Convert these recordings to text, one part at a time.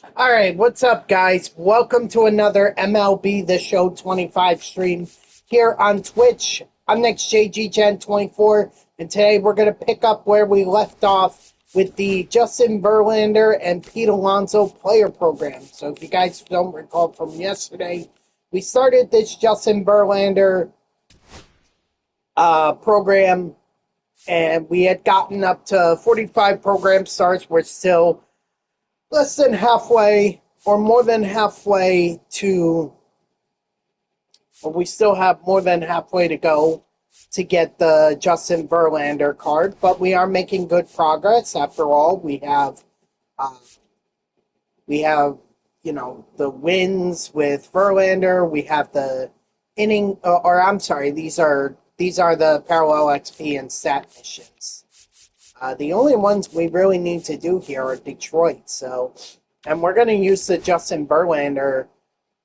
All right, what's up, guys? Welcome to another MLB The Show 25 stream here on Twitch. I'm next JGGen24, and today we're going to pick up where we left off with the Justin Verlander and Pete Alonso player program. So if you guys don't recall from yesterday, we started this Justin Verlander program, and we had gotten up to 45 program starts. We're still less than halfway or more than halfway to, or we still have more than halfway to go to get the Justin Verlander card, but we are making good progress. After all, uh, the wins with Verlander. We have the inning, or I'm sorry, these are the parallel XP and stat missions. The only ones we really need to do here are Detroit. And we're going to use the Justin Verlander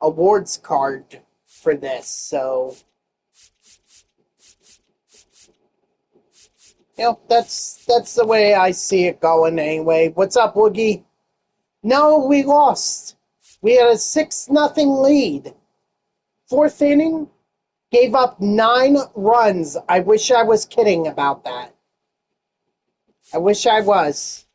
awards card for this. So, that's the way I see it going anyway. What's up, Woogie? No, we lost. We had a 6-0 lead. Fourth inning, gave up 9 runs. I wish I was kidding about that. I wish I was.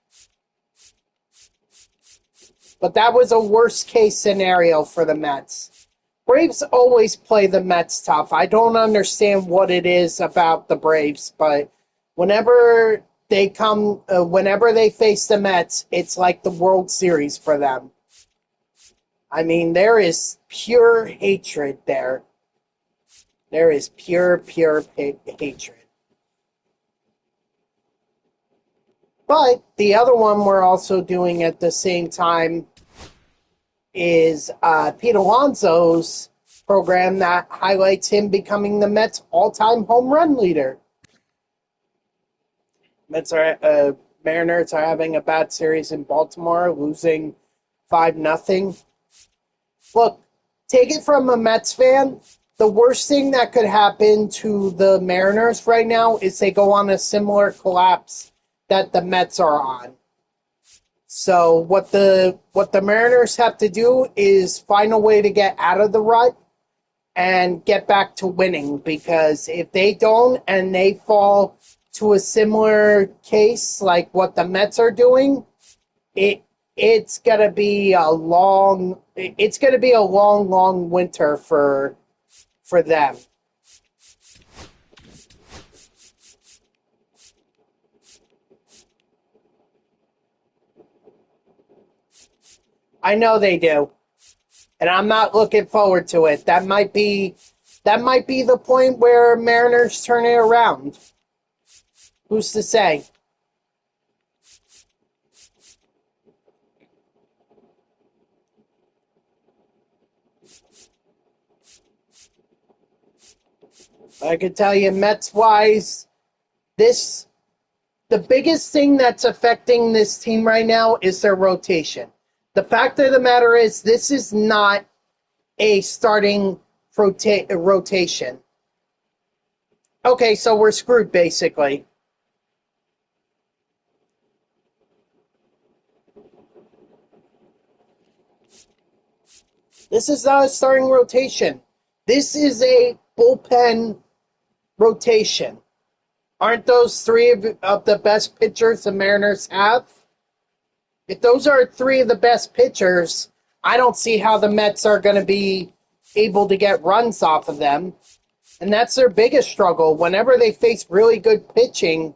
But that was a worst-case scenario for the Mets. Braves always play the Mets tough. I don't understand what it is about the Braves, but whenever they face the Mets, it's like the World Series for them. I mean, there is pure hatred there. There is pure hatred. But the other one we're also doing at the same time is Pete Alonso's program that highlights him becoming the Mets' all-time home run leader. Mariners are having a bad series in Baltimore, losing 5-0. Look, take it from a Mets fan. The worst thing that could happen to the Mariners right now is they go on a similar collapse that the Mets are on. So what the Mariners have to do is find a way to get out of the rut and get back to winning, because if they don't and they fall to a similar case like what the Mets are doing, it's gonna be a long winter for them. I know they do. And I'm not looking forward to it. That might be the point where Mariners turn it around. Who's to say? I can tell you, Mets-wise, the biggest thing that's affecting this team right now is their rotation. The fact of the matter is, this is not a starting rotation. Okay, so we're screwed, basically. This is not a starting rotation. This is a bullpen rotation. Aren't those 3 of the best pitchers the Mariners have? If those are 3 of the best pitchers, I don't see how the Mets are going to be able to get runs off of them. And that's their biggest struggle. Whenever they face really good pitching,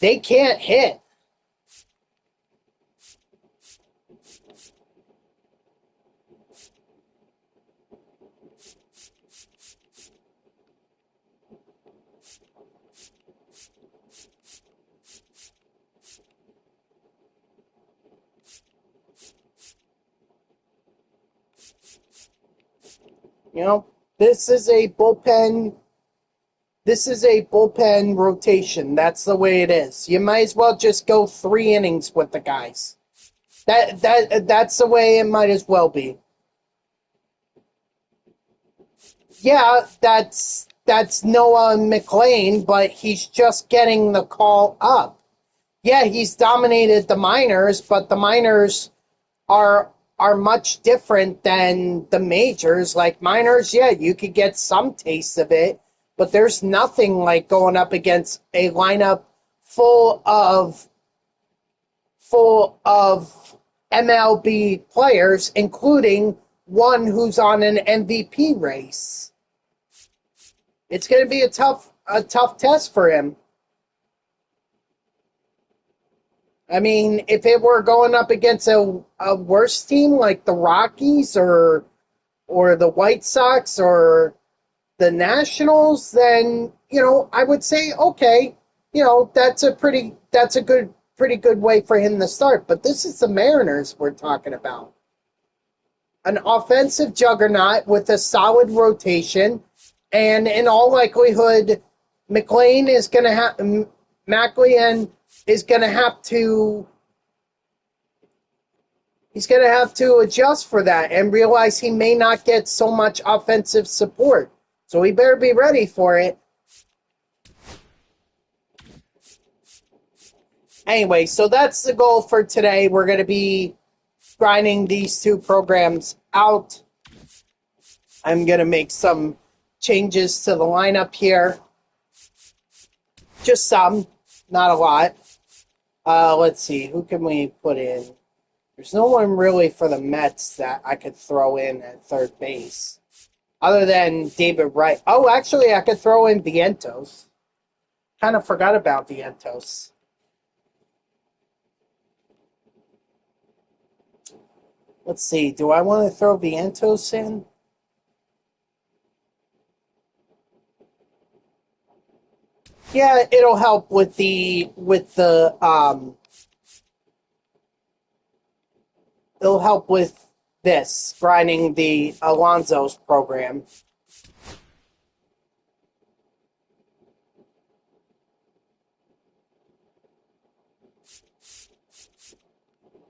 they can't hit. This is a bullpen rotation. That's the way it is. You might as well just go 3 innings with the guys. That's the way it might as well be. Yeah, that's Noah McLean, but he's just getting the call up. Yeah, he's dominated the minors, but the minors are are much different than the majors. Like minors, yeah, you could get some taste of it, but there's nothing like going up against a lineup full of MLB players, including one who's on an MVP race. It's going to be a tough test for him. I mean, if it were going up against a worse team like the Rockies or the White Sox or the Nationals, then I would say okay, that's a pretty good way for him to start. But this is the Mariners we're talking about, an offensive juggernaut with a solid rotation, and in all likelihood, McLean is going to have McLean is going to have to he's going to have to adjust for that and realize he may not get so much offensive support. So he better be ready for it. Anyway, so that's the goal for today. We're going to be grinding these two programs out. I'm going to make some changes to the lineup here. Just some, not a lot. Let's see, who can we put in? There's no one really for the Mets that I could throw in at third base, other than David Wright. Oh, actually, I could throw in Vientos. Kind of forgot about Vientos. Let's see, do I want to throw Vientos in? Yeah, it'll help with it'll help with this, grinding the Alonso's program.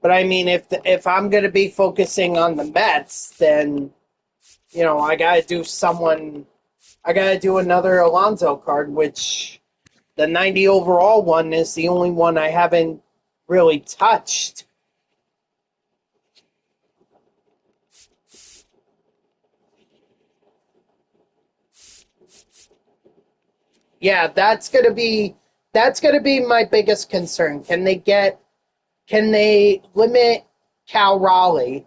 But I mean, if I'm going to be focusing on the Mets, then I got to do someone. I got to do another Alonso card, which the 90 overall one is the only one I haven't really touched. Yeah, that's gonna be my biggest concern. Can they limit Cal Raleigh?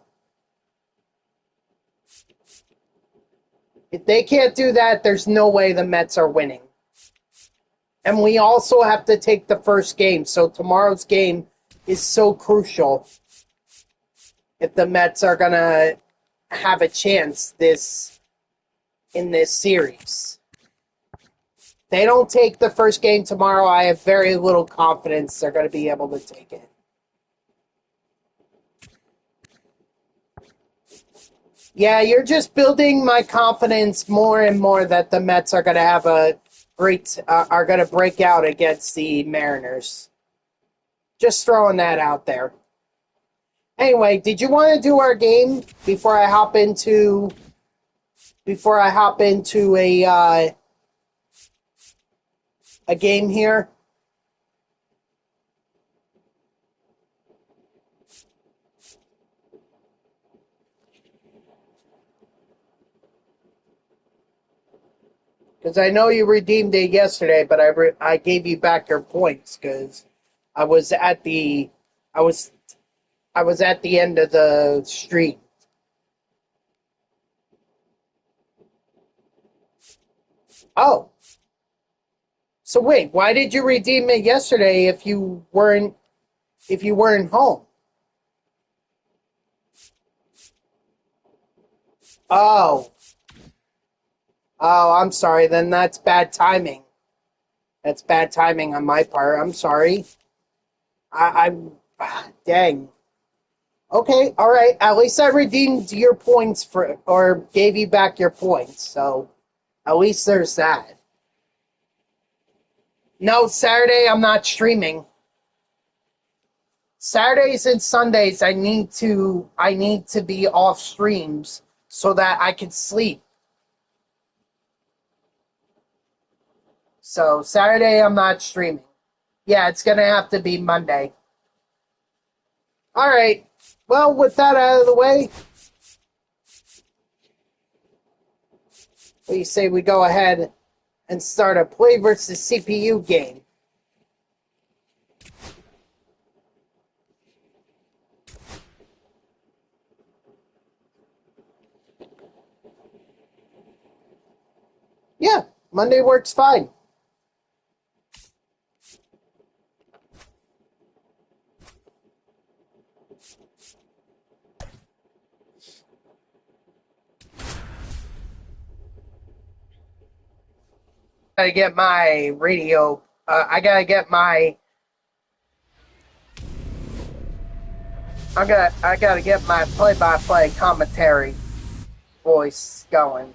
If they can't do that, there's no way the Mets are winning. And we also have to take the first game, so tomorrow's game is so crucial if the Mets are gonna have a chance in this series. They don't take the first game tomorrow, I have very little confidence they're going to be able to take it. Yeah, you're just building my confidence more and more that the Mets are going to have are going to break out against the Mariners. Just throwing that out there. Anyway, did you want to do our game before I hop into a game here? Because I know you redeemed it yesterday, but I gave you back your points because I was at the I was I was at the end of the street. Oh, so wait, why did you redeem it yesterday if you weren't home? Oh, I'm sorry. Then that's bad timing. That's bad timing on my part. I'm sorry. Dang. Okay, all right. At least I redeemed your points or gave you back your points. So at least there's that. No, Saturday I'm not streaming. Saturdays and Sundays I need to be off streams so that I can sleep. So Saturday I'm not streaming. Yeah, it's gonna have to be Monday. All right. Well, with that out of the way, what do you say we go ahead and start a play versus CPU game? Yeah, Monday works fine. Gotta get my radio. I gotta get my. I gotta get my play-by-play commentary voice going.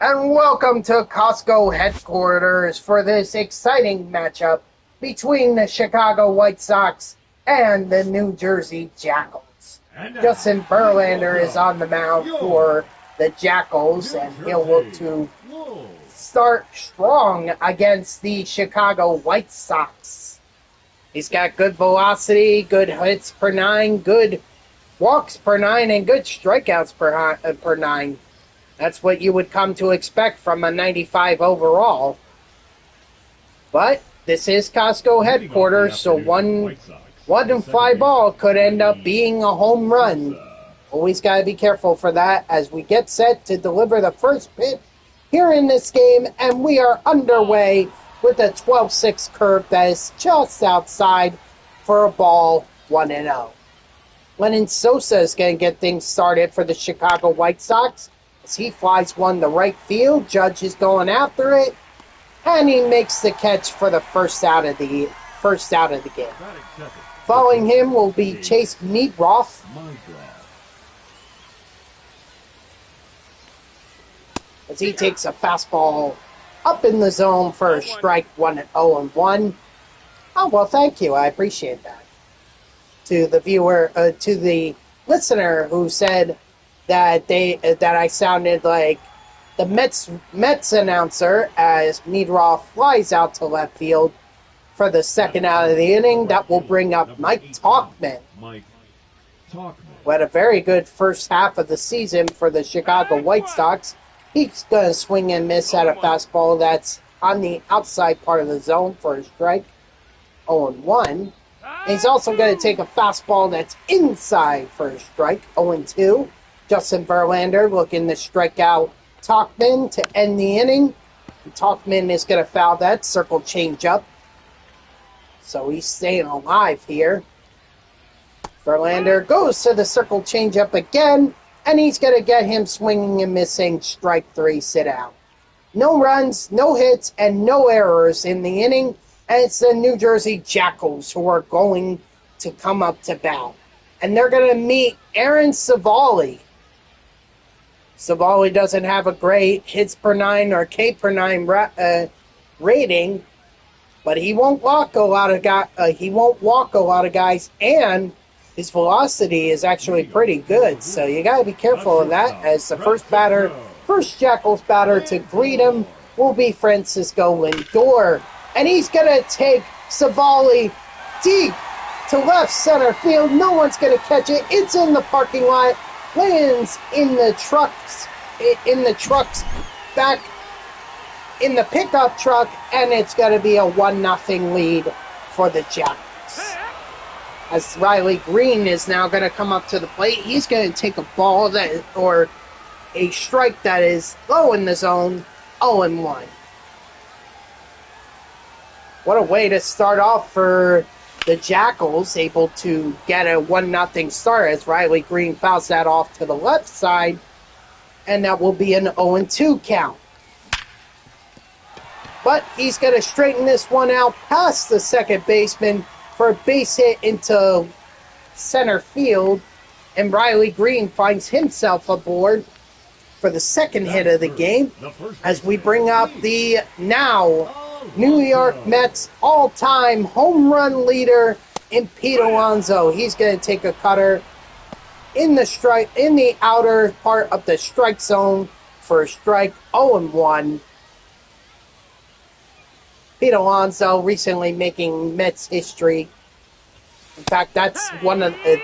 And welcome to Costco headquarters for this exciting matchup between the Chicago White Sox and the New Jersey Jackals. Justin Verlander is on the mound for the Jackals, and he'll look to start strong against the Chicago White Sox. He's got good velocity, good hits per nine, good walks per nine, and good strikeouts per nine. That's what you would come to expect from a 95 overall. But this is Costco headquarters, so one fly ball could end up being a home run. Always got to be careful for that as we get set to deliver the first pitch here in this game, and we are underway with a 12-6 curve that is just outside for a ball 1-0. Lennon Sosa is going to get things started for the Chicago White Sox as he flies one to right field. Judge is going after it, and he makes the catch for the first out of the game. Following him will be Chase Meadroff. As he takes a fastball up in the zone for a strike 1-0-1. Oh, well, thank you. I appreciate that. To the listener who said that I sounded like the Mets announcer as Meadroff flies out to left field for the second out of the inning. That will bring up Mike Tauchman. Who had a very good first half of the season for the Chicago White Sox. He's going to swing and miss at a fastball that's on the outside part of the zone for a strike, 0-1. He's also going to take a fastball that's inside for a strike, 0-2. Justin Verlander looking to strike out Tauchman to end the inning. And Tauchman is going to foul that circle changeup. So he's staying alive here. Verlander goes to the circle changeup again, and he's going to get him swinging and missing, strike 3, sit out. No runs, no hits, and no errors in the inning. And it's the New Jersey Jackals who are going to come up to bat. And they're going to meet Aaron Civale. Civale doesn't have a great hits per nine or K per nine rating, but he won't walk a lot of guys, and his velocity is actually pretty good. So you got to be careful of that. As the first Jackals batter to greet him will be Francisco Lindor. And he's going to take Civale deep to left center field. No one's going to catch it. It's in the parking lot. Lands in the trucks back in the pickup truck. And it's going to be a 1-0 lead for the Jackals. As Riley Green is now going to come up to the plate. He's going to take a ball or a strike that is low in the zone, 0-1. What a way to start off for the Jackals, able to get a 1-0 start as Riley Green fouls that off to the left side, and that will be an 0-2 count. But he's going to straighten this one out past the second baseman for a base hit into center field, and Riley Green finds himself aboard for the second hit of the game as we bring up the now New York Mets all-time home run leader in Pete Alonso. He's going to take a cutter in the outer part of the strike zone for a strike, 0-1. Pete Alonso recently making Mets history In fact, that's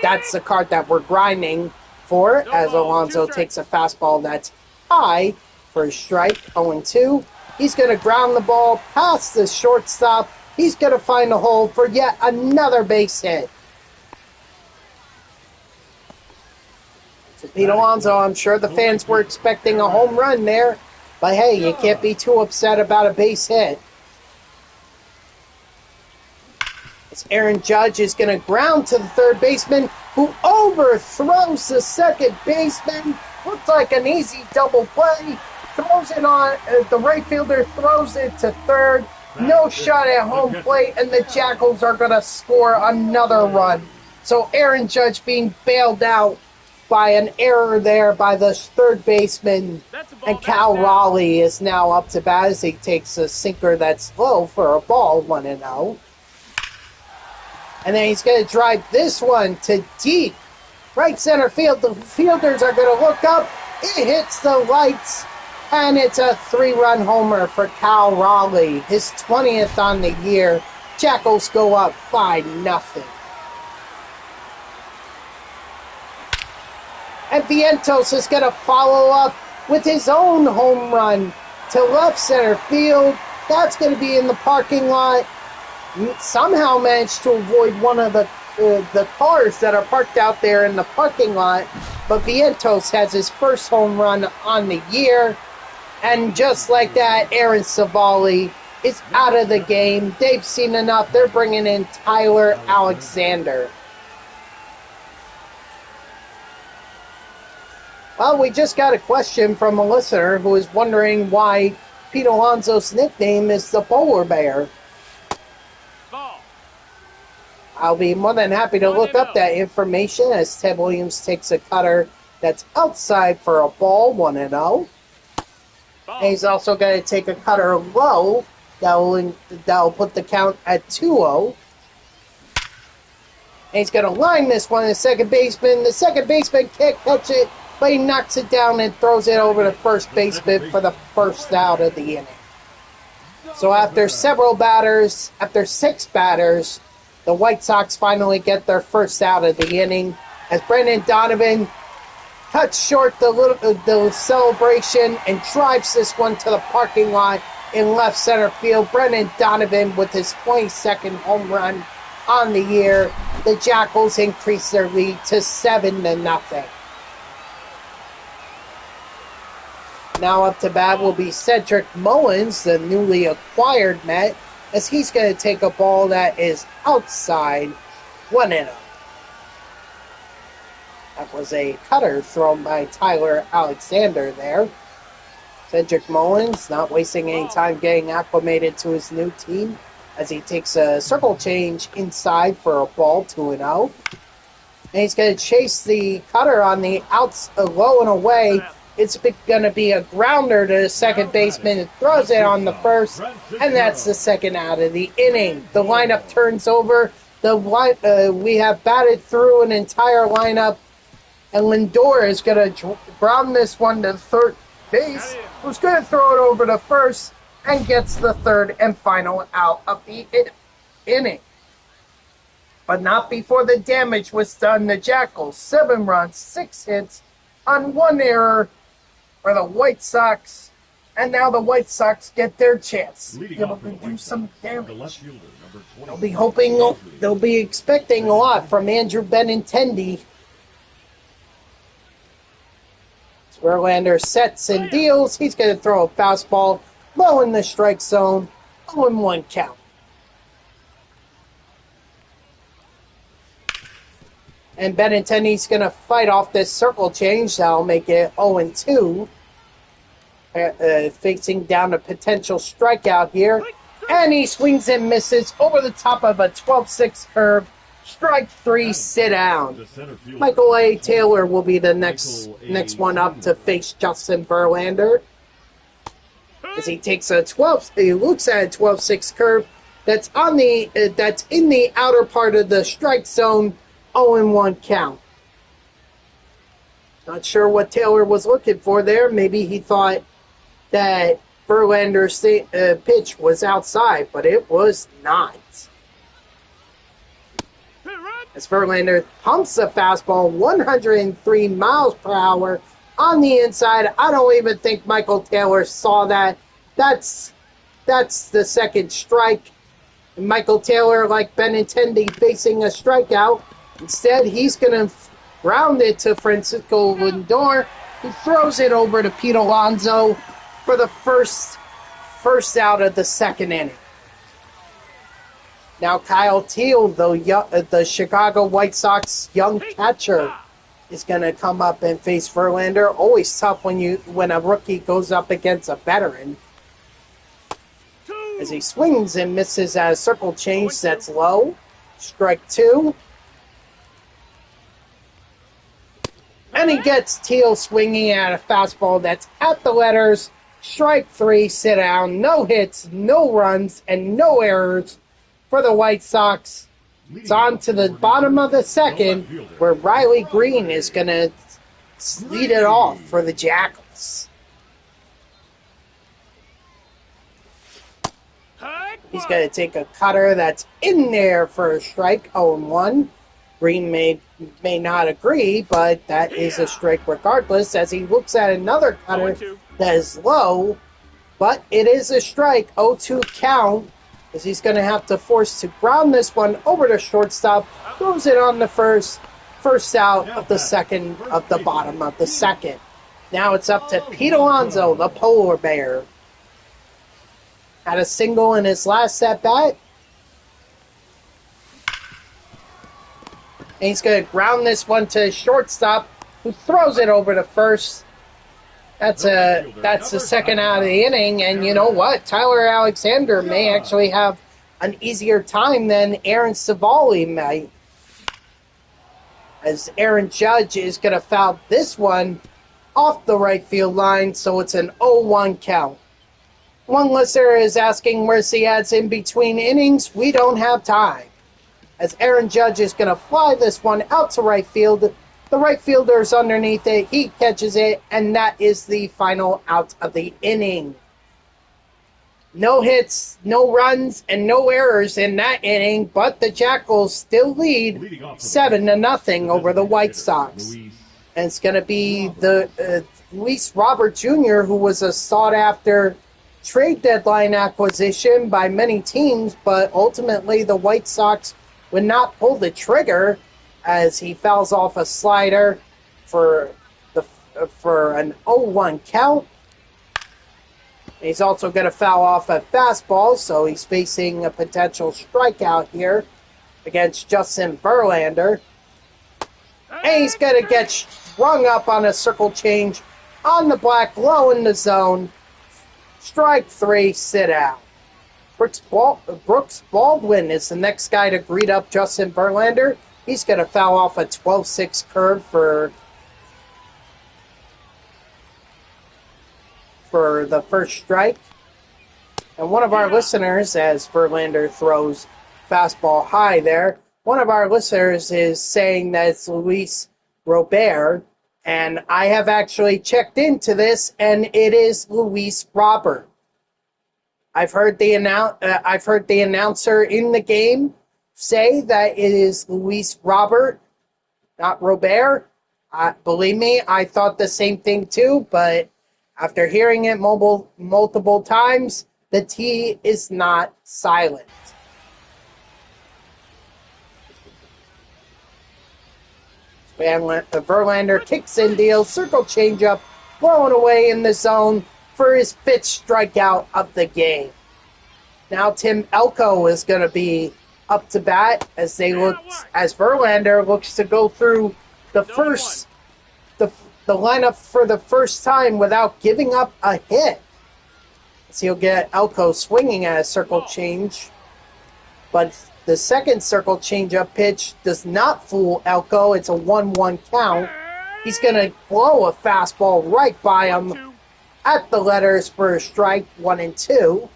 that's the card that we're grinding for, as Alonso takes a fastball that's high for a strike, 0-2. He's going to ground the ball past the shortstop. He's going to find a hole for yet another base hit. So Pete Alonso, I'm sure the fans were expecting a home run there, but hey, you can't be too upset about a base hit. As Aaron Judge is going to ground to the third baseman, who overthrows the second baseman. Looks like an easy double play. Throws it on, the right fielder throws it to third. No shot at home plate, and the Jackals are going to score another run. So Aaron Judge being bailed out by an error there by the third baseman. And Cal Raleigh is now up to bat as he takes a sinker that's low for a ball, 1-0. And then he's going to drive this one to deep right center field. The fielders are going to look up. It hits the lights, and it's a 3-run homer for Cal Raleigh, his 20th on the year. Jackals go up 5-0. And Vientos is going to follow up with his own home run to left center field. That's going to be in the parking lot. Somehow managed to avoid one of the cars that are parked out there in the parking lot. But Vientos has his first home run on the year. And just like that, Aaron Savali is out of the game. They've seen enough. They're bringing in Tyler Alexander. Well, we just got a question from a listener who is wondering why Pete Alonso's nickname is the Polar Bear. I'll be more than happy to look up that information as Ted Williams takes a cutter that's outside for a ball, 1-0. And he's also going to take a cutter low that'll put the count at 2-0. And he's going to line this one to the second baseman. The second baseman can't catch it, but he knocks it down and throws it over to first baseman for the first out of the inning. So after 6 batters, the White Sox finally get their first out of the inning as Brendan Donovan cuts short the celebration and drives this one to the parking lot in left center field. Brendan Donovan with his 22nd home run on the year. The Jackals increase their lead to 7-0. Now up to bat will be Cedric Mullins, the newly acquired Met, as he's going to take a ball that is outside, 1-0. That was a cutter thrown by Tyler Alexander there. Cedric Mullins not wasting any time getting acclimated to his new team as he takes a circle change inside for a ball, 2-0. And he's going to chase the cutter on the outs, low and away. It's going to be a grounder to the second baseman. It throws it on the first, and that's the second out of the inning. The lineup turns over. We have batted through an entire lineup, and Lindor is going to ground this one to third base, who's going to throw it over to first, and gets the third and final out of the inning. But not before the damage was done. The Jackals, 7 runs, 6 hits on 1 error for the White Sox, and now the White Sox get their chance to do some damage. They'll be expecting a lot from Andrew Benintendi. Verlander sets and deals. He's going to throw a fastball low in the strike zone, 0-1 count. And Benintendi's going to fight off this circle change. That'll make it 0-2. Facing down a potential strikeout here. And he swings and misses over the top of a 12-6 curve. Strike 3, sit down. Michael A. Taylor will be the next one up to face Justin Verlander. As he takes he looks at a 12-6 curve that's in the outer part of the strike zone. 0-1 count. Not sure what Taylor was looking for there. Maybe he thought that Verlander's pitch was outside, but it was not. As Verlander pumps the fastball 103 miles per hour on the inside. I don't even think Michael Taylor saw that. That's the second strike. And Michael Taylor, like Benintendi, facing a strikeout. Instead, he's going to ground it to Francisco Lindor. He throws it over to Pete Alonso for the first out of the second inning. Now Kyle Teal, the Chicago White Sox young catcher, is going to come up and face Verlander. Always tough when a rookie goes up against a veteran. As he swings and misses at a circle change that's low. Strike 2. And he gets Teal swinging at a fastball that's at the letters. Strike 3, sit down. No hits, no runs, and no errors for the White Sox. It's on to the bottom of the second, where Riley Green is going to lead it off for the Jackals. He's going to take a cutter that's in there for a strike, 0-1. Green may not agree, but that is a strike regardless, as he looks at another cutter that is low, but it is a strike, 0-2 count, as he's going to have to force to ground this one over to shortstop, throws it on the first out of the second, of the bottom of the second. Now it's up to Pete Alonso, the polar bear. Had a single in his last at-bat. And he's going to ground this one to shortstop, who throws it over to first. That's the second out of the inning, and you know what? Tyler Alexander may actually have an easier time than Aaron Civale might, as Aaron Judge is going to foul this one off the right field line, so it's an 0-1 count. One listener is asking where's the ads in between innings. We don't have time, as Aaron Judge is going to fly this one out to right field. The right fielder's underneath it. He catches it, and that is the final out of the inning. No hits, no runs, and no errors in that inning, but the Jackals still lead 7-0 over the White Sox. And it's going to be the Luis Robert Jr., who was a sought-after trade deadline acquisition by many teams, but ultimately the White Sox would not pull the trigger, as he fouls off a slider for an 0-1 count. He's also going to foul off a fastball, so he's facing a potential strikeout here against Justin Verlander. And he's going to get strung up on a circle change on the black, low in the zone. Strike 3, sit out. Brooks Baldwin is the next guy to greet up Justin Verlander. He's going to foul off a 12-6 curve for the first strike. And one of our listeners, as Verlander throws fastball high there, one of our listeners is saying that it's Luis Robert, and I have actually checked into this, and it is Luis Robert. I've heard the announcer in the game say that it is Luis Robert, not Robert. Believe me, I thought the same thing too, but after hearing it multiple times, the T is not silent. Verlander kicks in deal, circle changeup, blowing away in the zone for his 5th strikeout of the game. Now Tim Elko is going to be up to bat as Verlander looks to go through the lineup for the first time without giving up a hit. So he'll get Elko swinging at a circle change, but the second circle changeup pitch does not fool Elko. It's a 1-1 count. He's going to blow a fastball right by him at the letters for a strike, 1-2.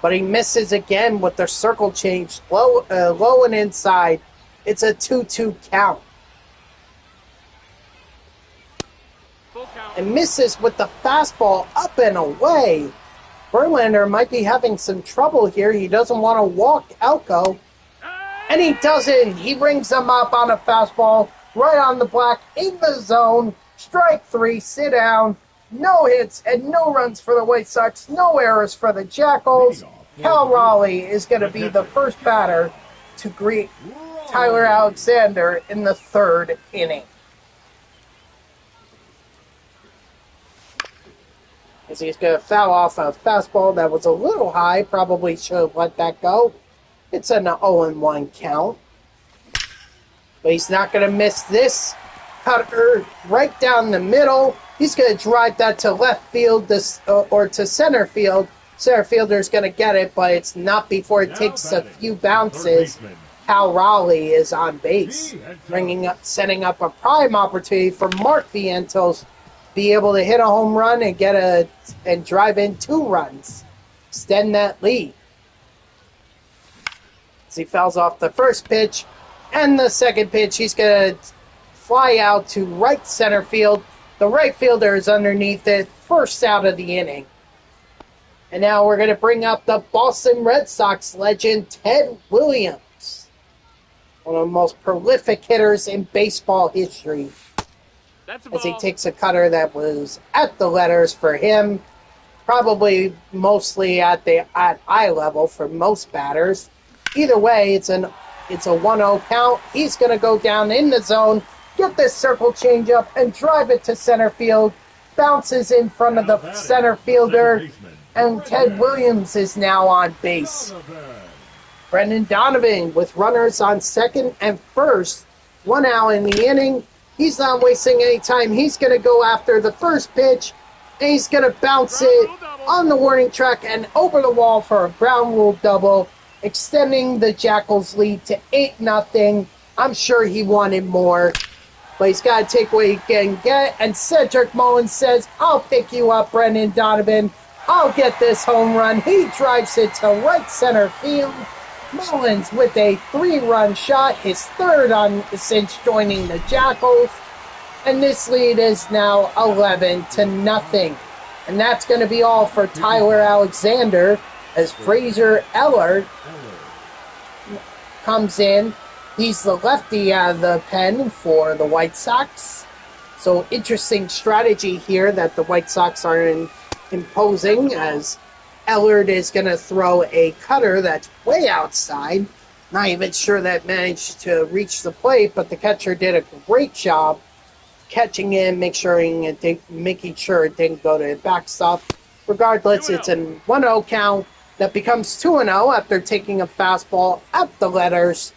But he misses again with the circle change, low and inside. It's a 2-2 count. And misses with the fastball up and away. Verlander might be having some trouble here. He doesn't want to walk Elko. And he doesn't. He rings him up on a fastball right on the black in the zone. Strike 3, sit down. No hits and no runs for the White Sox. No errors for the Jackals. Cal Raleigh is going to be the first batter to greet Tyler Alexander in the 3rd inning. As he's going to foul off a fastball that was a little high. Probably should have let that go. It's an 0-1 count. But he's not going to miss this cutter right down the middle. He's going to drive that to left field or to center field. Center fielder's going to get it, but it's not before it takes a few bounces. Cal Raleigh is on base, setting up a prime opportunity for Mark Vientos to be able to hit a home run and drive in 2 runs, extend that lead. As he fouls off the first pitch and the second pitch, he's going to fly out to right center field. The right fielder is underneath it, first out of the inning. And now we're going to bring up the Boston Red Sox legend, Ted Williams, one of the most prolific hitters in baseball history. As he takes a cutter that was at the letters for him, probably mostly at eye level for most batters. Either way, it's a 1-0 count. He's going to go down in the zone, get this circle change up, and drive it to center field. Bounces in front of the center fielder, and Ted Williams is now on base. Brendan Donovan with runners on second and first. 1 out in the inning. He's not wasting any time. He's going to go after the first pitch, and he's going to bounce it on the warning track and over the wall for a ground rule double, extending the Jackals' lead to 8-0. I'm sure he wanted more, but he's got to take what he can get. And Cedric Mullins says, I'll pick you up, Brendan Donovan. I'll get this home run. He drives it to right center field. Mullins with a 3-run shot, his 3rd since joining the Jackals. And this lead is now 11-0. And that's going to be all for Tyler Alexander as Fraser Ellard comes in. He's the lefty out of the pen for the White Sox. So interesting strategy here that the White Sox are imposing, as Ellard is going to throw a cutter that's way outside. Not even sure that managed to reach the plate, but the catcher did a great job catching it, making sure it didn't go to the backstop. Regardless, it's a 1-0 count that becomes 2-0 after taking a fastball at the letters.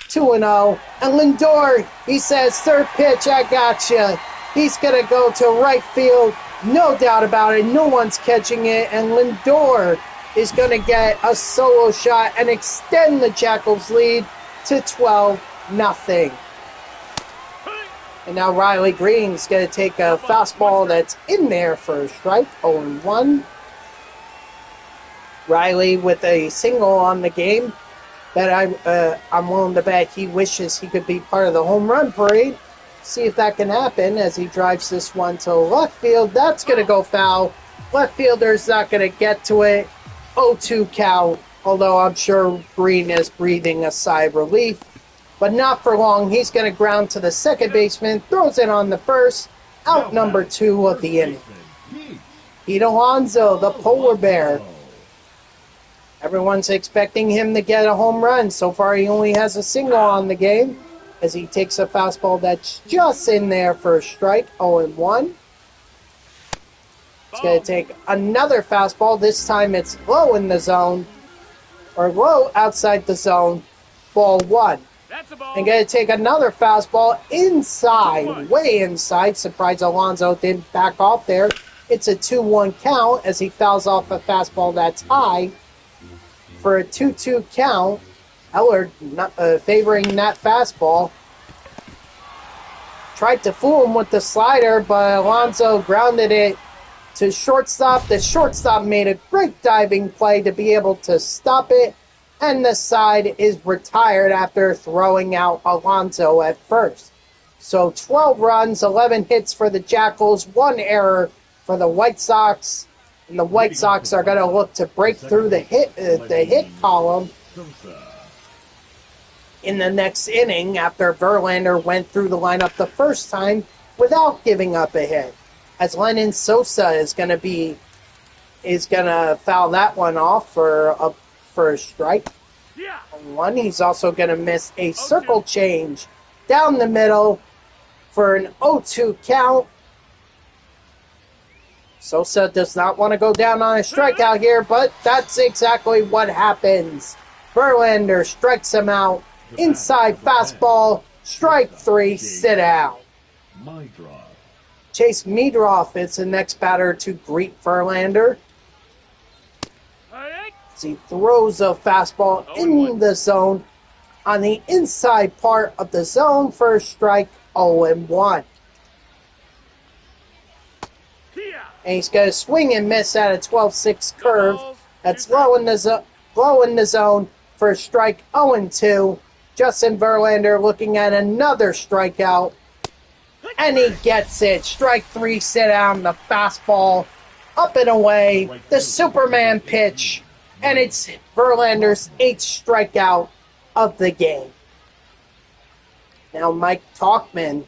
2-0. And Lindor, he says, 3rd pitch, I gotcha. He's going to go to right field. No doubt about it. No one's catching it. And Lindor is going to get a solo shot and extend the Jackals' lead to 12-0. And now Riley Green's going to take a fastball that's in there for a strike, 0-1. Riley with a single on the game that I'm willing to bet he wishes he could be part of the home run parade. See if that can happen as he drives this one to left field. That's going to go foul. Left fielder's not going to get to it. 0-2 count, although I'm sure Green is breathing a sigh of relief. But not for long. He's going to ground to the second baseman, throws it on the first, out number 2 of the inning. Pete Alonso, the polar bear. Everyone's expecting him to get a home run. So far, he only has a single on the game as he takes a fastball that's just in there for a strike, 0-1. He's going to take another fastball. This time it's low in the zone, or low outside the zone, ball 1. And going to take another fastball inside, way inside. Surprised Alonso didn't back off there. It's a 2-1 count as he fouls off a fastball that's high for a 2-2 count. Ellard favoring that fastball. Tried to fool him with the slider, but Alonso grounded it to shortstop. The shortstop made a great diving play to be able to stop it, and the side is retired after throwing out Alonso at first. So 12 runs, 11 hits for the Jackals, 1 error for the White Sox. And the White Sox are going to look to break through the hit column in the next inning after Verlander went through the lineup the first time without giving up a hit. As Lennon Sosa is going to foul that one off for a strike. One, he's also going to miss a circle change down the middle for an 0-2 count. Sosa does not want to go down on a strikeout here, but that's exactly what happens. Verlander strikes him out. Inside fastball, strike 3, sit out. Chase Meadroff is the next batter to greet Verlander. As he throws a fastball in the zone on the inside part of the zone for a strike, 0-1. And he's going to swing and miss at a 12-6 curve. That's low in the zone for a strike, 0-2. Justin Verlander looking at another strikeout. And he gets it. Strike 3, sit down. The fastball up and away. The Superman pitch. And it's Verlander's 8th strikeout of the game. Now Mike Tauchman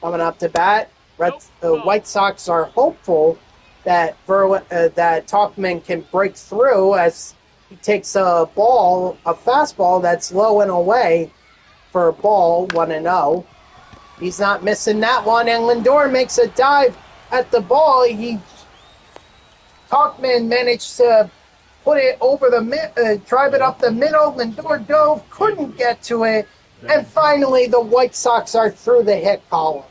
coming up to bat. The White Sox are hopeful that Tauchman can break through as he takes a fastball that's low and away for a ball, 1-0. He's not missing that one, and Lindor makes a dive at the ball. Tauchman managed to put it over drive it up the middle. Lindor dove, couldn't get to it, and finally the White Sox are through the hit column.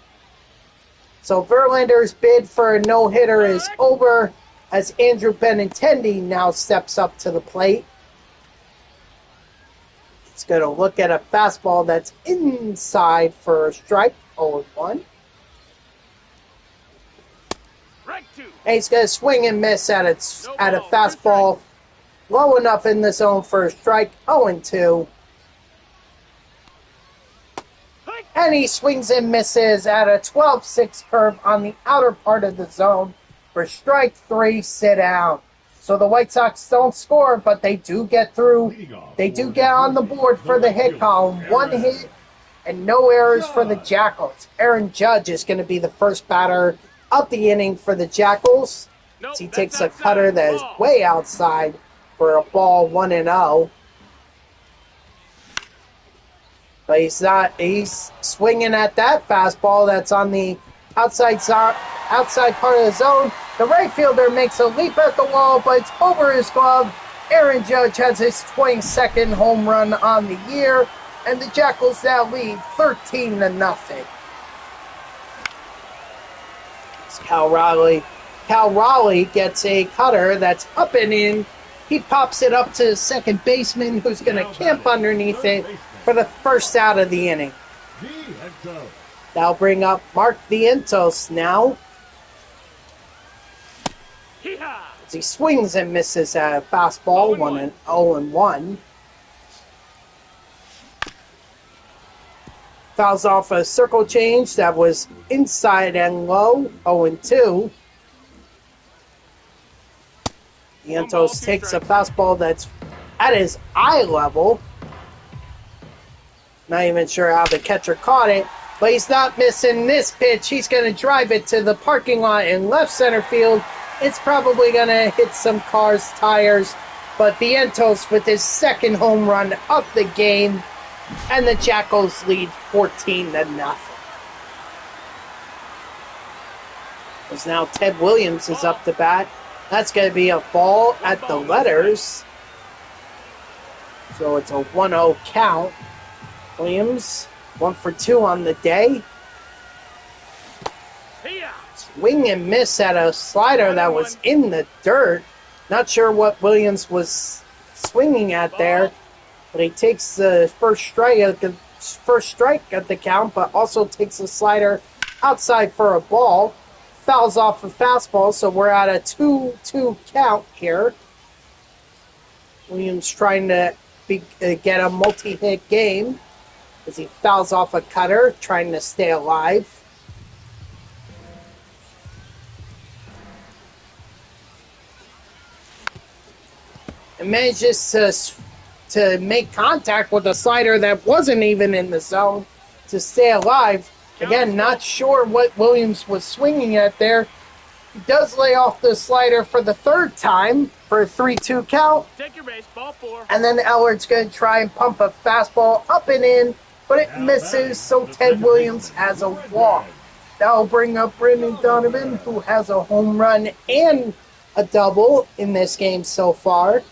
So Verlander's bid for a no-hitter is over as Andrew Benintendi now steps up to the plate. He's going to look at a fastball that's inside for a strike, 0-1. And he's going to swing and miss at a fastball low enough in the zone for a strike, 0-2. And he swings and misses at a 12-6 curve on the outer part of the zone for strike 3, sit down. So the White Sox don't score, but they do get through. They do get on the board for the hit column. 1 hit and no errors for the Jackals. Aaron Judge is going to be the first batter of the inning for the Jackals. As he takes a cutter that is way outside for a ball, 1-0. But he's swinging at that fastball that's on the outside part of the zone. The right fielder makes a leap at the wall, but it's over his glove. Aaron Judge has his 22nd home run on the year, and the Jackals now lead 13-0. Cal Raleigh gets a cutter that's up and in. He pops it up to the second baseman, who's going to camp underneath it for the first out of the inning. That'll bring up Mark Vientos now. As he swings and misses at a fastball, 0-1. Fouls off a circle change that was inside and low, 0-2. Vientos takes a fastball that's at his eye level. Not even sure how the catcher caught it, but he's not missing this pitch. He's going to drive it to the parking lot in left center field. It's probably going to hit some cars' tires, but Vientos with his second home run of the game, and the Jackals lead 14-0. As now Ted Williams is up to bat. That's going to be a ball at the letters. So it's a 1-0 count. Williams, 1 for 2 on the day. Swing and miss at a slider that was in the dirt. Not sure what Williams was swinging at there, but he takes the first strike at the count, but also takes a slider outside for a ball. Fouls off a fastball, so we're at a 2-2 count here. Williams trying to get a multi-hit game as he fouls off a cutter, trying to stay alive. and manages to make contact with a slider that wasn't even in the zone to stay alive. Again, not sure what Williams was swinging at there. He does lay off the slider for the third time for a 3-2 count. Take your base, ball 4. And then Ellard's going to try and pump a fastball up and in, but it misses, so Ted Williams has a walk. That'll bring up Brendan Donovan, who has a home run and a double in this game so far,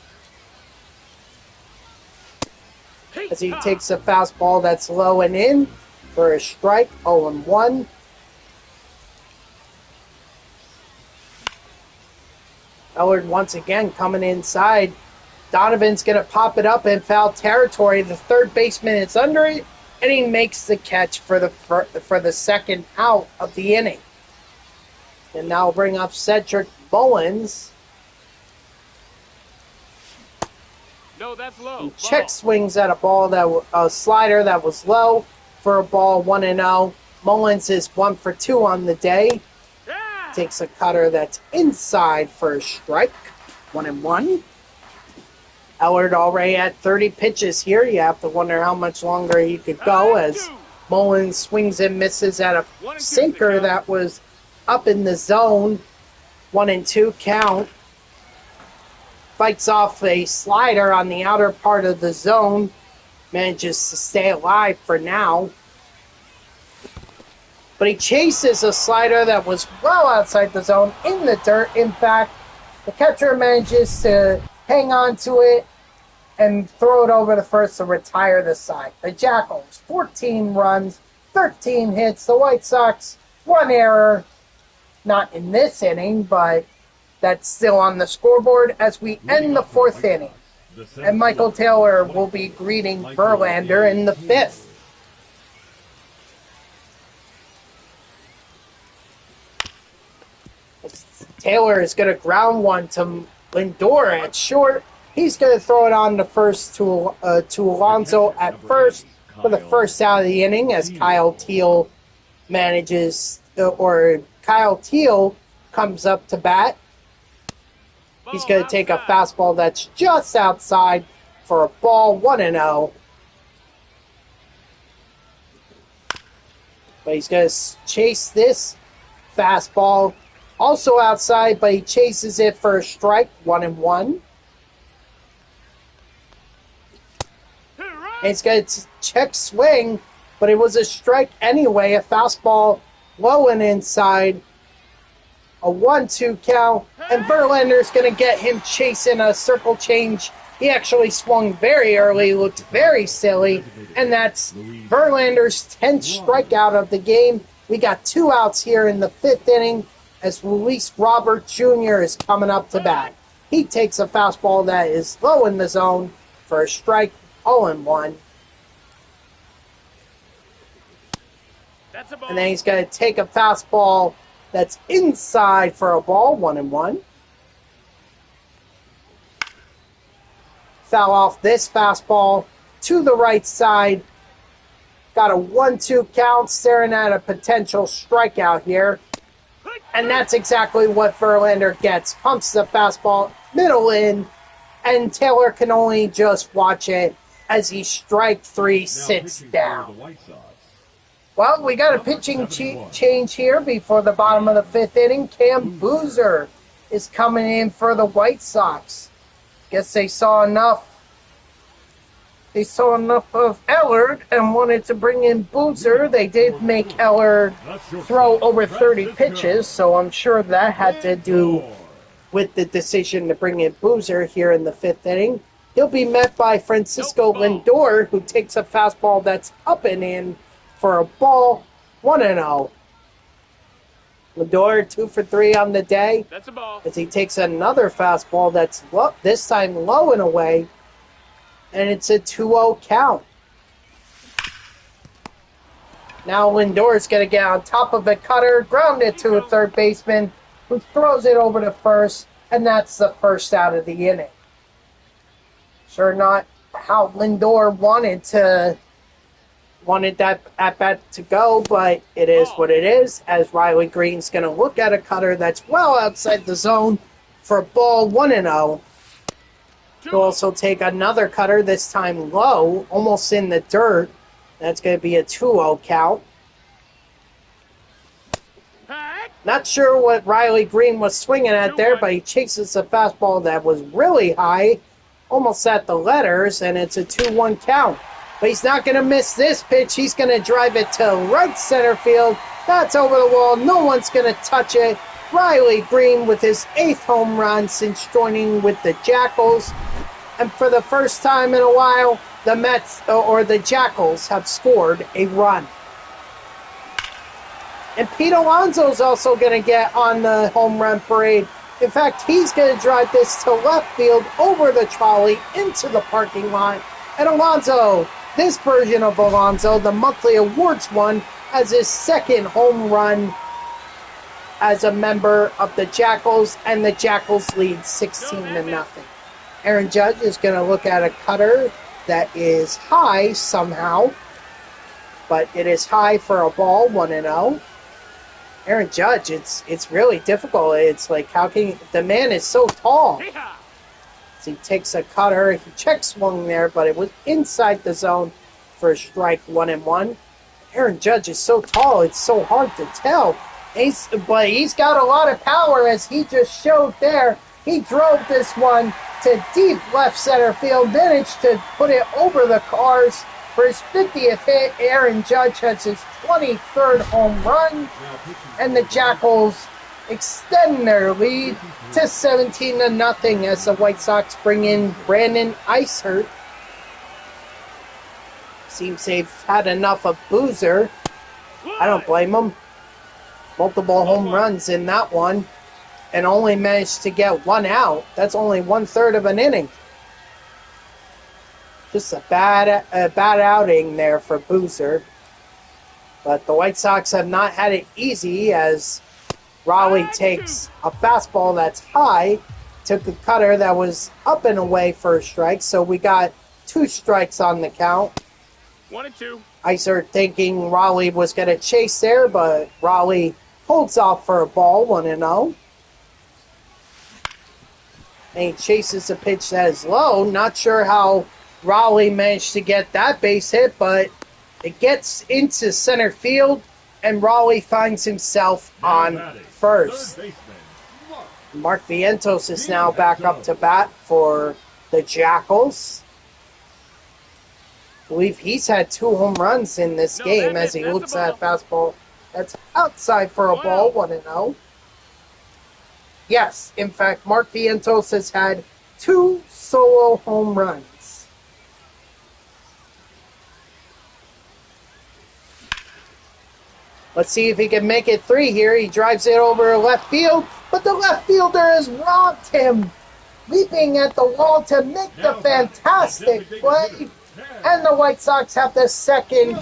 as he takes a fastball that's low and in for a strike, 0-1. Ellard once again coming inside. Donovan's going to pop it up in foul territory. The third baseman is under it, and he makes the catch for the second out of the inning. And now we'll bring up Cedric Mullins. No, that's low. Check swings at a slider that was low for a ball, 1-0. Mullins is 1 for 2 on the day. Yeah! Takes a cutter that's inside for a strike, 1-1. Ellard already at 30 pitches here. You have to wonder how much longer he could go as Mullins swings and misses at a sinker that was up in the zone. 1-2 count. Fights off a slider on the outer part of the zone. Manages to stay alive for now. But he chases a slider that was well outside the zone in the dirt. In fact, the catcher manages to hang on to it and throw it over the first to retire the side. The Jackals, 14 runs, 13 hits. The White Sox, 1 error. Not in this inning, but that's still on the scoreboard as we end the 4th inning. And Michael Taylor will be greeting Verlander in the 5th. Taylor is going to ground one to Lindor at short. He's going to throw it on the first to Alonso at first for the first out of the inning as Kyle Teal comes up to bat. He's going to take a fastball that's just outside for a ball, 1-0. But he's going to chase this fastball also outside, but he chases it for a strike, 1-1. And he's going to check swing, but it was a strike anyway. A fastball low and inside. A 1-2 count. And Verlander's going to get him chasing a circle change. He actually swung very early, looked very silly. And that's Verlander's 10th strikeout of the game. We got 2 outs here in the 5th inning as Luis Robert Jr. is coming up to bat. He takes a fastball that is low in the zone for a strike, 0-1. And then he's going to take a fastball that's inside for a ball, 1-1. Foul off this fastball to the right side. Got a 1-2 count, staring at a potential strikeout here. And that's exactly what Verlander gets. Pumps the fastball middle in, and Taylor can only just watch it as he strike 3 sits down. Well, we got a pitching change here before the bottom of the 5th inning. Cam Boozer is coming in for the White Sox. Guess they saw enough. They saw enough of Ellard and wanted to bring in Boozer. They did make Ellard throw over 30 pitches, so I'm sure that had to do with the decision to bring in Boozer here in the 5th inning. He'll be met by Francisco Lindor, who takes a fastball that's up and in for a ball, 1-0. Lindor 2 for 3 on the day. That's a ball. As he takes another fastball that's this time low and away. And it's a 2-0 count. Now Lindor's going to get on top of a cutter, ground it to a third baseman, who throws it over to first, and that's the first out of the inning. Sure not how Lindor wanted that at-bat to go, but it is what it is, as Riley Green's going to look at a cutter that's well outside the zone for a ball, 1-0. He'll also take another cutter, this time low, almost in the dirt. That's going to be a 2-0 count. Not sure what Riley Green was swinging at there, but he chases a fastball that was really high, almost at the letters, and it's a 2-1 count. But he's not going to miss this pitch. He's going to drive it to right center field. That's over the wall. No one's going to touch it. Riley Green with his 8th home run since joining with the Jackals. And for the first time in a while, the Mets, or the Jackals, have scored a run. And Pete Alonso is also going to get on the home run parade. In fact, he's going to drive this to left field over the trolley into the parking lot. And Alonso, this version of Alonso, the monthly awards one, has his 2nd home run as a member of the Jackals, and the Jackals lead 16-0. Aaron Judge is going to look at a cutter that is high somehow, but it is high for a ball, 1-0. Aaron Judge, it's really difficult. It's like, how can the man is so tall. So he takes a cutter, he check swung there, but it was inside the zone for a strike, 1-1. Aaron Judge is so tall, it's so hard to tell. But he's got a lot of power, as he just showed there. He drove this one to deep left center field, managed to put it over the cars for his 50th hit. Aaron Judge has his 23rd home run, and the Jackals extend their lead to 17-0 as the White Sox bring in Brandon Eisert. Seems they've had enough of Boozer. I don't blame them. Multiple home runs in that one, and only managed to get 1 out. That's only 1/3 of an inning. Just a bad outing there for Boozer. But the White Sox have not had it easy, as Raleigh takes a fastball that's high, took a cutter that was up and away for a strike, so we got 2 strikes on the count. 1-2. Iser thinking Raleigh was going to chase there, but Raleigh holds off for a ball, 1-0. And he chases a pitch that is low. Not sure how Raleigh managed to get that base hit, but it gets into center field, and Raleigh finds himself on first. Mark Vientos is now back up to bat for the Jackals. I believe he's had 2 home runs in this game, as he looks at a fastball that's outside for a ball, 1-0. Yes, in fact, Mark Vientos has had 2 solo home runs. Let's see if he can make it 3 here. He drives it over left field, but the left fielder has robbed him, leaping at the wall to make the fantastic play. And the White Sox have the second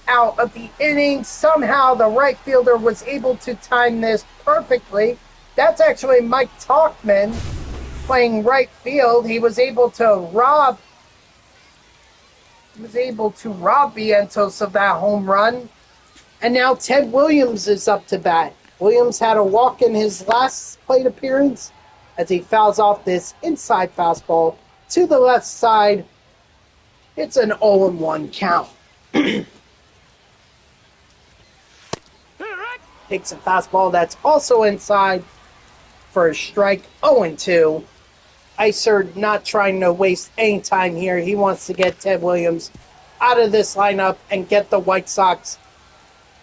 out of the inning. Somehow the right fielder was able to time this perfectly. That's actually Mike Talkman playing right field. He was able to rob Vientos of that home run. And now Ted Williams is up to bat. Williams had a walk in his last plate appearance as he fouls off this inside fastball to the left side. It's an 0-1 count. Takes a fastball that's also inside for a strike, 0-2. Iser not trying to waste any time here. He wants to get Ted Williams out of this lineup and get the White Sox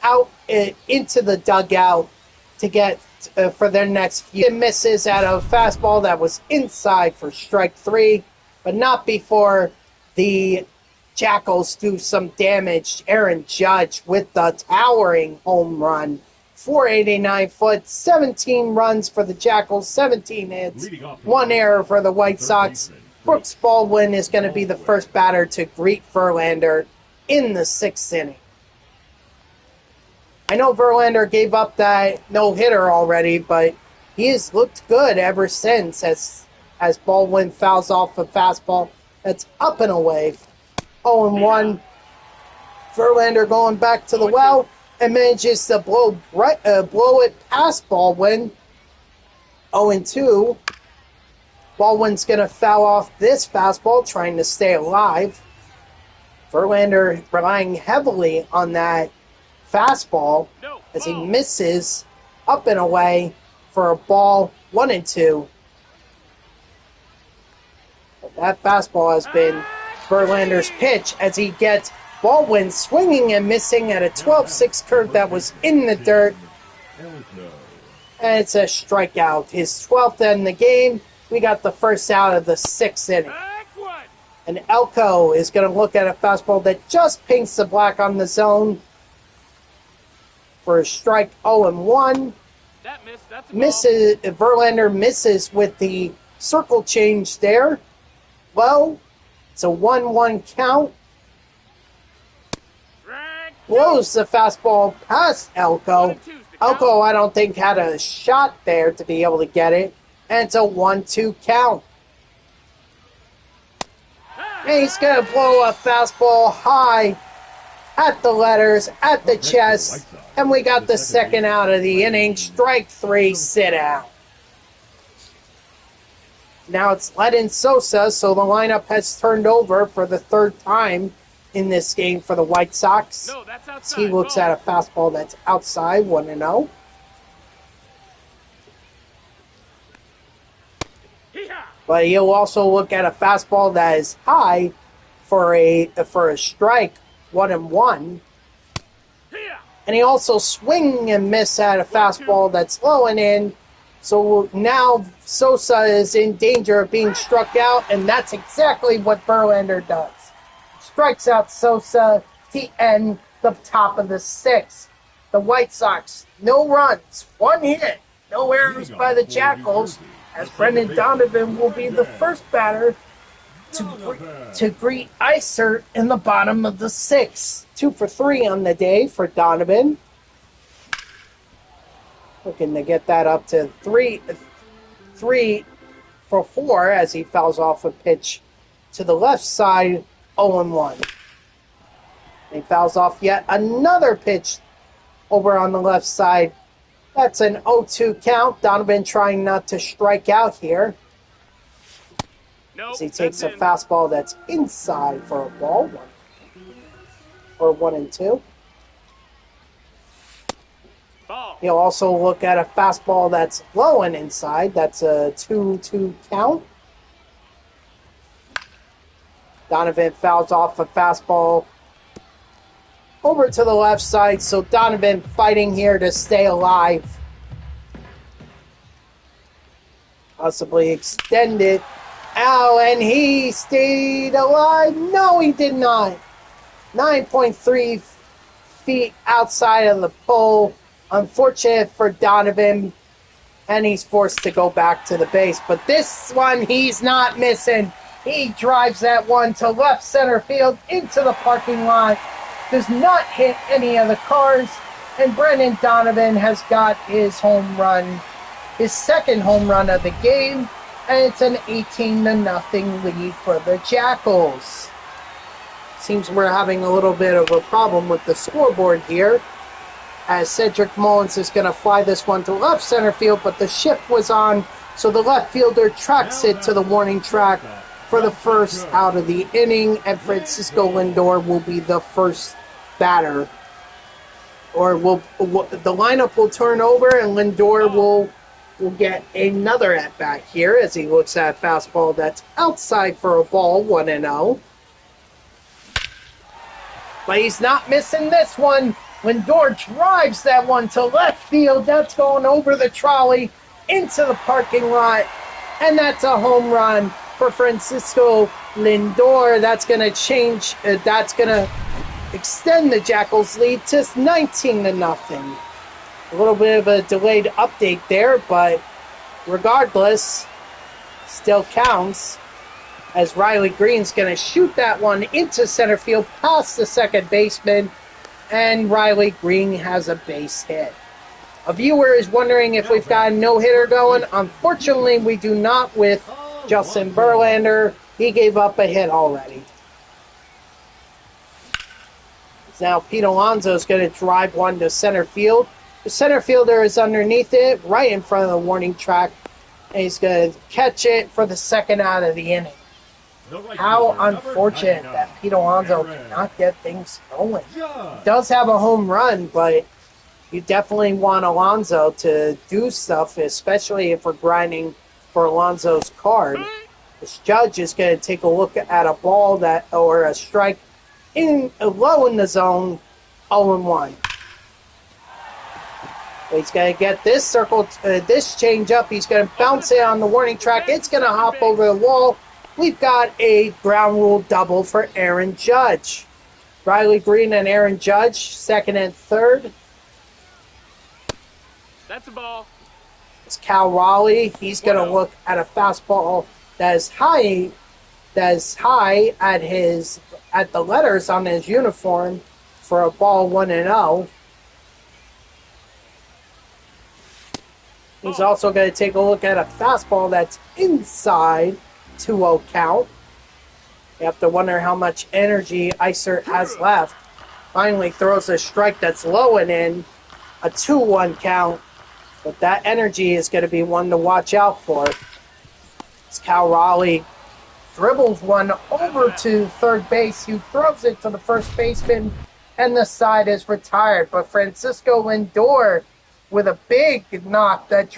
out into the dugout to get for their next few. It misses at a fastball that was inside for strike 3, but not before the Jackals do some damage. Aaron Judge with the towering home run. 489 foot, 17 runs for the Jackals, 17 hits, 1 error for the White Sox. Brooks Baldwin is going to be the first batter to greet Verlander in the 6th inning. I know Verlander gave up that no-hitter already, but he has looked good ever since as Baldwin fouls off a fastball that's up and away. 0-1. Verlander going back to the well and manages to blow it past Baldwin. 0-2. Baldwin's going to foul off this fastball, trying to stay alive. Verlander relying heavily on that fastball as he misses up and away for a ball, 1-2. But that fastball has been Verlander's pitch as he gets Baldwin swinging and missing at a 12-6 curve that was in the dirt. And it's a strikeout. His 12th in the game. We got the first out of the 6th inning. And Elko is going to look at a fastball that just paints the black on the zone for a strike 0-1. Misses, Verlander misses with the circle change there. Low. It's a 1-1 count. Blows the fastball past Elko. Elko, I don't think, had a shot there to be able to get it. And it's a 1-2 count. And he's going to blow a fastball high at the letters, at the chest. And we got the second out of the inning. Strike 3, sit out. Now it's Ledin Sosa, so the lineup has turned over for the third time in this game for the White Sox. No, that's outside. He looks at a fastball that's outside, 1-0. But he'll also look at a fastball that is high for a strike, 1-1. And he also swing and miss at a fastball that's low and in. So now Sosa is in danger of being struck out, and that's exactly what Verlander does. Strikes out Sosa to end the top of the 6th. The White Sox, no runs, 1 hit, no errors by the Jackals, as Brendan Donovan will be the first batter to greet Isert in the bottom of the 6th. 2 for 3 on the day for Donovan. Looking to get that up to 3 for 4 as he fouls off a pitch to the left side, 0-1. He fouls off yet another pitch over on the left side. That's an 0-2 count. Donovan trying not to strike out here. As he takes a fastball that's inside for a ball. 1-2. He'll also look at a fastball that's low and inside. That's a 2-2 count. Donovan fouls off a fastball over to the left side. So Donovan fighting here to stay alive. Possibly extend it. Ow, and he stayed alive. No, he did not. 9.3 feet outside of the pole. Unfortunate for Donovan, and he's forced to go back to the base. But this one, he's not missing. He drives that one to left center field into the parking lot. Does not hit any of the cars. And Brendan Donovan has got his home run, his second home run of the game. And it's an 18-0 lead for the Jackals. Seems we're having a little bit of a problem with the scoreboard here, as Cedric Mullins is going to fly this one to left center field, but the shift was on, so the left fielder tracks it to the warning track for the first out of the inning, and Francisco Lindor will be the first batter. Or the lineup will turn over, and Lindor will get another at-bat here as he looks at a fastball that's outside for a ball, 1-0. But he's not missing this one. Lindor drives that one to left field. That's going over the trolley into the parking lot. And that's a home run for Francisco Lindor. That's going to change. That's going to extend the Jackals' lead to 19-0. A little bit of a delayed update there, but regardless, still counts. As Riley Green's going to shoot that one into center field past the second baseman. And Riley Green has a base hit. A viewer is wondering if we've got a no-hitter going. Unfortunately, we do not with Justin Verlander. He gave up a hit already. Now Pete Alonso is going to drive one to center field. The center fielder is underneath it, right in front of the warning track. And he's going to catch it for the second out of the inning. How unfortunate that Pete Alonso cannot get things going. He does have a home run, but you definitely want Alonso to do stuff, especially if we're grinding for Alonso's card. This Judge is going to take a look at a ball that, or a strike low in the zone, 0-1. He's going to get this circle, this change up. He's going to bounce it on the warning track. It's going to hop over the wall. We've got a ground rule double for Aaron Judge. Riley Green and Aaron Judge, second and third. That's a ball. It's Cal Raleigh. He's going to look at a fastball that is high at the letters on his uniform for a ball 1-0. He's also going to take a look at a fastball that's inside 2-0 count. You have to wonder how much energy Isert has left. Finally throws a strike that's low and in, a 2-1 count. But that energy is going to be one to watch out for. As Cal Raleigh dribbles one over to third base. He throws it to the first baseman, and the side is retired. But Francisco Lindor with a big knock that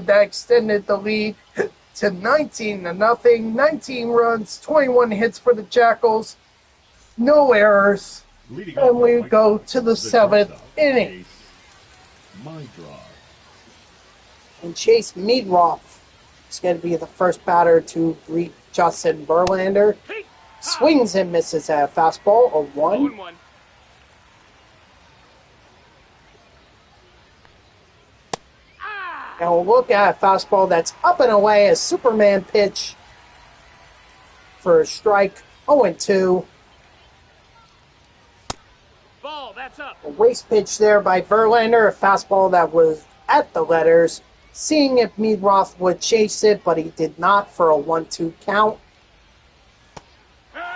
extended the lead to 19-0. 19 runs, 21 hits for the Jackals, no errors, and we go to the seventh inning. And Chase Meadroff is going to be the first batter to greet Justin Verlander. Swings and misses at a fastball, a 1. And we'll look at a fastball that's up and away, a Superman pitch for a strike, 0-2. Ball, that's up. A waste pitch there by Verlander, a fastball that was at the letters, seeing if Meadroth would chase it, but he did not for a 1-2 count.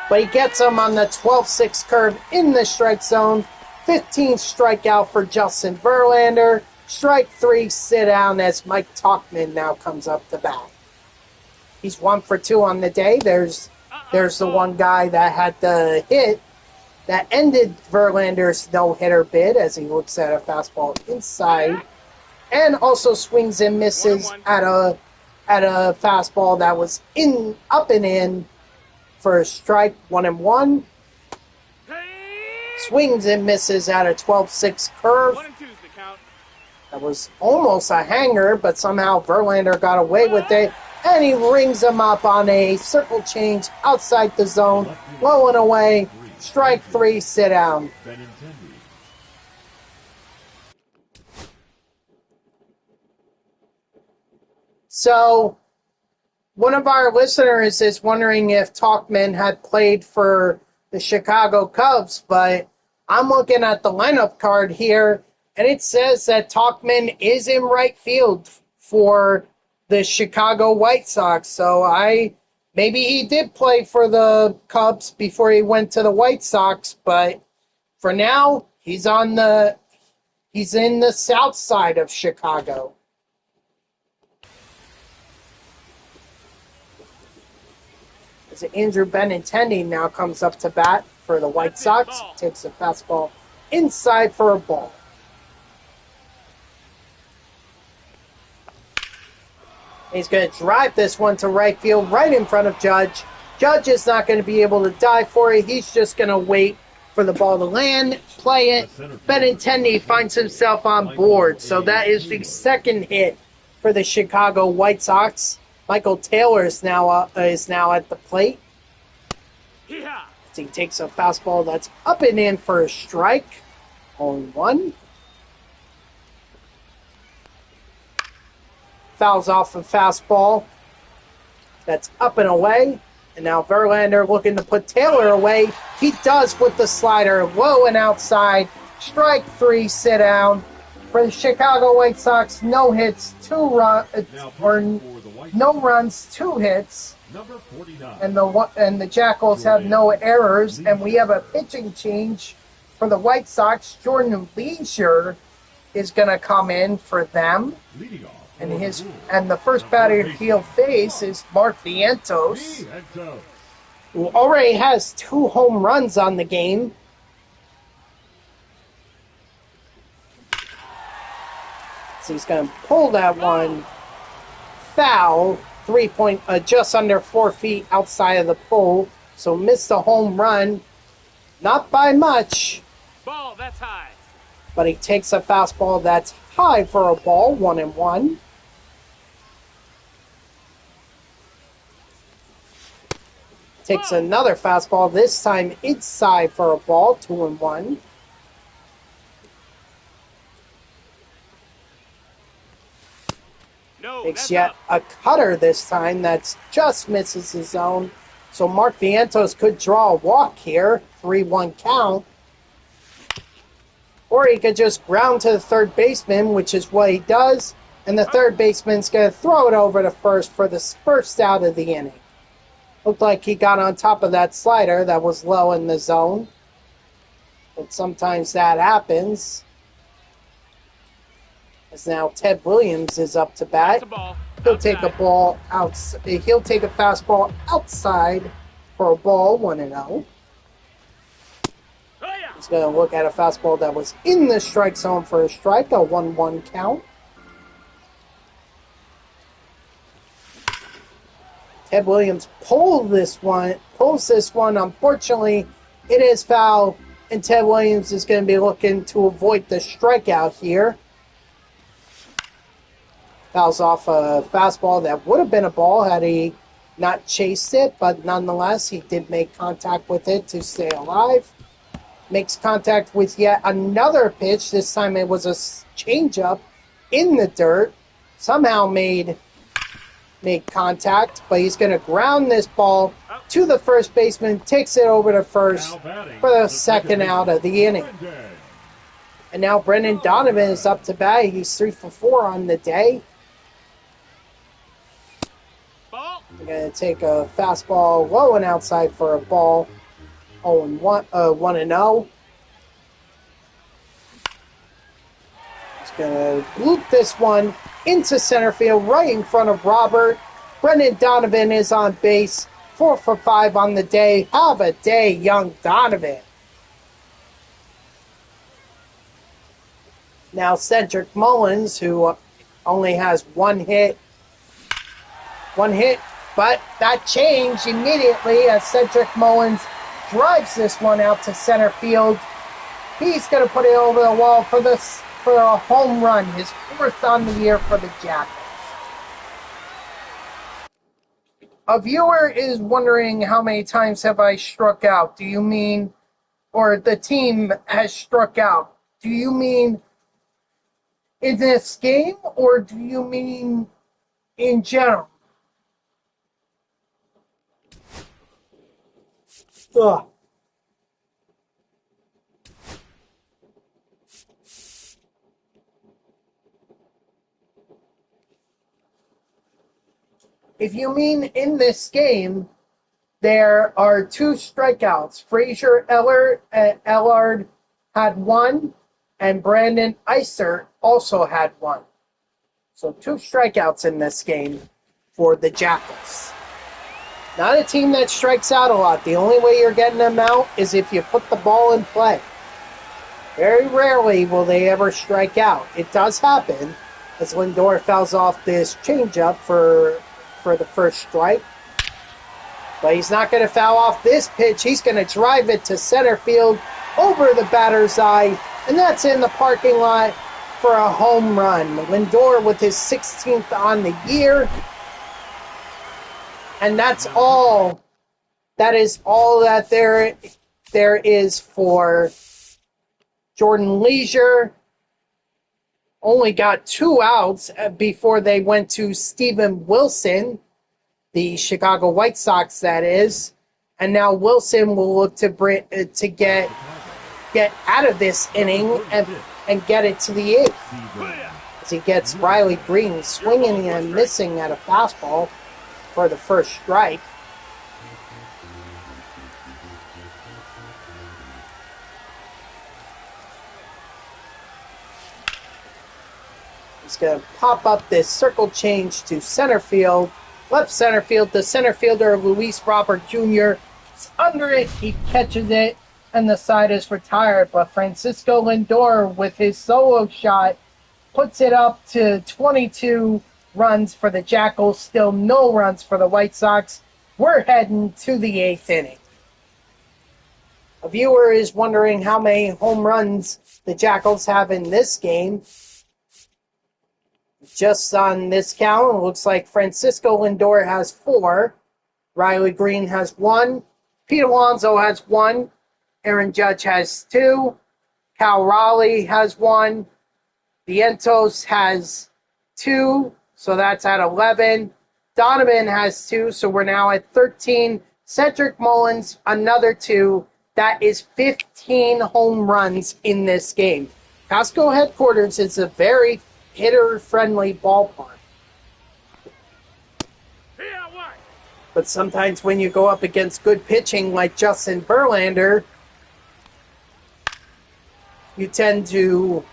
But he gets him on the 12-6 curve in the strike zone. 15th strikeout for Justin Verlander. Strike 3, sit down as Mike Tauchman now comes up to bat. He's 1 for 2 on the day. There's the one guy that had the hit that ended Verlander's no-hitter bid as he looks at a fastball inside, and also swings and misses at a fastball that was up and in for a strike, 1-1. Swings and misses at a 12-6 curve. That was almost a hanger, but somehow Verlander got away with it, and he rings him up on a circle change outside the zone, low and away. Strike 3, sit down. So, one of our listeners is wondering if Tauchman had played for the Chicago Cubs, but I'm looking at the lineup card here, and it says that Tauchman is in right field for the Chicago White Sox. So maybe he did play for the Cubs before he went to the White Sox, but for now, he's in the south side of Chicago. As Andrew Benintendi now comes up to bat for the White Sox, takes a fastball inside for a ball. He's going to drive this one to right field, right in front of Judge. Judge is not going to be able to dive for it. He's just going to wait for the ball to land, play it. Benintendi finds himself on board. So that is the second hit for the Chicago White Sox. Michael Taylor is now at the plate. He takes a fastball that's up and in for a strike. 0-1. Fouls off a fastball that's up and away. And now Verlander looking to put Taylor away. He does with the slider, low and outside. Strike 3, sit down. For the Chicago White Sox, no hits, no runs, 2 hits. And the Jackals have no errors. And we have a pitching change for the White Sox. Jordan Leisure is going to come in for them. And the first batter he'll face is Mark Vientos, who already has 2 home runs on the game. So he's going to pull that one foul, just under 4 feet outside of the pole. So missed a home run, not by much. Ball, that's high. But he takes a fastball that's high for a ball, 1-1. Takes another fastball, this time inside for a ball, 2-1. No, Takes yet a cutter this time that's just misses his zone. So Mark Vientos could draw a walk here, 3-1 count. Or he could just ground to the third baseman, which is what he does. And the third baseman's going to throw it over to first for the first out of the inning. Looked like he got on top of that slider that was low in the zone. But sometimes that happens. As now Ted Williams is up to bat. He'll take a ball out. He'll take a fastball outside for a ball, 1-0. He's going to look at a fastball that was in the strike zone for a strike, a 1-1 count. Ted Williams pulls this one. Unfortunately, it is foul, and Ted Williams is going to be looking to avoid the strikeout here. Fouls off a fastball that would have been a ball had he not chased it, but nonetheless, he did make contact with it to stay alive. Makes contact with yet another pitch. This time it was a changeup in the dirt. Somehow made contact, but he's going to ground this ball to the first baseman, takes it over to first for the second out of the inning. And now Brendan Donovan is up to bat. He's 3 for 4 on the day. We're going to take a fastball low and outside for a ball. 1-0. He's going to loop this one into center field right in front of Robert. Brendan Donovan is on base. 4 for 5 on the day. Have a day, young Donovan. Now Cedric Mullins, who only has one hit, but that changed immediately as Cedric Mullins drives this one out to center field. He's going to put it over the wall for a home run, his 4th on the year for the Jackals. A viewer is wondering how many times have I struck out. Do you mean, or the team has struck out? Do you mean in this game, or do you mean in general? Ugh. If you mean in this game, there are 2 strikeouts. Frazier Ellard had 1, and Brandon Iser also had 1. So 2 strikeouts in this game for the Jackals. Not a team that strikes out a lot. The only way you're getting them out is if you put the ball in play. Very rarely will they ever strike out. It does happen, as Lindor fouls off this changeup for the first strike. But he's not going to foul off this pitch. He's going to drive it to center field over the batter's eye, and that's in the parking lot for a home run. Lindor with his 16th on the year. And that's all. That is all that there is for Jordan Leisure. Only got 2 outs before they went to Steven Wilson, the Chicago White Sox, that is. And now Wilson will look to get out of this inning and get it to the 8th. As he gets Riley Green swinging and missing at a fastball for the first strike. He's going to pop up this circle change to center field. Left center field, the center fielder, Luis Robert Jr. is under it. He catches it, and the side is retired. But Francisco Lindor, with his solo shot, puts it up to 22 runs for the Jackals. Still no runs for the White Sox. We're heading to the 8th inning. A viewer is wondering how many home runs the Jackals have in this game. Just on this count, it looks like Francisco Lindor has 4. Riley Green has 1. Pete Alonso has 1. Aaron Judge has 2. Cal Raleigh has 1. Vientos has 2. So that's at 11. Donovan has 2. So we're now at 13. Cedric Mullins, another 2. That is 15 home runs in this game. Costco headquarters is a very hitter-friendly ballpark. But sometimes when you go up against good pitching like Justin Verlander, you tend to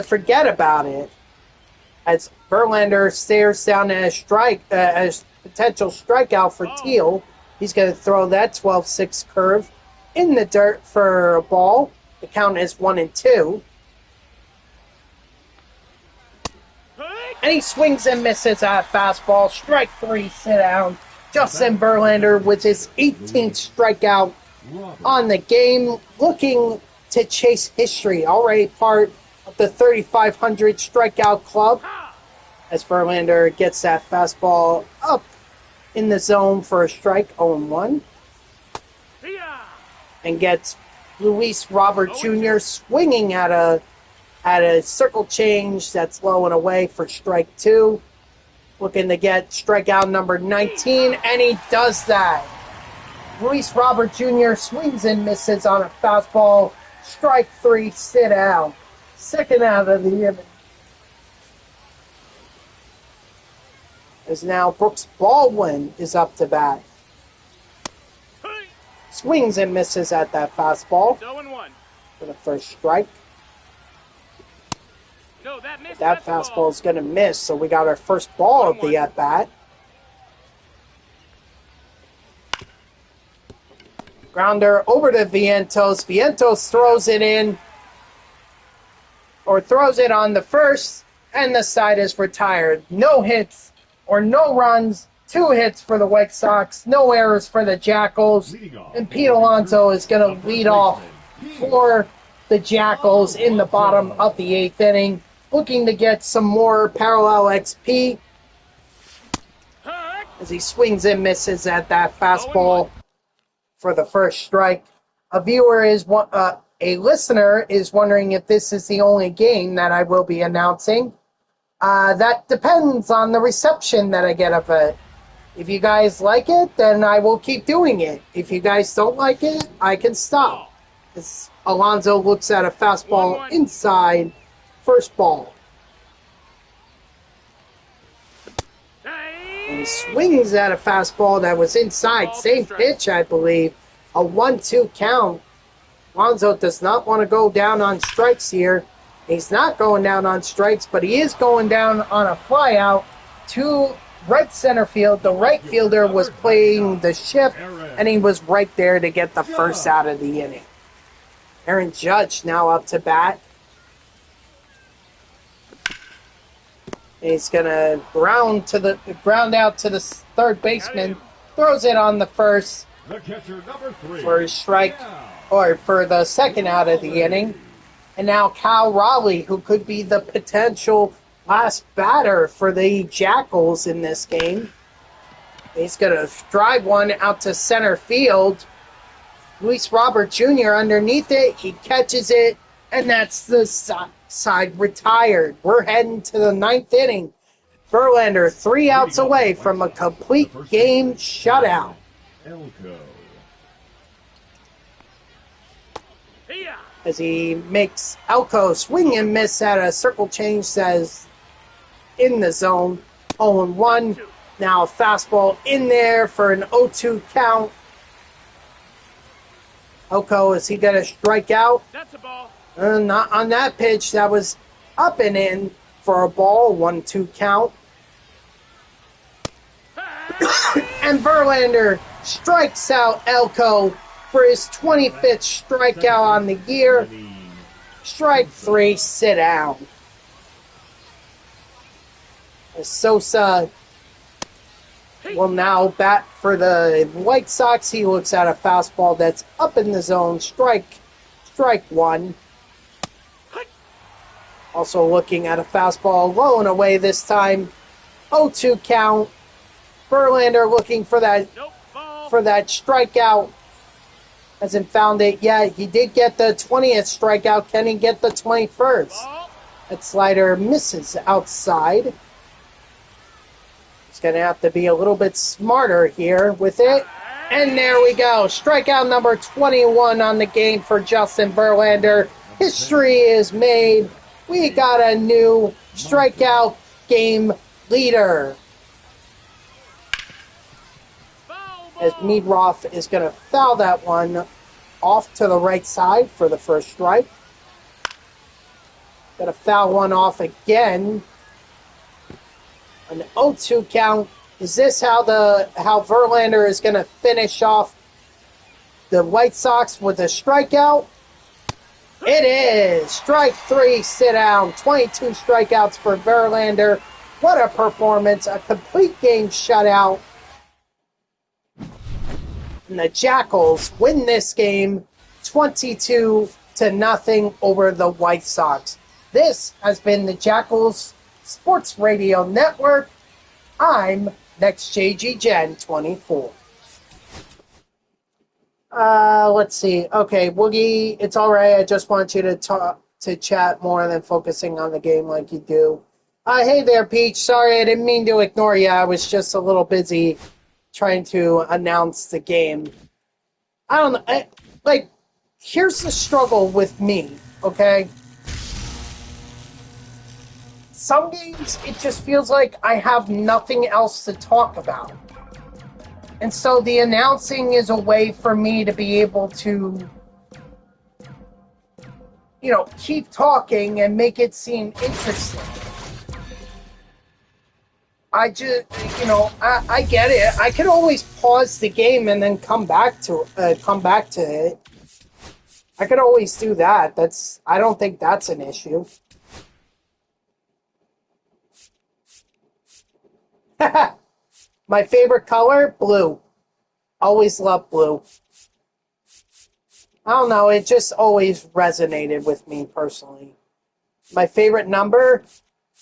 forget about it. As Verlander stares down a potential strikeout for Teal, he's going to throw that 12-6 curve in the dirt for a ball. The count is 1-2. And he swings and misses at fastball. Strike 3, sit down. Justin Verlander with his 18th strikeout on the game, looking to chase history. Already part of the 3,500 strikeout club. As Verlander gets that fastball up in the zone for a strike, 0-1. And gets Luis Robert Jr. swinging at a circle change that's low and away for strike 2. Looking to get strikeout number 19, and he does that. Luis Robert Jr. swings and misses on a fastball. Strike 3, sit down. Second out of the inning. As now Brooks Baldwin is up to bat. Swings and misses at that fastball for the first strike. That fastball is going to miss, so we got our first ball of the at-bat. Grounder over to Vientos. Vientos throws it in, or throws it on the first, and the side is retired. No hits or no runs. 2 hits for the White Sox. No errors for the Jackals. And Pete Alonso is going to lead off for the Jackals in the bottom of the 8th inning. Looking to get some more parallel XP as he swings and misses at that fastball for the first strike. A listener is wondering if this is the only game that I will be announcing. That depends on the reception that I get of it. If you guys like it, then I will keep doing it. If you guys don't like it, I can stop. As Alonso looks at a fastball inside, first ball. And he swings at a fastball that was inside. Same pitch, I believe. A 1-2 count. Alonso does not want to go down on strikes here. He's not going down on strikes, but he is going down on a flyout to right center field. The right fielder was playing the shift, and he was right there to get the first out of the inning. Aaron Judge now up to bat. He's going to ground out to the third baseman. Throws it on the first for a strike, or for the second out of the inning. And now Cal Raleigh, who could be the potential last batter for the Jackals in this game. He's going to drive one out to center field. Luis Robert Jr. underneath it. He catches it, and that's the side retired. We're heading to the 9th inning. Verlander 3 outs away from a complete game shutout. As he makes Elko swing and miss at a circle change, says in the zone, 0-1. Now a fastball in there for an 0-2 count. Elko, is he going to strike out? That's a ball. Not on that pitch. That was up and in for a ball, 1-2 count. And Verlander strikes out Elko for his 25th strikeout on the year. Strike 3, sit down. As Sosa will now bat for the White Sox. He looks at a fastball that's up in the zone. Strike 1. Also looking at a fastball low and away this time. 0-2 count. Verlander looking for that strikeout. Hasn't found it yet. He did get the 20th strikeout. Can he get the 21st? That slider misses outside. He's going to have to be a little bit smarter here with it. And there we go. Strikeout number 21 on the game for Justin Verlander. History is made. We got a new strikeout game leader. As Meadroff is going to foul that one off to the right side for the first strike. Going to foul one off again. An 0-2 count. Is this how Verlander is going to finish off the White Sox with a strikeout? It is. Strike 3, sit down. 22 strikeouts for Verlander. What a performance. A complete game shutout. And the Jackals win this game 22-0 over the White Sox. This has been the Jackals Sports Radio Network. I'm NextJG Gen 24. Let's see. Okay, Woogie, it's all right. I just want you to chat more than focusing on the game like you do. Hey there, Peach. Sorry, I didn't mean to ignore you. I was just a little busy trying to announce the game. I don't know. Here's the struggle with me, okay? Some games, it just feels like I have nothing else to talk about. And so the announcing is a way for me to be able to, keep talking and make it seem interesting. I just, I get it. I could always pause the game and then come back to it. I could always do that. I don't think that's an issue. My favorite color, blue. Always loved blue. I don't know, it just always resonated with me personally. My favorite number,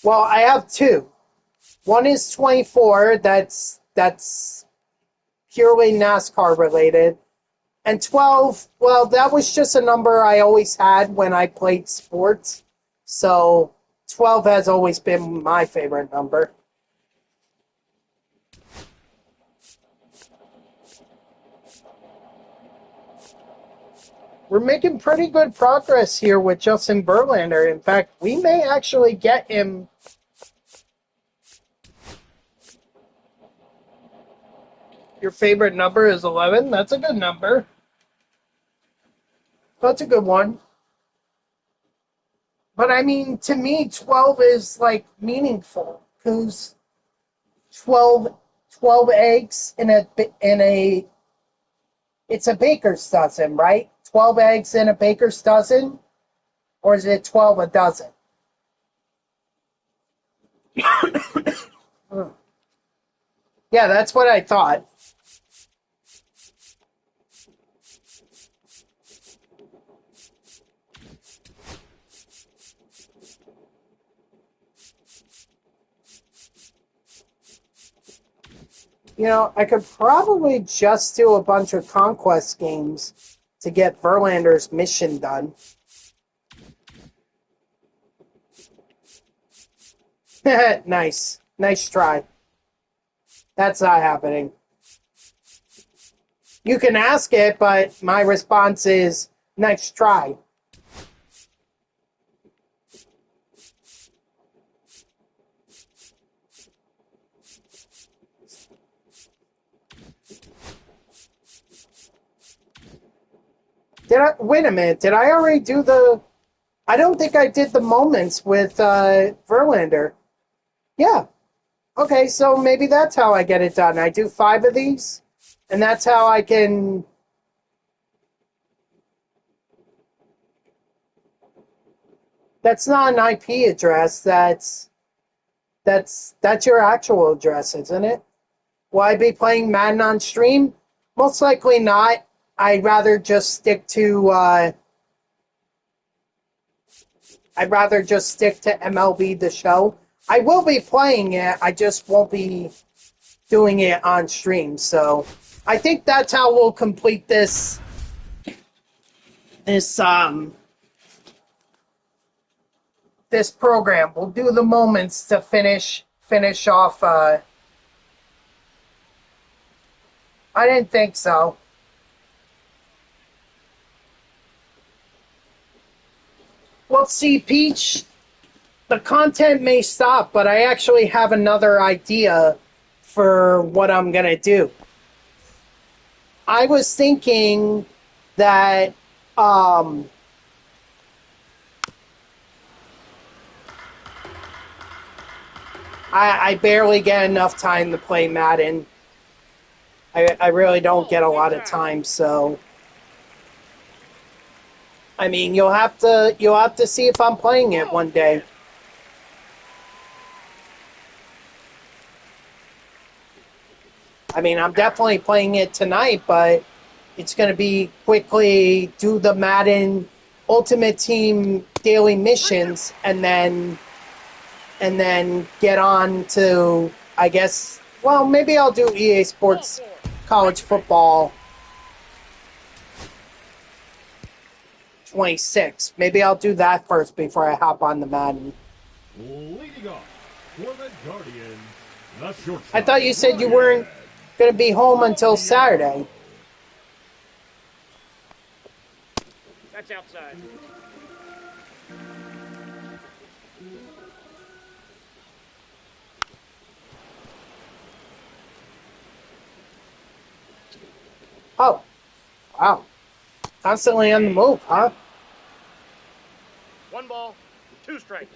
well, I have two. One is 24, that's purely NASCAR related. And 12, well, that was just a number I always had when I played sports. So 12 has always been my favorite number. We're making pretty good progress here with Justin Verlander. In fact, we may actually get him. Your favorite number is 11? That's a good number. That's a good one. But I mean, to me, 12 is meaningful. Because 12 eggs in a it's a baker's dozen, right? 12 eggs in a baker's dozen? Or is it 12 a dozen? Yeah, that's what I thought. I could probably just do a bunch of conquest games to get Verlander's mission done. Nice. Nice try. That's not happening. You can ask it, but my response is, nice try. Wait a minute, did I already do the... I don't think I did the moments with Verlander. Yeah. Okay, so maybe that's how I get it done. I do 5 of these, and that's how I can... That's not an IP address. That's your actual address, isn't it? Will I be playing Madden on stream? Most likely not. I'd rather just stick to MLB The Show. I will be playing it. I just won't be doing it on stream. So I think that's how we'll complete this program. We'll do the moments to finish off. I didn't think so. Well, see, Peach, the content may stop, but I actually have another idea for what I'm going to do. I was thinking that I barely get enough time to play Madden. I really don't get a lot of time, so I mean, you'll have to see if I'm playing it one day. I mean, I'm definitely playing it tonight, but it's going to be quickly do the Madden Ultimate Team daily missions and then get on to, I guess, well, maybe I'll do EA Sports College Football 26. Maybe I'll do that first before I hop on the Madden. Leading off for the Guardians, the shortstop. I thought you said you weren't going to be home until Saturday. That's outside. Oh, wow. Constantly on the move, huh? 1 ball, 2 strikes.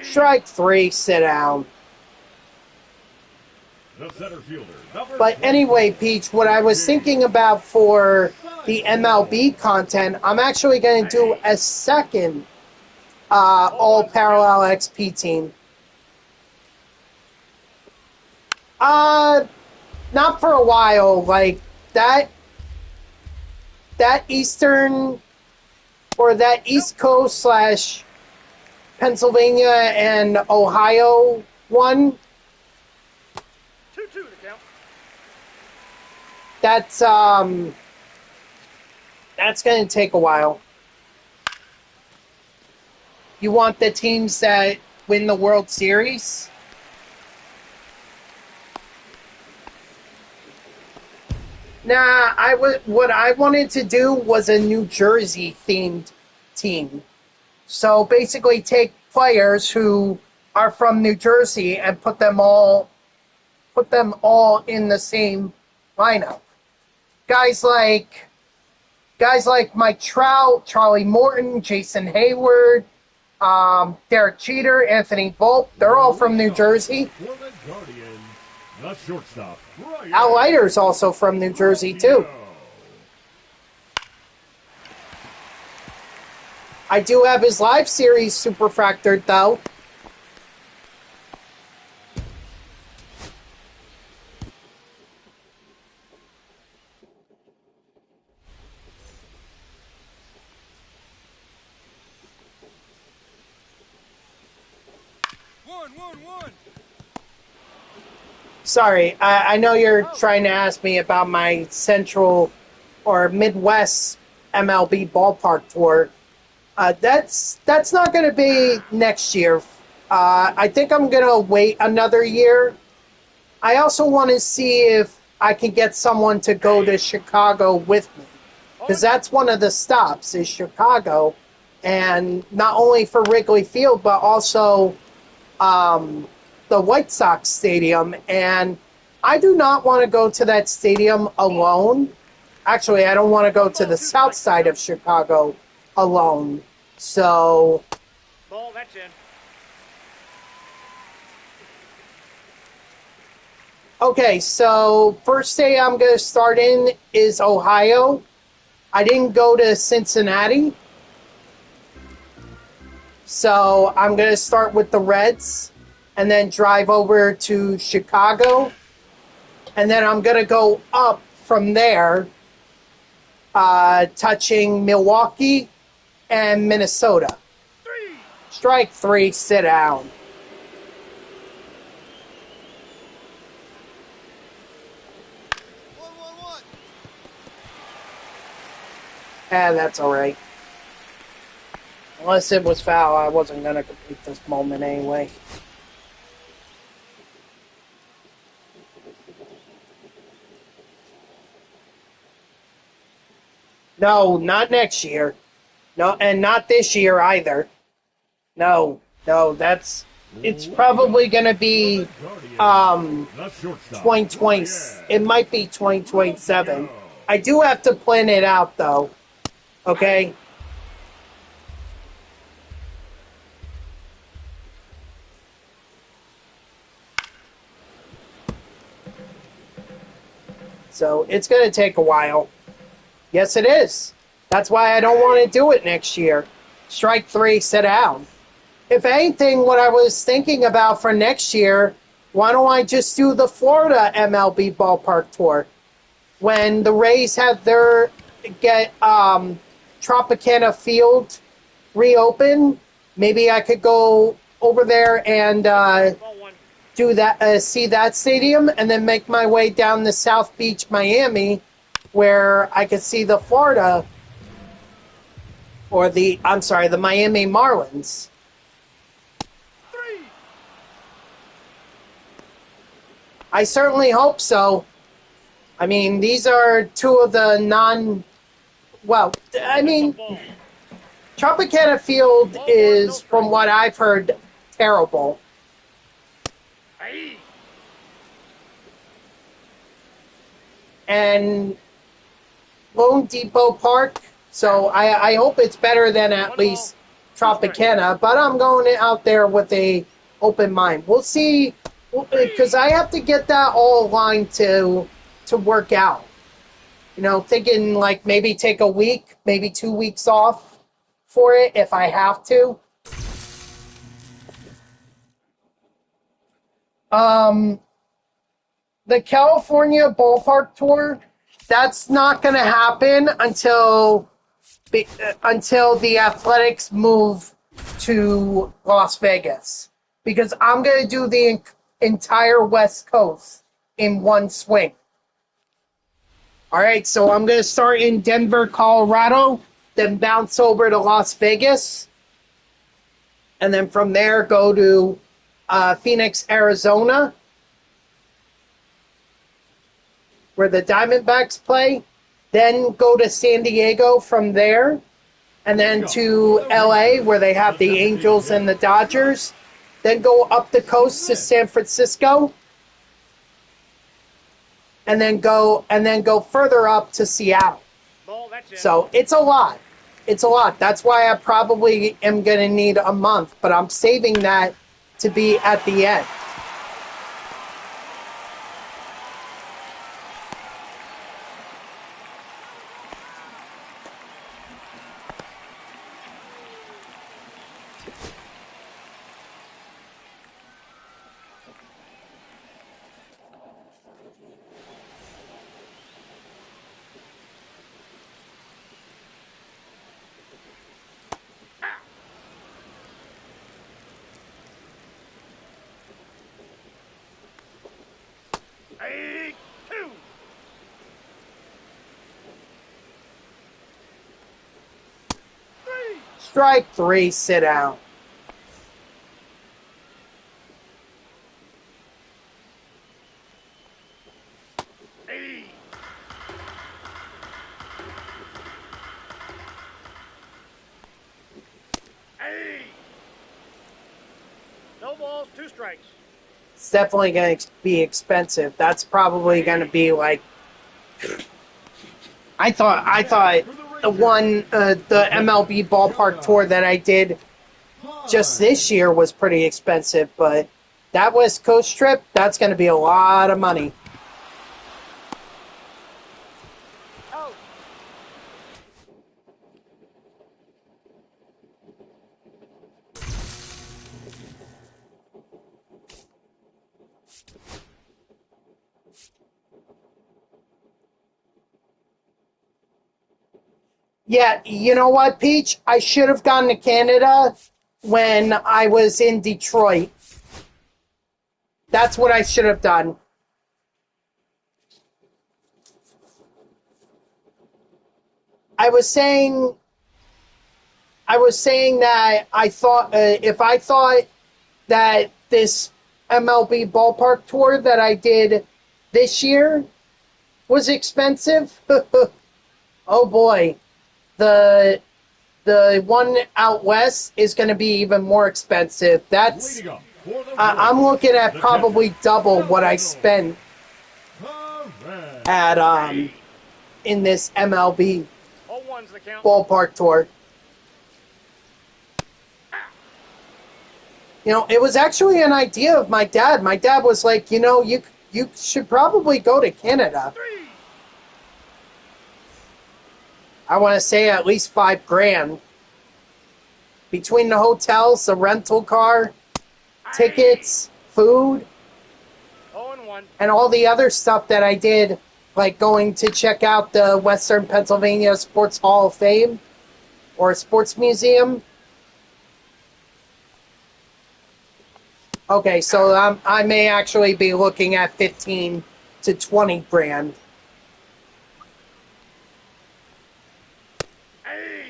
Strike 3, sit down. The center fielder. But anyway, Peach, what I was thinking about for the MLB content, I'm actually going to do a second all parallel XP team. Not for a while. Like that Eastern or that East Coast / Pennsylvania and Ohio one. 2-2 to count. That's going to take a while. You want the teams that win the World Series? Nah, what I wanted to do was a New Jersey themed team. So basically take players who are from New Jersey and put them all in the same lineup. Guys like Mike Trout, Charlie Morton, Jason Hayward, Derek Jeter, Anthony Volpe, they're all from New Jersey. For the Guardians, the shortstop. Al Leiter's also from New Jersey, too. I do have his live series superfractored, though. Sorry, I know you're trying to ask me about my Central or Midwest MLB ballpark tour. That's not going to be next year. I think I'm going to wait another year. I also want to see if I can get someone to go to Chicago with me, because that's one of the stops is Chicago, and not only for Wrigley Field but also the the White Sox stadium, and I do not want to go to that stadium alone. Actually, I don't want to go to the south side of Chicago alone. So, Ball, that's in. okay, so first day I'm going to start in is Ohio. I didn't go to Cincinnati. So I'm going to start with the Reds and then drive over to Chicago. And then I'm going to go up from there, touching Milwaukee and Minnesota. Strike 3, sit down. That's all right. Unless it was foul, I wasn't going to complete this moment anyway. No, not next year. No, and not this year either. No, that's... It's probably going to be 2020. It might be 2027. I do have to plan it out, though. Okay? So it's going to take a while. Yes, it is. That's why I don't want to do it next year. Strike 3, sit down. If anything, what I was thinking about for next year, why don't I just do the Florida MLB ballpark tour? When the Rays have get Tropicana Field reopened, maybe I could go over there and do that, see that stadium, and then make my way down to South Beach, Miami, where I could see the Florida, or the Miami Marlins. I certainly hope so. I mean, these are two of the Tropicana Field is, from what I've heard, terrible. And Lone Depot Park, so I hope it's better than at least Tropicana, but I'm going out there with a open mind. We'll see, because I have to get that all aligned to work out. You know, thinking like maybe take a week, maybe 2 weeks off for it if I have to. The California ballpark tour, that's not going to happen until the Athletics move to Las Vegas, because I'm going to do the entire West Coast in one swing. All right, so I'm going to start in Denver, Colorado, then bounce over to Las Vegas, and then from there go to Phoenix, Arizona, where the Diamondbacks play, then go to San Diego from there, and then to LA, where they have the Angels and the Dodgers, then go up the coast to San Francisco, and then go further up to Seattle. So it's a lot. It's a lot. That's why I probably am going to need a month, but I'm saving that to be at the end. Strike 3, sit down. No balls, 2 strikes. definitely going to be expensive. That's probably going to be like. I thought the MLB ballpark tour that I did just this year was pretty expensive, but that West Coast trip, that's going to be a lot of money. Oh. Yeah, you know what, Peach? I should have gone to Canada when I was in Detroit. That's what I should have done. I was saying that I thought if I thought that this MLB ballpark tour that I did this year was expensive, oh boy, the one out west is going to be even more expensive. That's I'm looking at probably double what I spent at in this MLB 0-1's the count. ballpark tour. You know, it was actually an idea of my dad. My dad was like, you know, you should probably go to Canada. 3. I want to say at least $5,000 between the hotels, the rental car, tickets, food, 0-1. and all the other stuff that I did, like going to check out the Western Pennsylvania Sports Hall of Fame or Sports Museum. Okay, so I may actually be looking at 15 to 20 grand. Hey.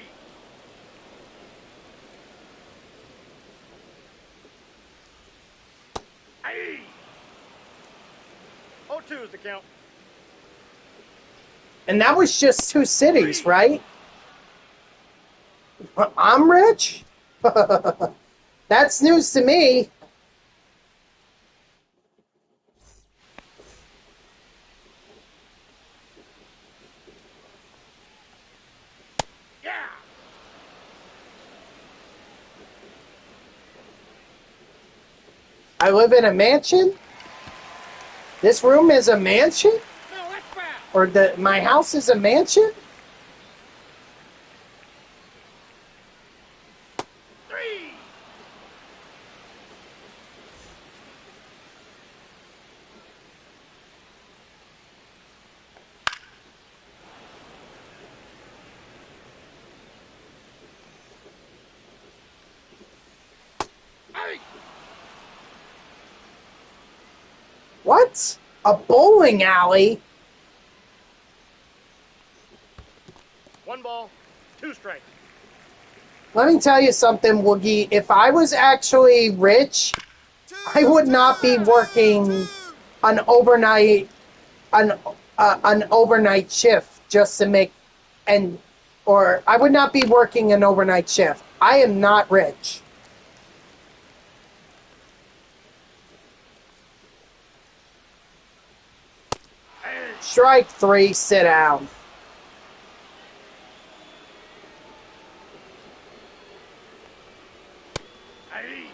Hey. 0-2's the count. And that was just 2 cities, right? I'm rich? That's news to me. Yeah. I live in a mansion? This room is a mansion? No, that's foul. Or my house is a mansion? 3. Hey. What? A bowling alley? 1 ball, 2 strikes. Let me tell you something, Woogie. If I was actually rich, I would not be working an overnight an overnight shift just to make or I would not be working an overnight shift. I am not rich. Strike 3, sit down. Hey.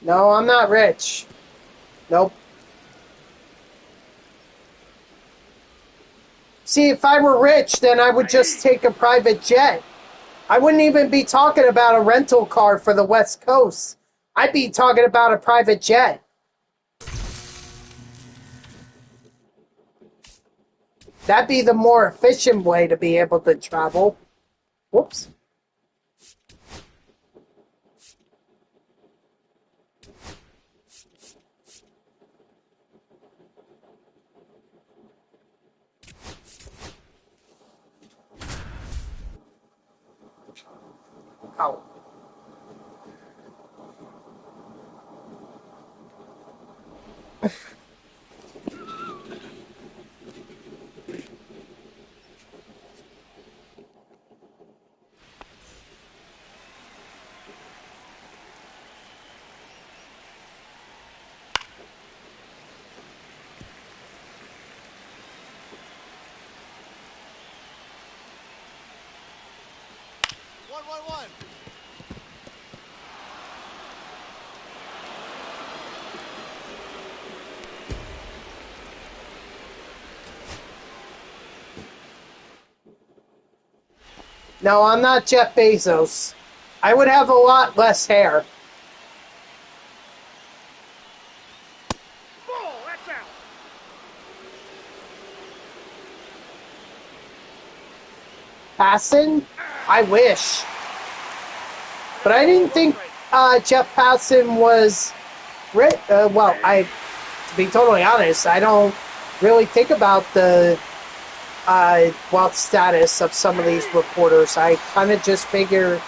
No, I'm not rich. Nope. See, if I were rich, then I would just take a private jet. I wouldn't even be talking about a rental car for the West Coast. I'd be talking about a private jet. That'd be the more efficient way to be able to travel. Whoops. Ow. 1-1-1. No, I'm not Jeff Bezos. I would have a lot less hair. Ball, that's out. Passan? I wish. But I didn't think Jeff Passan was... to be totally honest, I don't really think about the wealth status of some of these reporters. I kind of just figure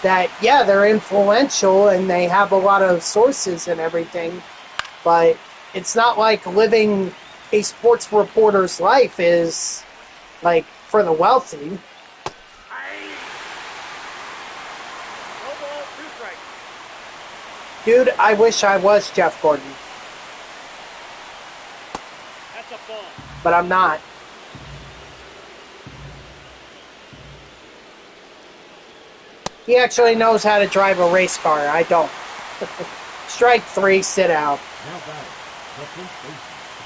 that, yeah, they're influential and they have a lot of sources and everything, but it's not like living a sports reporter's life is, like, for the wealthy. No ball, 2 strikes. Dude, I wish I was Jeff Gordon, That's a ball. but I'm not. He actually knows how to drive a race car. I don't. Strike 3, sit out. Now batting, the first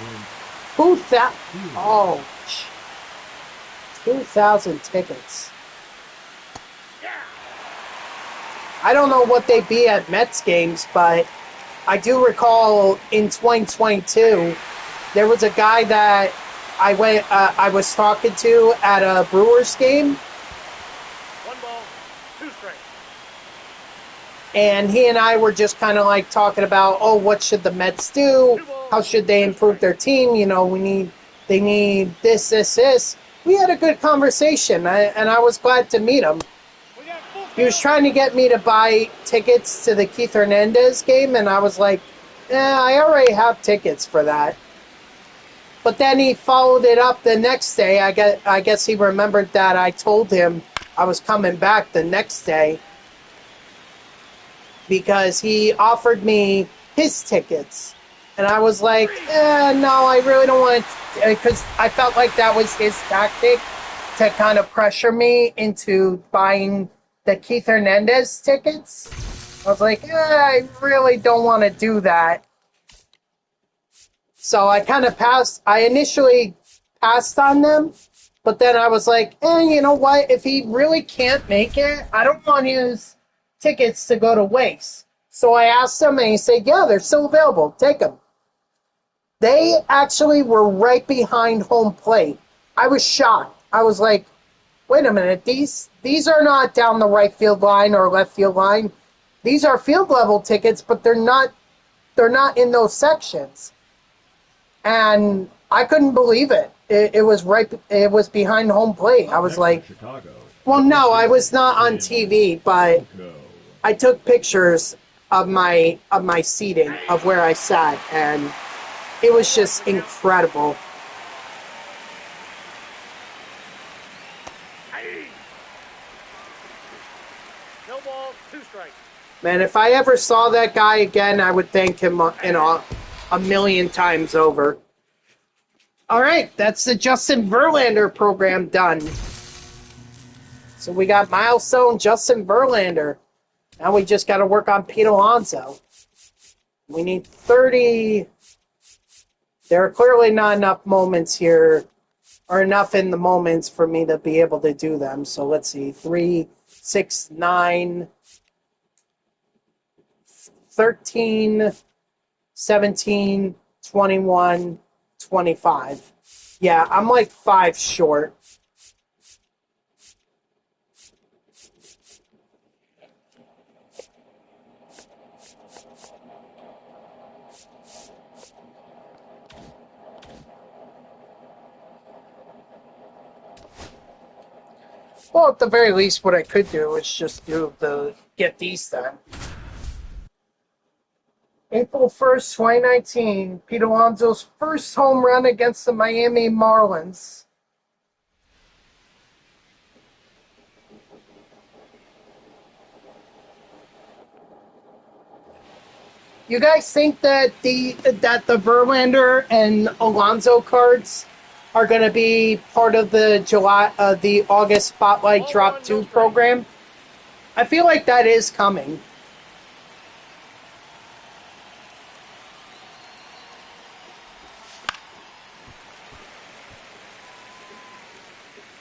baseman, Who that? Oh, 2,000 tickets. Yeah. I don't know what they be at Mets games, but I do recall in 2022 there was a guy that I was talking to at a Brewers game, 1 ball, 2 strikes. and he and I were just kind of like talking about, oh, what should the Mets do? How should they improve their team? You know, they need this. We had a good conversation, and I was glad to meet him. We got full He was trying to get me to buy tickets to the Keith Hernandez game, and I was like, I already have tickets for that. But then he followed it up the next day. I guess he remembered that I told him I was coming back the next day because he offered me his tickets. And I was like, no, I really don't want to, because I felt like that was his tactic to kind of pressure me into buying the Keith Hernandez tickets. I was like, I really don't want to do that. So I kind of I initially passed on them, but then I was like, you know what? If he really can't make it, I don't want his tickets to go to waste. So I asked him, and he said, yeah, they're still available. Take them. They actually were right behind home plate. I was shocked. I was like, wait a minute, these are not down the right field line or left field line. These are field level tickets, but they're not in those sections. And I couldn't believe it. It was behind home plate. I was like, Chicago. well, no, I was not on TV, but I took pictures of my seating, of where I sat, and it was just incredible. No ball, 2 strikes. Man, if I ever saw that guy again, I would thank him a million times over. All right, that's the Justin Verlander program done. So we got milestone Justin Verlander. Now we just got to work on Pete Alonso. We need 30. There are clearly not enough moments here, or enough in the moments for me to be able to do them. So let's see, 3, 6, 9, 13, 17, 21, 25. Yeah, I'm like 5 short. Well, at the very least, what I could do is just get these done. April 1st, 2019, Pete Alonso's first home run against the Miami Marlins. You guys think that the Verlander and Alonso cards are going to be part of the August Spotlight Drop 2 program? I feel like that is coming.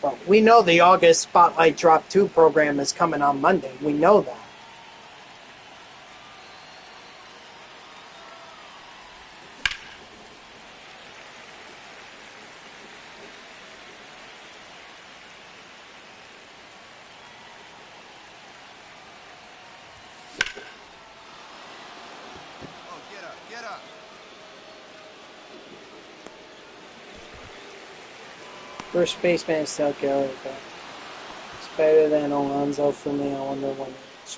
Well, we know the August Spotlight Drop 2 program is coming on Monday. We know that. Get up. First baseman is still good, but it's better than Alonso for me. I wonder when it's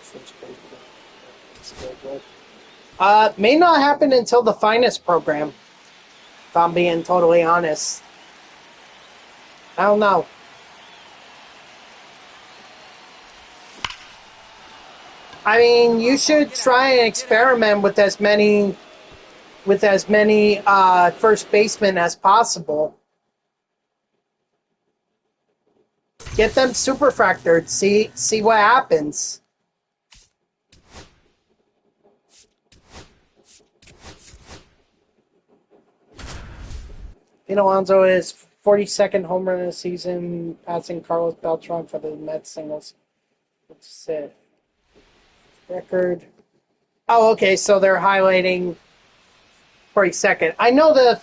first baseman. Still good. May not happen until the finest program, if I'm being totally honest. I don't know. I mean, you should try and experiment with as many first basemen as possible. Get them superfractored. See what happens. Pete Alonso is 42nd home run of the season, passing Carlos Beltran for the Mets singles. What's it? Record. Oh, okay. So they're highlighting 42nd. I know the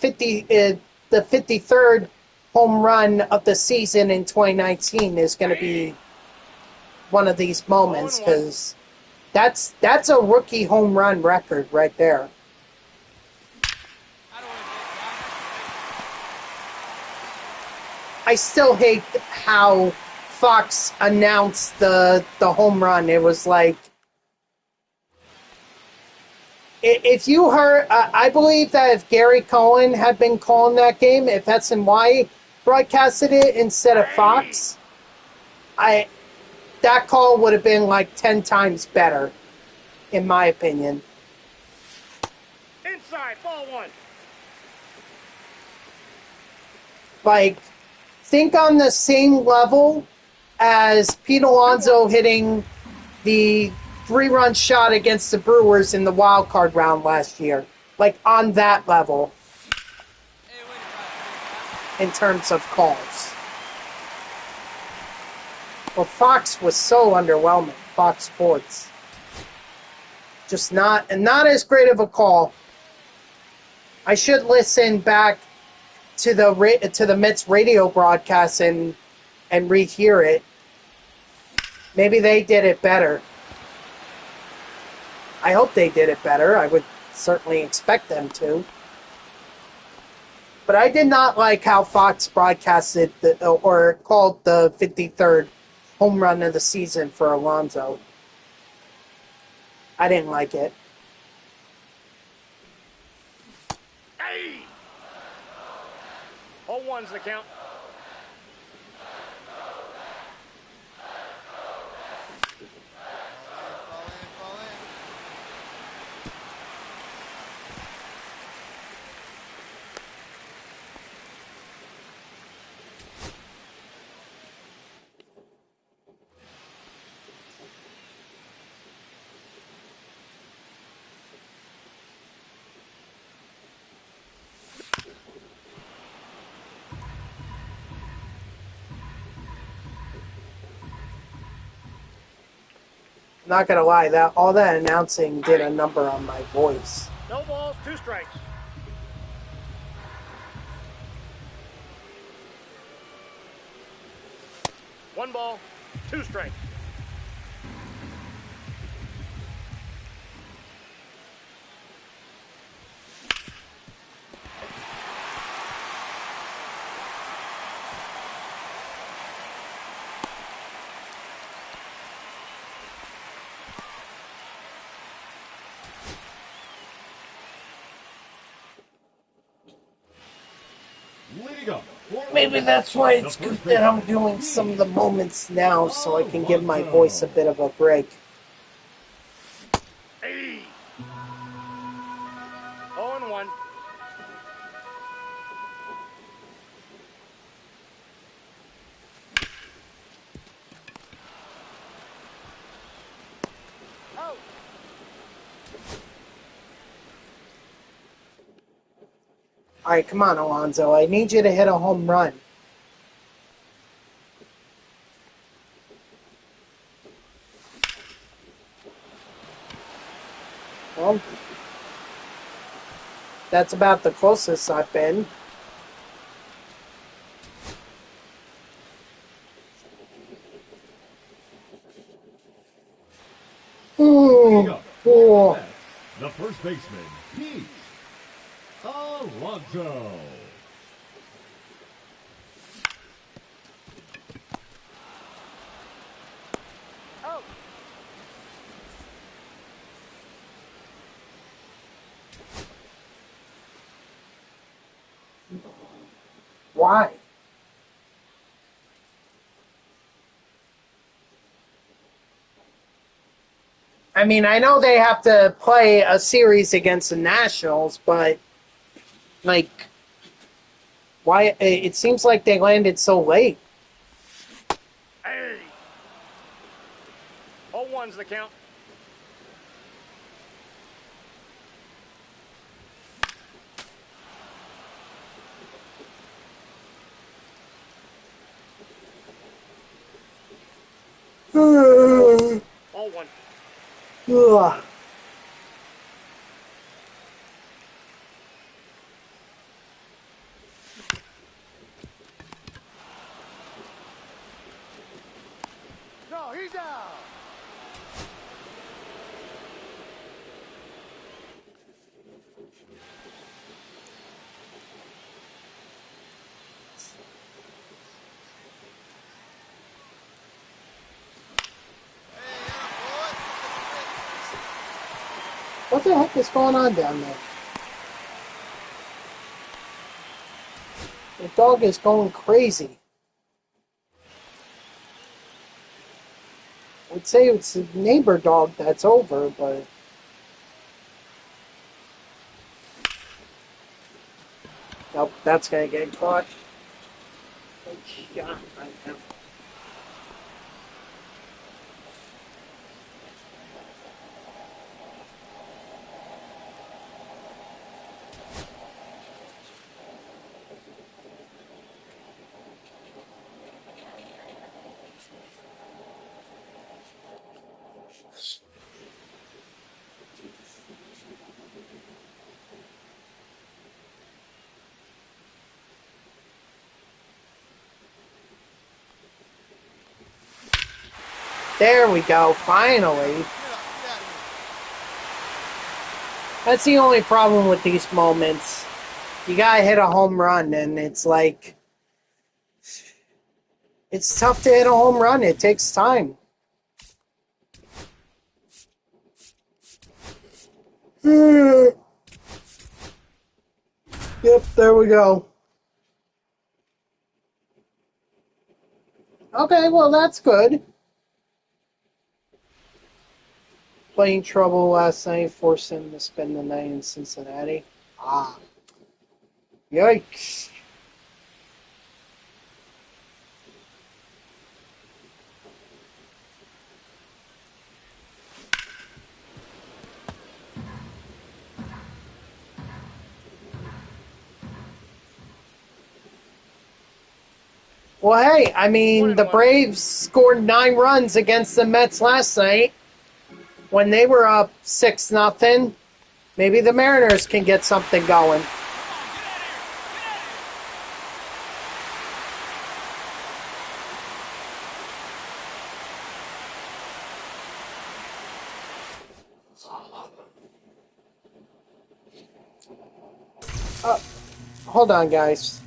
53rd home run of the season in 2019 is going to be one of these moments because that's a rookie home run record right there. I still hate how Fox announced the home run. It was like, if you heard, I believe that if Gary Cohen had been calling that game, if SNY broadcasted it instead of Fox, that call would have been like 10 times better, in my opinion. Inside, ball one. Like, think on the same level as Pete Alonso hitting the 3-run shot against the Brewers in the wild card round last year. Like, on that level in terms of calls. Well, Fox was so underwhelming. Fox Sports. Just not as great of a call. I should listen back to the Mets radio broadcast and rehear it. Maybe they did it better. I hope they did it better. I would certainly expect them to. But I did not like how Fox broadcasted or called the 53rd home run of the season for Alonso. I didn't like it. Hey! 0-1's the count. Fall in. Not gonna lie, all that announcing did a number on my voice. No balls, 2 strikes. One ball, 2 strikes. Leading up. Maybe that's why it's good that I'm doing some of the moments now so I can give my voice a bit of a break. Hey! 0-1. All right, come on, Alonso. I need you to hit a home run. Well, that's about the closest I've been. Leading up for Oh. the first baseman, Pete Alonso. Why? I mean, I know they have to play a series against the Nationals, but, like, why? It seems like they landed so late. Hey! 0-1's the count. Ugh. 0-1. No, he's out. What the heck is going on down there? The dog is going crazy. I'd say it's a neighbor dog that's over, but... Nope, that's gonna get caught. Shot right now. There we go, finally. That's the only problem with these moments. You gotta hit a home run, and it's like... It's tough to hit a home run. It takes time. Yep, there we go. Okay, well, that's good. Playing trouble last night, forced him to spend the night in Cincinnati. Ah. Yikes. Well, hey, I mean, the 1-1. Braves scored 9 runs against the Mets last night when they were up 6-0. Maybe the Mariners can get something going. Hold on, guys.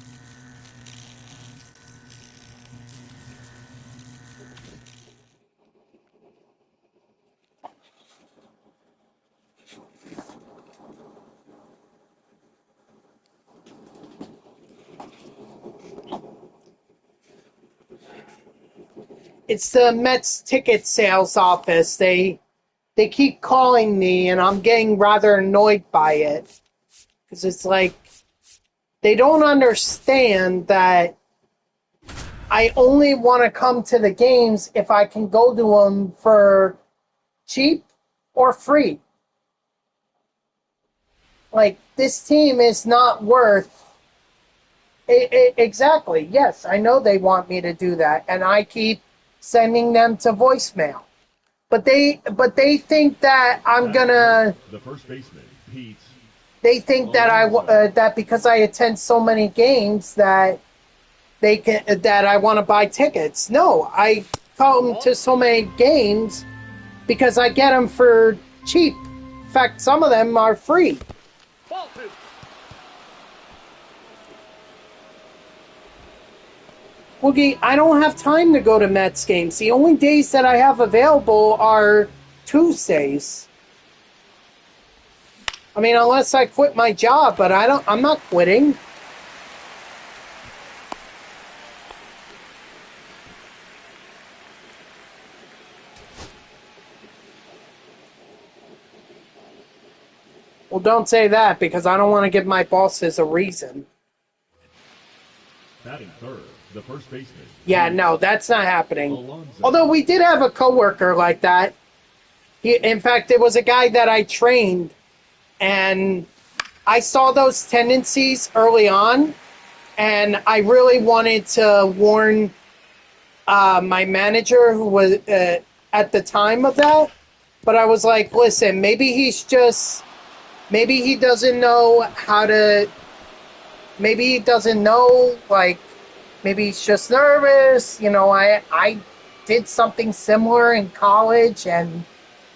It's the Mets ticket sales office. They keep calling me, and I'm getting rather annoyed by it. Because it's like, they don't understand that I only want to come to the games if I can go to them for cheap. or free. Like, this team is not worth... Exactly. Yes, I know they want me to do that, and I keep sending them to voicemail. But they think that I'm gonna... The first baseman, Pete They think that that because I attend so many games that I want to buy tickets. No, I come to so many games because I get them for cheap. In fact, some of them are free. Ball two. Woogie, I don't have time to go to Mets games. The only days that I have available are Tuesdays. I mean, unless I quit my job, but I'm not quitting. Well, don't say that because I don't want to give my bosses a reason. batting third, the first baseman. Yeah, no, that's not happening. Alonso. Although we did have a coworker like that. In fact, it was a guy that I trained, and I saw those tendencies early on, and I really wanted to warn my manager, who was at the time of that. But I was like, listen, maybe he doesn't know how to. Maybe he doesn't know, like, maybe he's just nervous. You know, I did something similar in college, and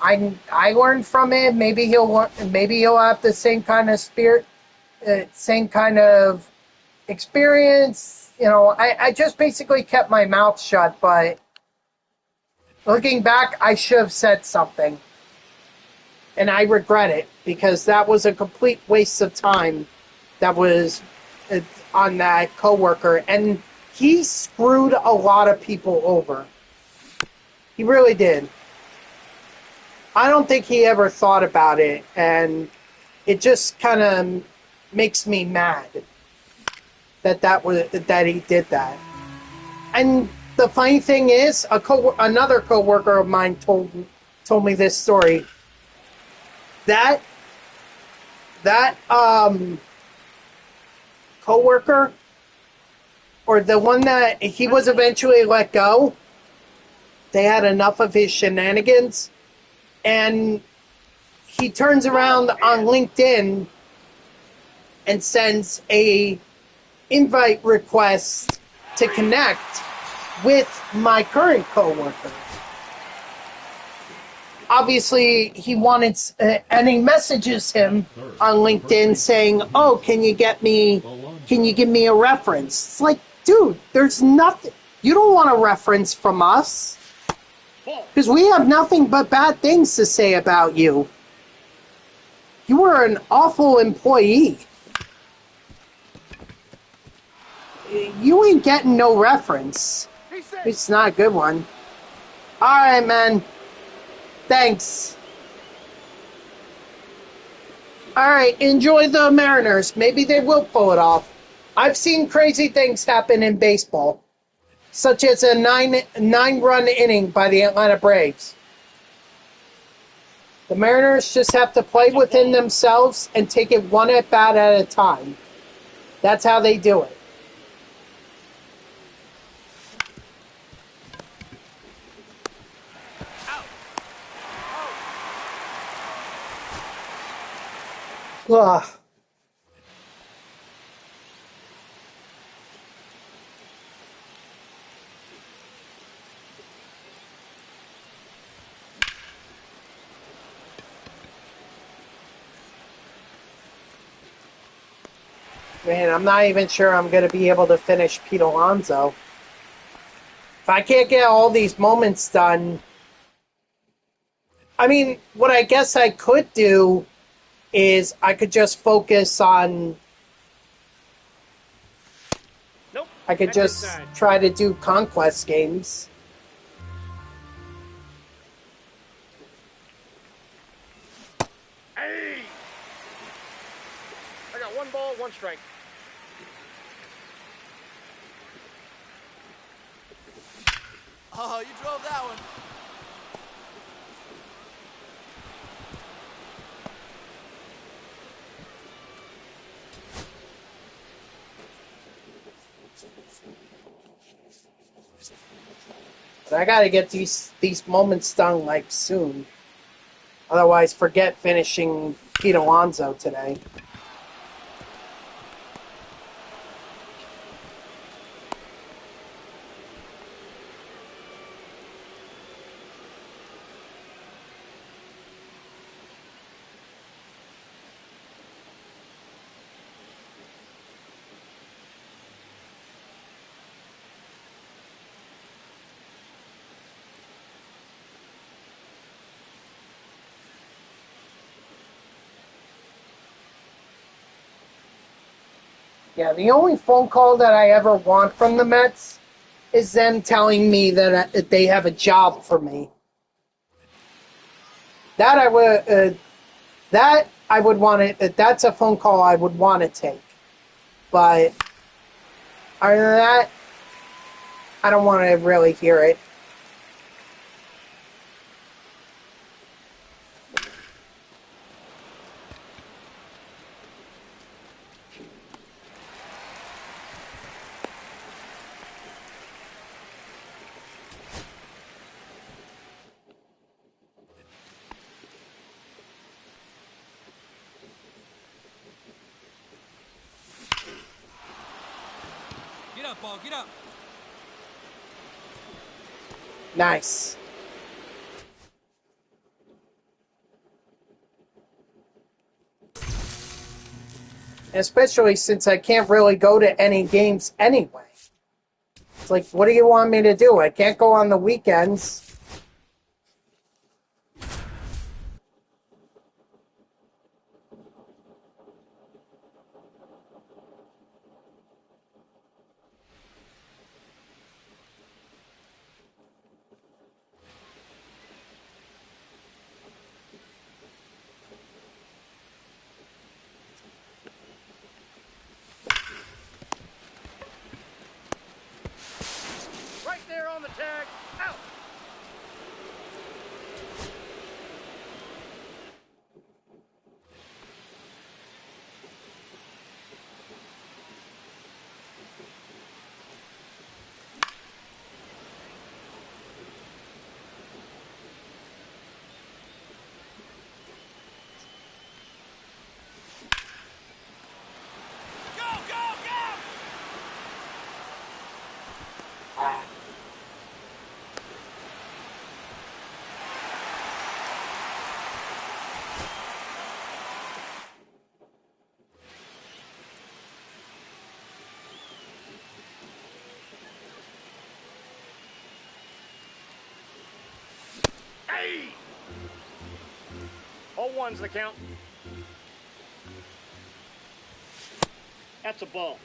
I learned from it. Maybe he'll have the same kind of spirit, same kind of experience. You know, I just basically kept my mouth shut. But looking back, I should have said something, and I regret it because that was a complete waste of time. That was on that coworker, and he screwed a lot of people over. He really did. I don't think he ever thought about it, and it just kind of makes me mad that he did that. And the funny thing is, another coworker of mine told me this story. That coworker, or the one that he was eventually let go, they had enough of his shenanigans, and he turns around on LinkedIn and sends a invite request to connect with my current coworker. Obviously, he wanted, and he messages him on LinkedIn saying, "Oh, can you give me a reference?" It's like, dude, there's nothing. You don't want a reference from us because we have nothing but bad things to say about you. You were an awful employee. You ain't getting no reference. It's not a good one. All right, man. Thanks. All right, enjoy the Mariners. Maybe they will pull it off. I've seen crazy things happen in baseball, such as a nine-run inning by the Atlanta Braves. The Mariners just have to play within themselves and take it one at bat at a time. That's how they do it. Ugh. Man, I'm not even sure I'm going to be able to finish Pete Alonso. If I can't get all these moments done... I mean, what I guess I could do is I could just focus on... Nope. I could just try to do conquest games. Hey! I got 1 ball, 1 strike. Oh, you drove that one. But I gotta get these moments done like soon. Otherwise, forget finishing Pete Alonso today. Yeah, the only phone call that I ever want from the Mets is them telling me that they have a job for me. That I would, that I would want to. That's a phone call I would want to take. But other than that, I don't want to really hear it. Get up, ball, get up. Nice. Especially since I can't really go to any games anyway. It's like, what do you want me to do? I can't go on the weekends. Right there on the tag. Out. Go, go, go! Hey! 0-1's the count. That's a ball.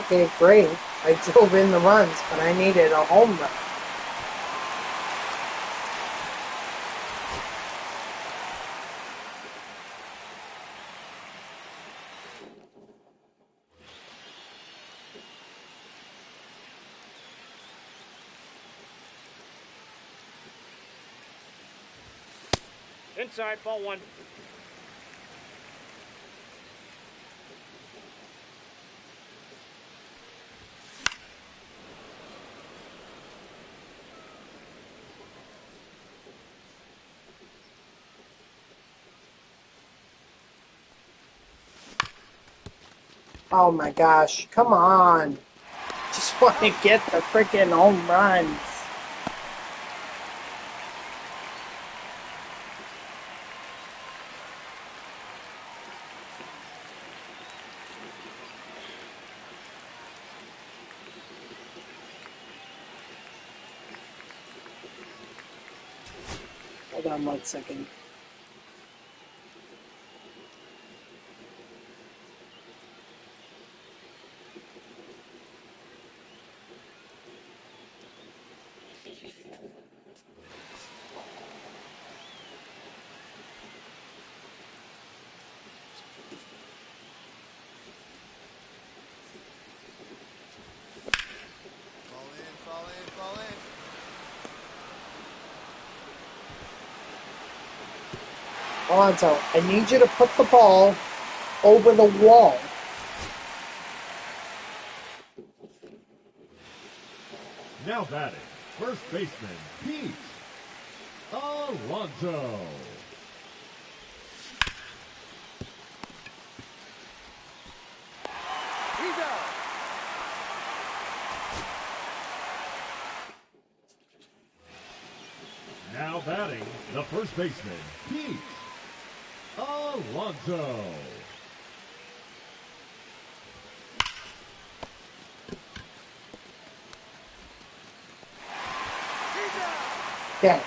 Okay, great. I drove in the runs, but I needed a home run. Inside, ball 1. Oh my gosh, come on. Just want to get the freaking home runs. Hold on 1 second. Fall in. Alonso, I need you to put the ball over the wall. Now batting, first baseman Pete Alonso. He's out. Now batting, the first baseman Pete Alonso. He's out. Okay.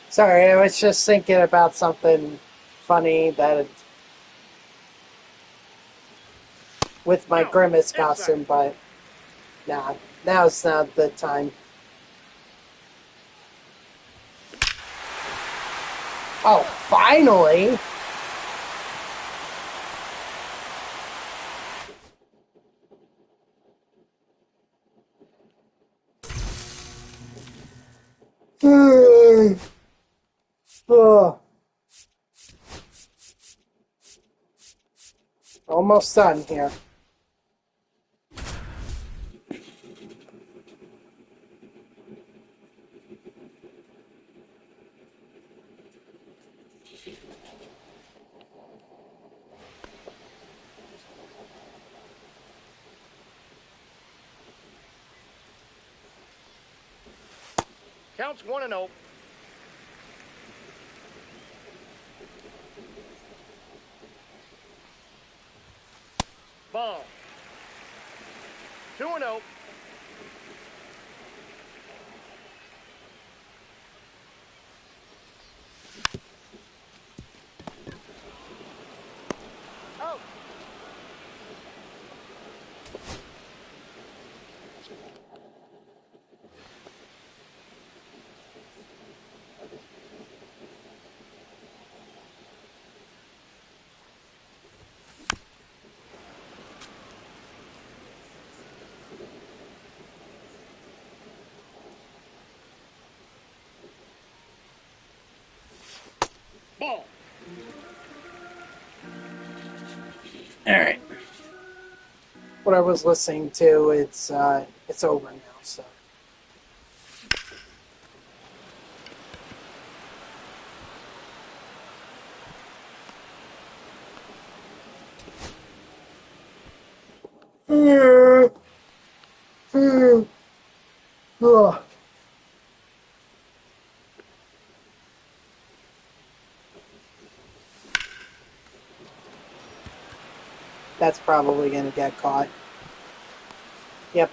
Sorry, I was just thinking about something funny that with my Grimace costume, but nah, now's not the time. Oh, finally! Ugh. Almost done here. Counts 1-0. Ball. 2-0. Out. Ball. Alright. What I was listening to, it's over now, so. Ugh. That's probably going to get caught. Yep.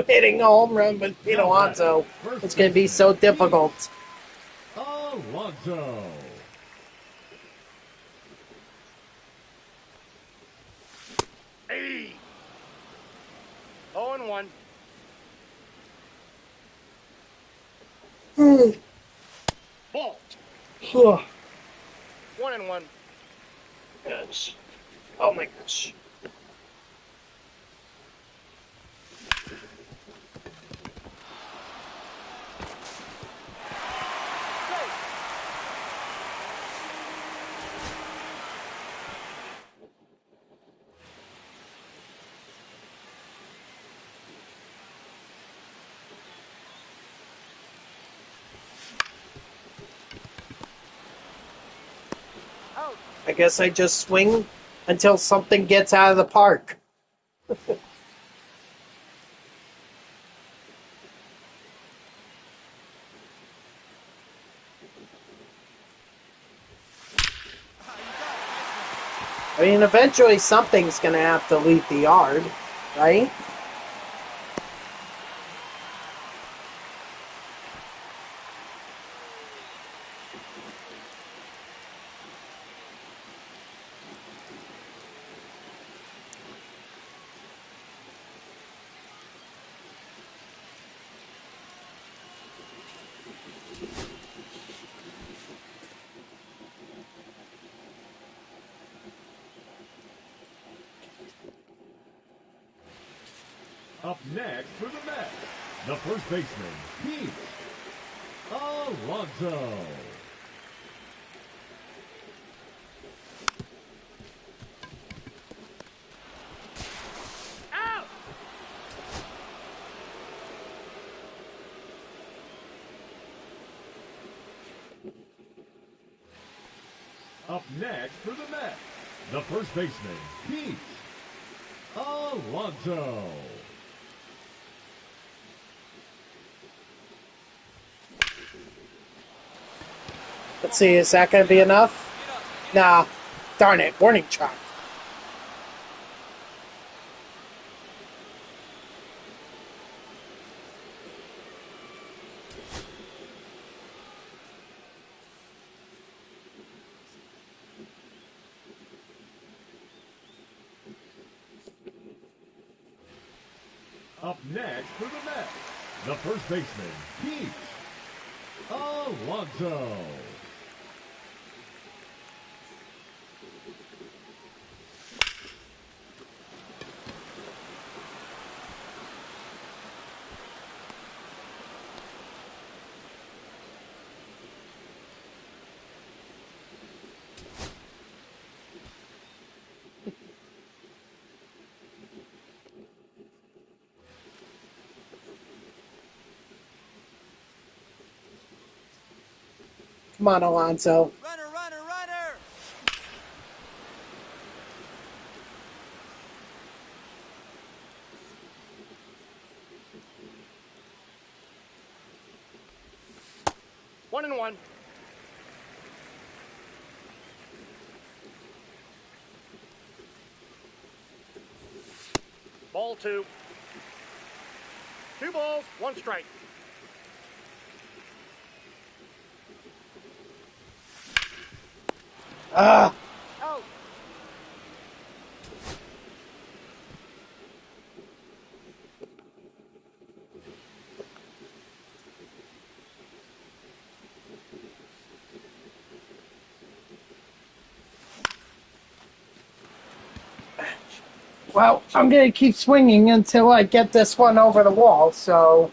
Hitting a home run with Pete Alonso. It's going to be so difficult. Alonso. Hey. 0-1. Ball. Ugh. 1-1. Gosh. Oh my gosh. Out. I guess I just swing until something gets out of the park. I mean, eventually something's going to have to leave the yard, right? Up next for the Mets, the first baseman, Pete Alonso. Out! Up next for the Mets, the first baseman, Pete Alonso. Let's see, is that going to be enough? Nah. Darn it, warning track. Up next for the Mets, the first baseman, Pete Alonso. Come on, Alonso. Runner, runner, runner! One and one. Ball two. 2 balls, 1 strike. Ah, Out. well, I'm going to keep swinging until I get this one over the wall, so...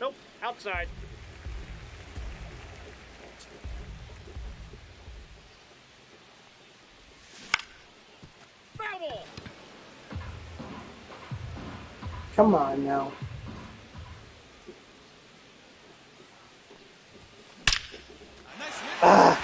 Nope, outside. Foul ball. Come on now. Nice hit. Ah.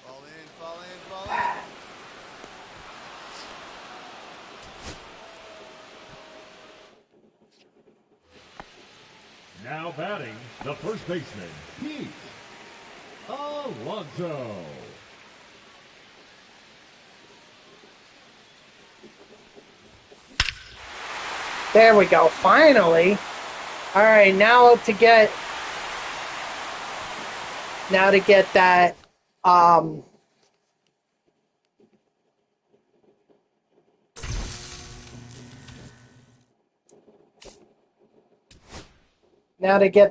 Fall in, fall in, fall in. Now batting, the first baseman, Pete Alonso. There we go, finally. All right, now to get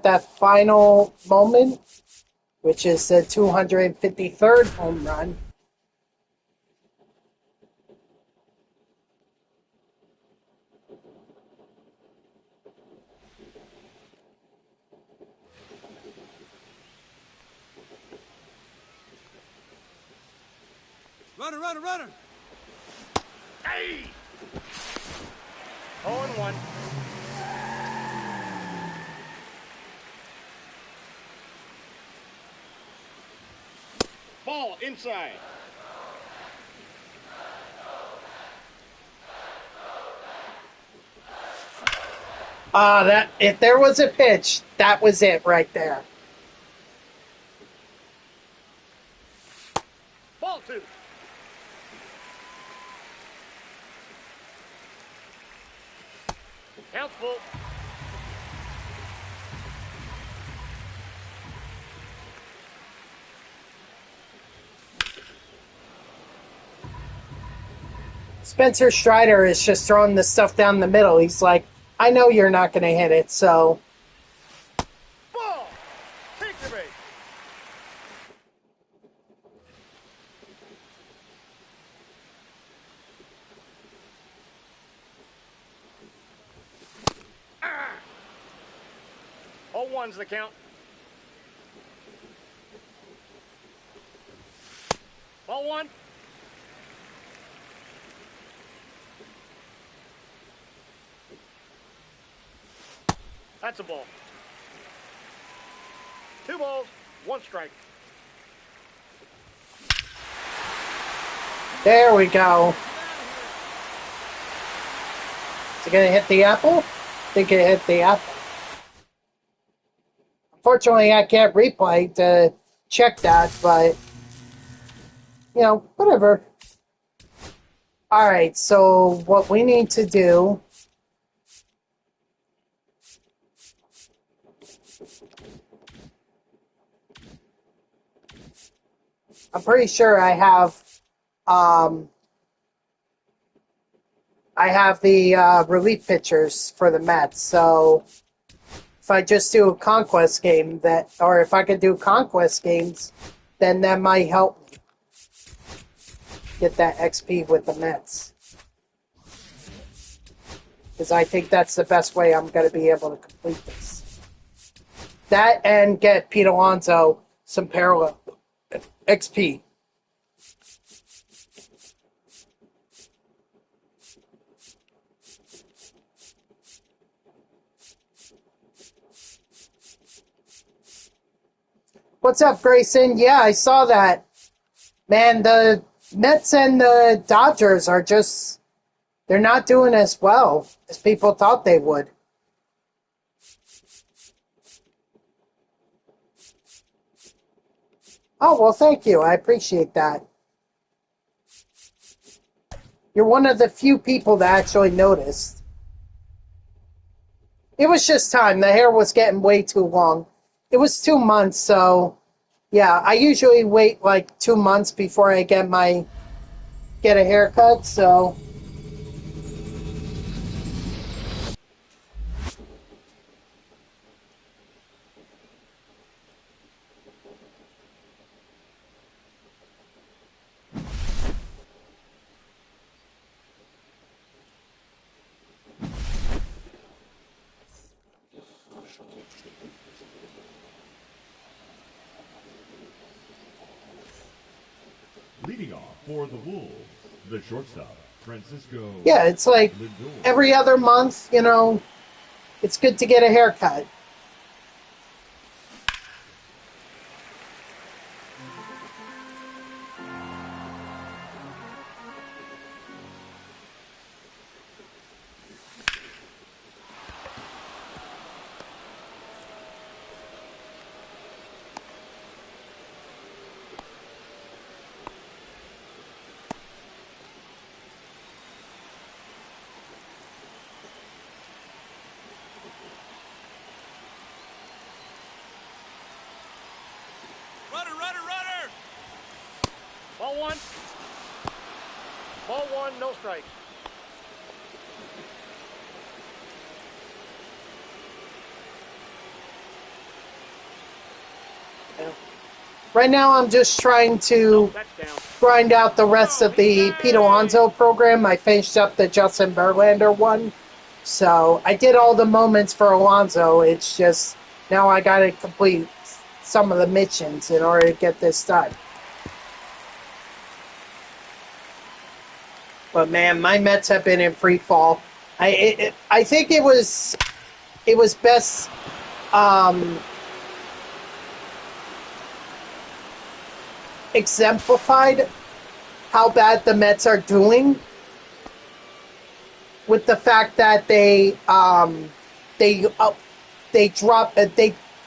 that final moment, which is the 253rd home run. Runner, runner, runner! Hey! 0 and 1. Ball inside. That if there was a pitch, that was it right there. Ball 2. Count's full. Spencer Strider is just throwing the stuff down the middle. He's like, I know you're not going to hit it, so. Ball. Take the base. Ah. 0-1's the count. Ball 1. That's a ball. 2 balls, 1 strike. There we go. Is it going to hit the apple? I think it hit the apple. Unfortunately, I can't replay to check that, but, you know, whatever. All right, so what we need to do... I'm pretty sure I have the relief pitchers for the Mets. So if I just do a conquest game or if I could do conquest games, then that might help me get that XP with the Mets. Because I think that's the best way I'm going to be able to complete this. That and get Pete Alonso some parallel XP. What's up, Grayson? Yeah, I saw that. Man, the Mets and the Dodgers are just, they're not doing as well as people thought they would. Oh, well, thank you. I appreciate that. You're one of the few people that actually noticed. It was just time. The hair was getting way too long. It was 2 months, so yeah, I usually wait like 2 months before I get a haircut, so... Leading off for the Wolves, the shortstop, Francisco. Yeah, it's like Lindor. every other month, you know, it's good to get a haircut. Runner! Ball 1. Ball 1, no strikes. Right now, I'm just trying to That's down. grind out the rest of the Pete Alonso program. I finished up the Justin Verlander one. So I did all the moments for Alonso. It's just now I got to complete some of the missions in order to get this done. But man, my Mets have been in free fall. I think it was best. exemplified how bad the Mets are doing with the fact that they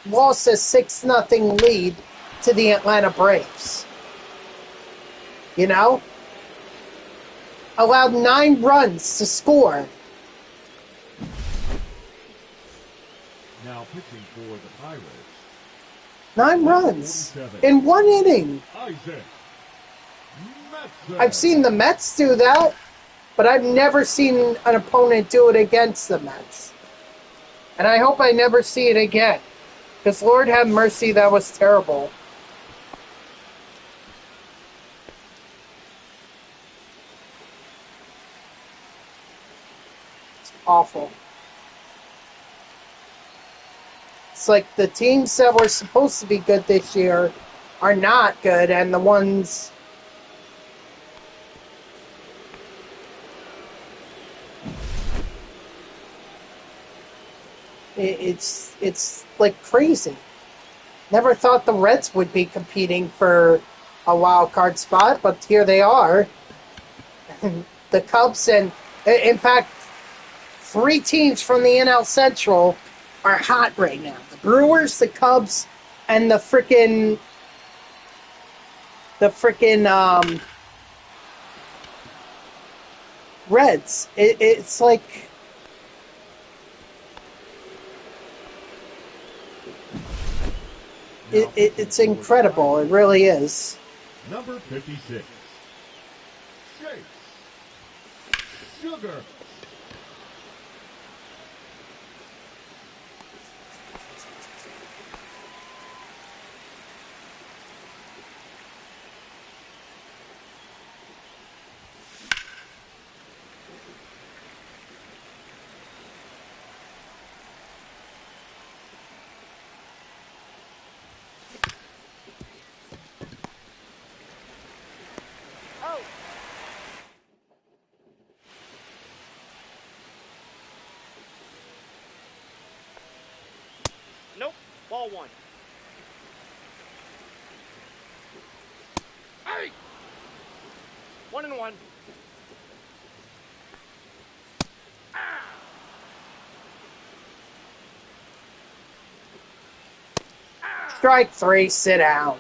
lost a 6-0 lead to the Atlanta Braves. You know? Allowed 9 runs to score. Now pitching for the Pirates. 9 runs in 1 inning. Isaac Metson. I've seen the Mets do that, but I've never seen an opponent do it against the Mets. And I hope I never see it again. Because Lord have mercy, that was terrible. It's awful. It's like the teams that were supposed to be good this year are not good, and the ones... It's like crazy. Never thought the Reds would be competing for a wild card spot, but here they are. The Cubs and, in fact, 3 teams from the NL Central are hot right now. The Brewers, the Cubs, and the frickin' Reds. It's like... It's incredible. It really is. Number 56. Chase Sugar. Out. Nope. Ball 1. Hey! 1-1. Strike 3, sit down.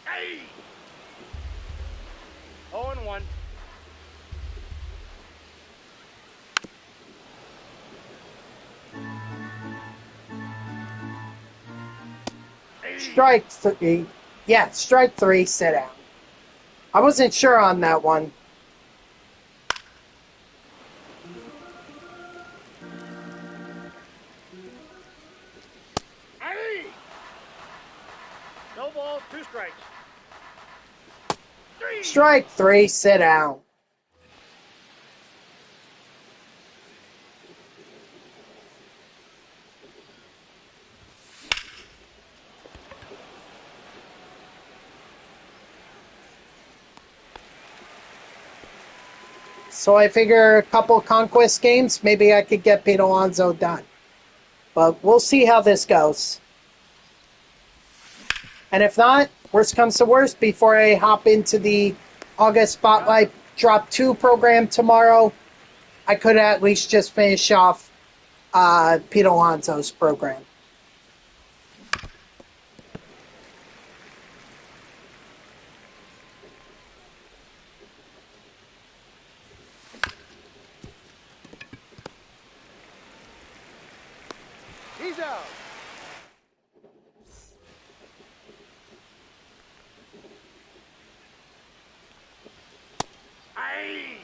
Hey! 0-1. Strike 3. Yeah, strike 3, sit down. I wasn't sure on that one. Hey! No balls, 2 strikes. 3! Strike 3, sit down. So I figure a couple conquest games, maybe I could get Pete Alonso done. But we'll see how this goes. And if not, worst comes to worst, before I hop into the August Spotlight Drop 2 program tomorrow, I could at least just finish off Pete Alonso's program. He's out. Hey!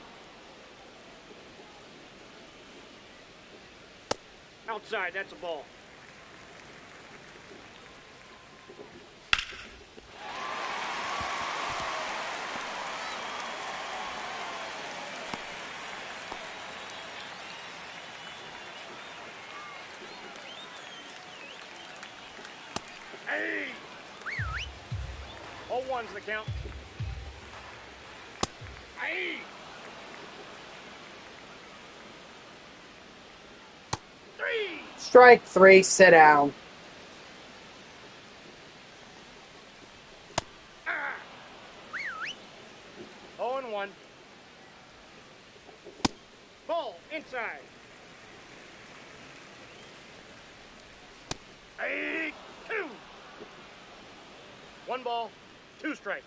Outside, that's a ball. Hey! 0-1's the count. Hey! 3! Strike 3, sit down. Ah! 0-1. Ball inside. Hey! 2! 1 ball, 2 strikes.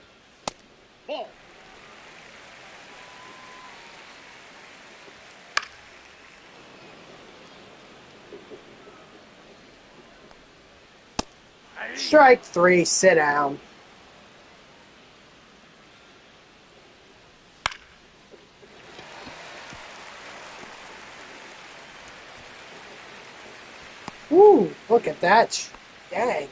Ball. Hey! Strike 3, sit down. Woo, look at that. Dang.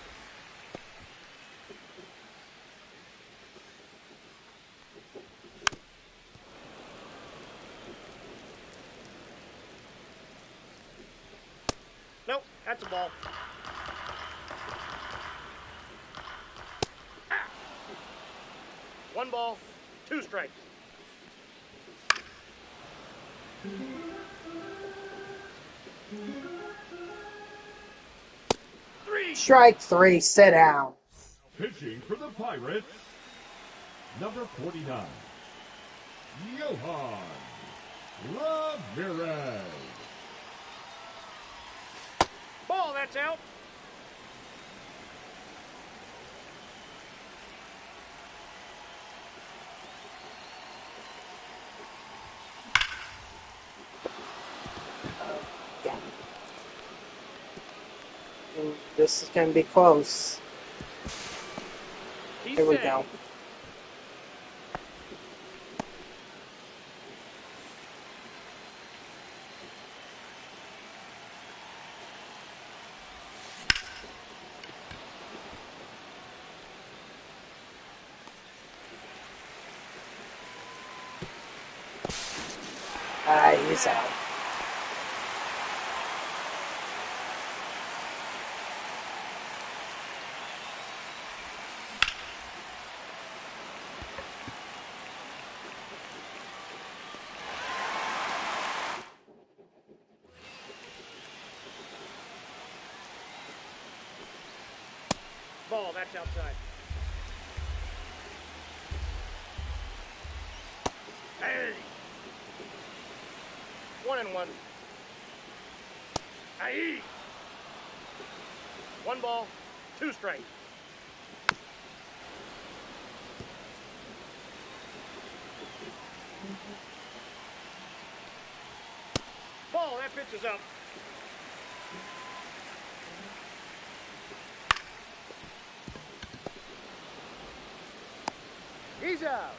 Nope, that's a ball. Ah! 1 ball, 2 strikes. Strike 3, sit down. Pitching for the Pirates, number 49, Johan Ramirez. Ball, that's out. Yeah. Ooh, this is going to be close. He's Here we set. go. He's out. Ball, that's outside. Hey! 1-1. Hey! 1 ball, 2 strikes. Ball, that pitch is up. He's out.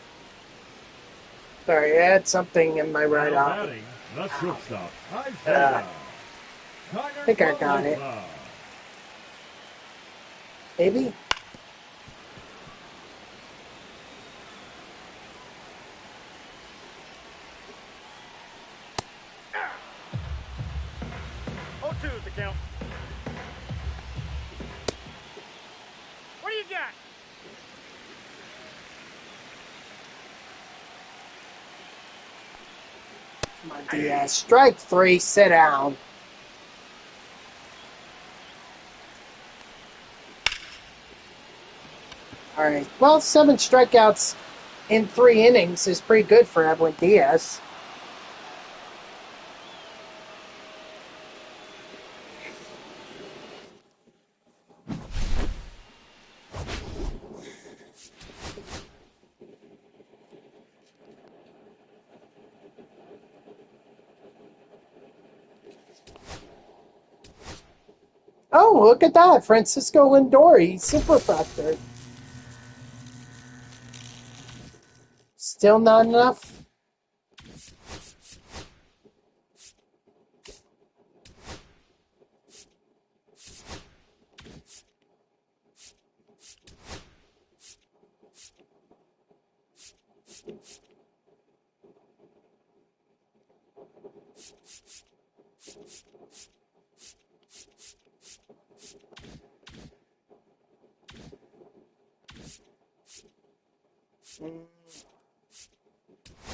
Sorry, I had something in my right Now eye. batting, the shortstop, Isaiah. I think I got it. Maybe? Ah! 0-2 is the count. What do you got? Come on, Diaz. Strike 3, sit down. Alright. Well, 7 strikeouts in 3 innings is pretty good for Edwin Diaz. Oh, look at that. Francisco Lindor. He's super factor. Still not enough?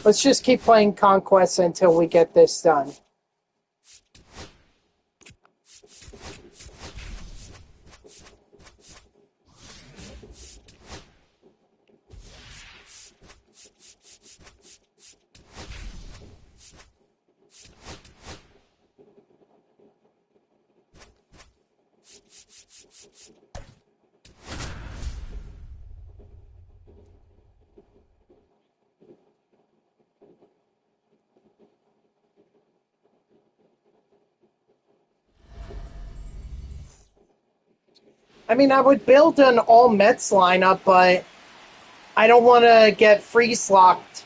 Let's just keep playing Conquest until we get this done. I mean, I would build an all-Mets lineup, but I don't want to get freeze-locked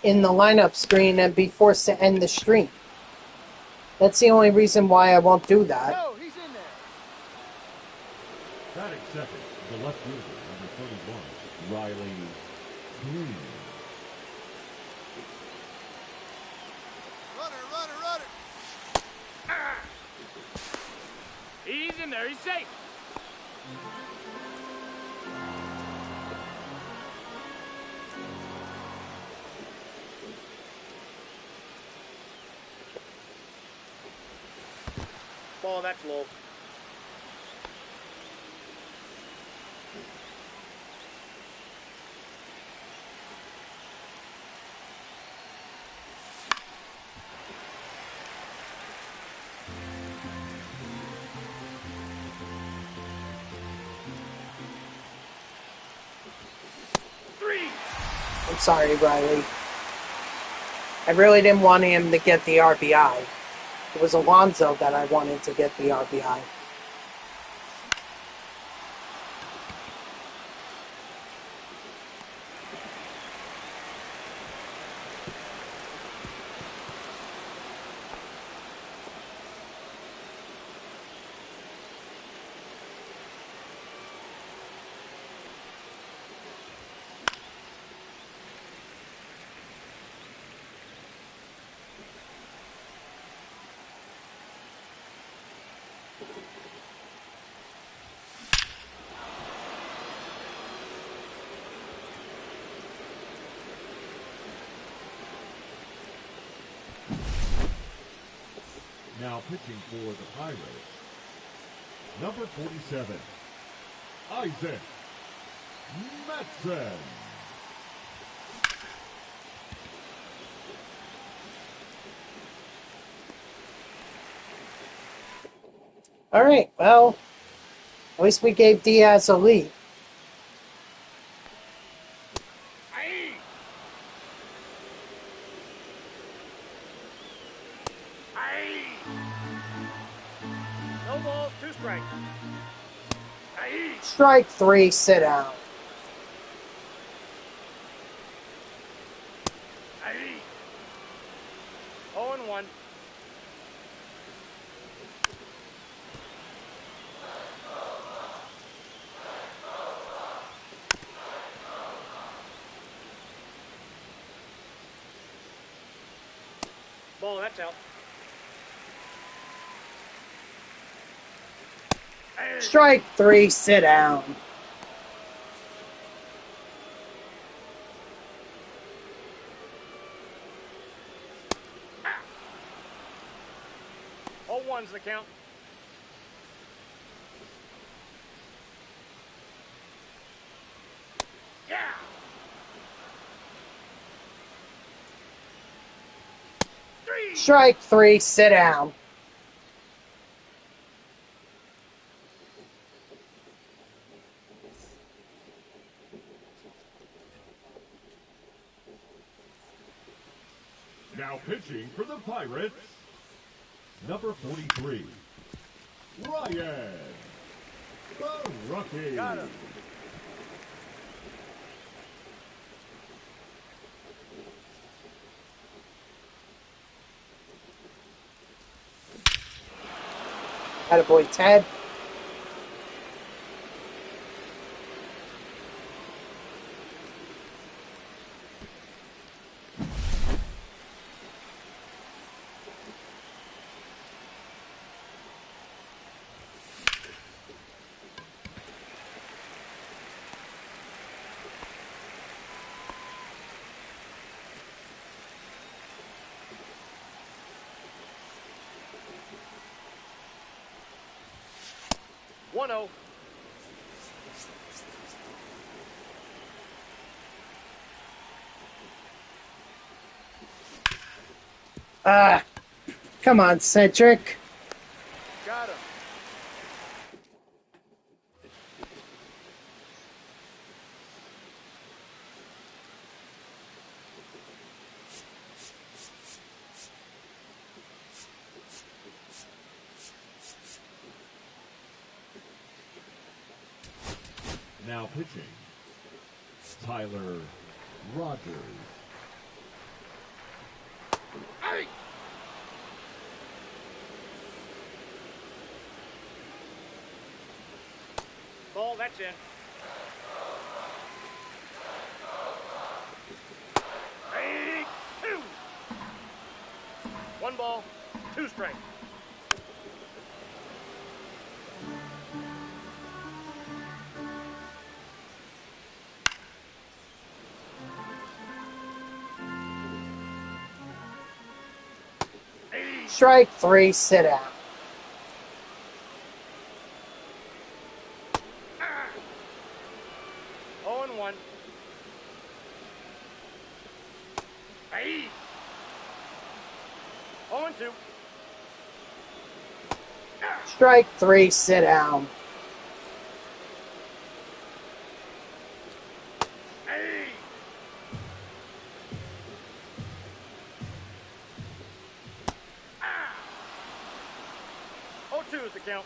in the lineup screen and be forced to end the stream. That's the only reason why I won't do that. No, he's in there. Batting second, the left fielder, number 31, Riley Green. Runner. He's in there. He's safe. Ball, that's low. I'm sorry, Riley. I really didn't want him to get the RBI. It was Alonso that I wanted to get the RBI. Now pitching for the Pirates, number 47, Isaac Metzen. All right, well, at least we gave Diaz a lead. Aye. Aye. No balls, 2 strikes. Aye. Strike 3, sit down. Aye. 0-1. Ball, that's out. Strike 3, sit down. Oh, 1's the count. Yeah. Strike 3, sit down. Now pitching for the Pirates, number 43, Ryan Barucki. Got him. Attaboy Ted. 1-0. Come on, Cedric. Got him. Now pitching, Tyler Rogers. Hey! Ball, that's in. Hey, 2. 1 ball, 2 strikes. Strike 3, sit down. Ah. 0-1. Hey! 0-2. Strike 3, sit down. Hey! Ah! 0-2 is the count.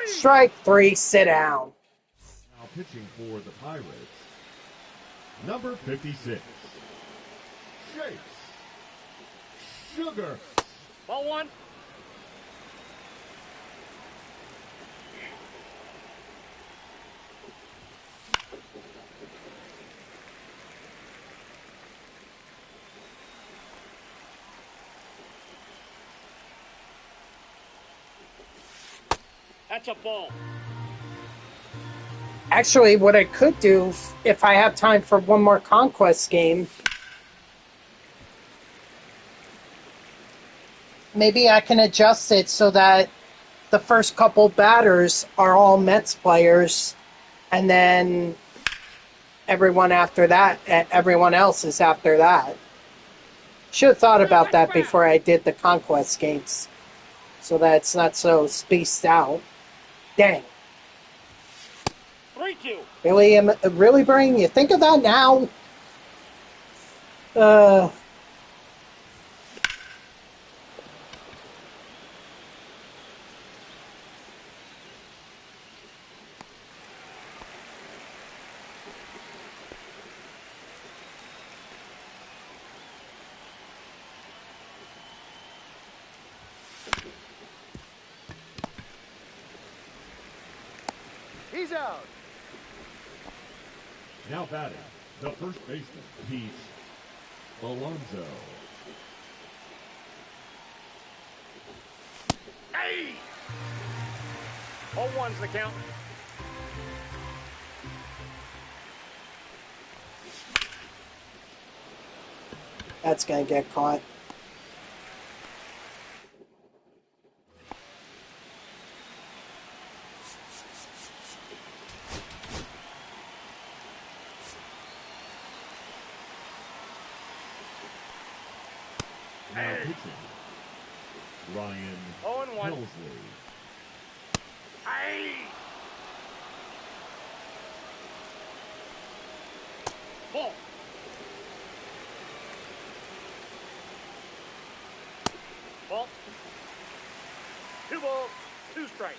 Strike 3, sit down. Now pitching for the Pirates, number 56, Chase Sugar. Ball 1. That's a ball. Actually, what I could do, if I have time for one more Conquest game, maybe I can adjust it so that the first couple batters are all Mets players, and then everyone after that, everyone else is after that. Should have thought about that before I did the Conquest games, so that it's not so spaced out. Dang. 3-2. Really, Brain? You think of that now? He's out. Now batting, the first baseman, Pete Alonso. Hey! 0-1's the count. That's going to get caught. Now pitching, Ryan 0-1. Helsley. Hey! Ball. Ball. 2 balls, 2 strikes.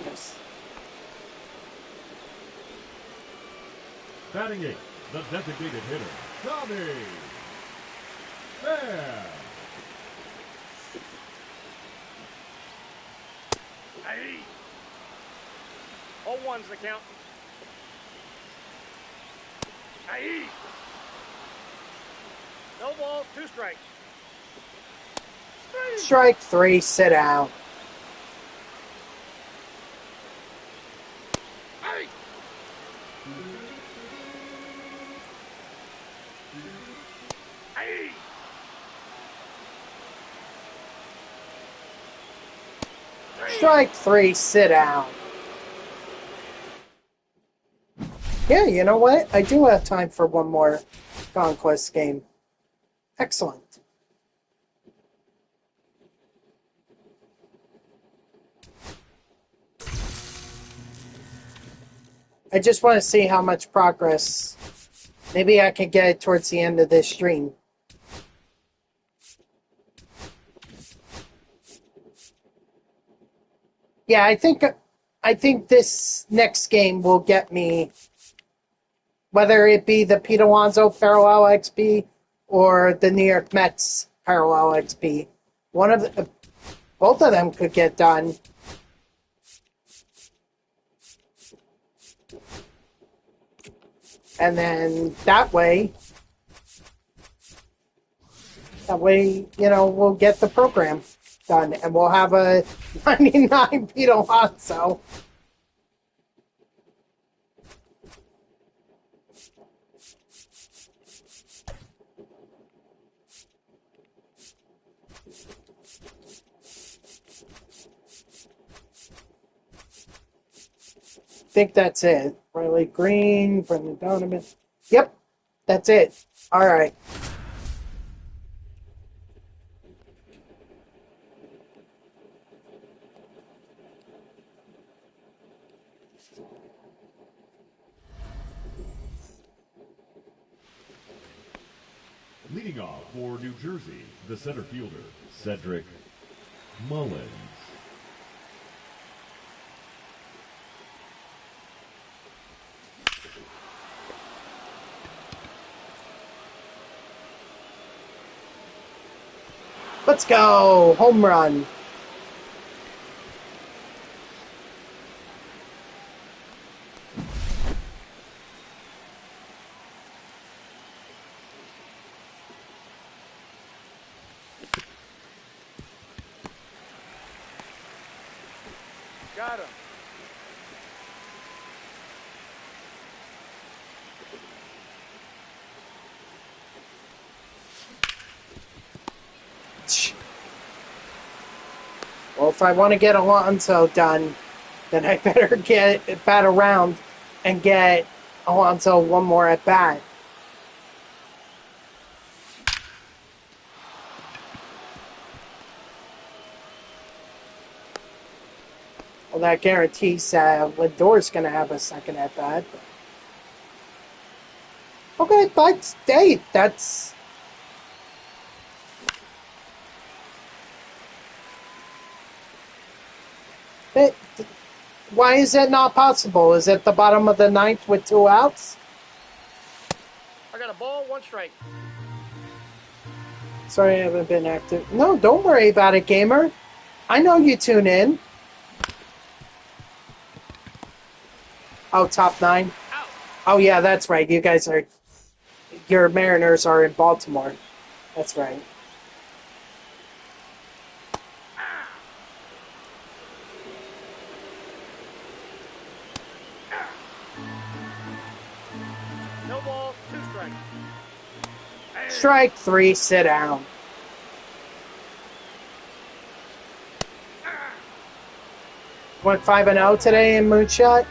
Yes. Batting 8, the designated hitter, Tommy Fair. Hey! 0-1's the count. Hey! No balls, 2 strikes. Strike 3, sit down. Hey! Hey! Strike 3, sit down. Yeah, you know what? I do have time for one more Conquest game. Excellent. I just want to see how much progress. Maybe I can get it towards the end of this stream. Yeah, I think this next game will get me, whether it be the Pete Alonso Parallel XP or the New York Mets Parallel XP. Both of them could get done. And then that way, we'll get the program done and we'll have a 99 Pete Alonso. I think that's it. Riley Green, Brendan Donovan. Yep, that's it. All right. Leading off for New Jersey, the center fielder, Cedric Mullins. Let's go. Home run. Got him. Well, if I want to get Alonso done, then I better get bat around and get Alonso one more at bat. Well, that guarantees Lindor's going to have a second at bat. Okay, but hey, that's. Why is that not possible? Is it the bottom of the ninth with 2 outs? I got a ball, 1 strike. Sorry, I haven't been active. No, don't worry about it, gamer. I know you tune in. Oh, top 9? Out. Oh, yeah, that's right. Your Mariners are in Baltimore. That's right. No balls, 2 strikes. Strike 3, sit down. Went 5-0 today in Moonshot?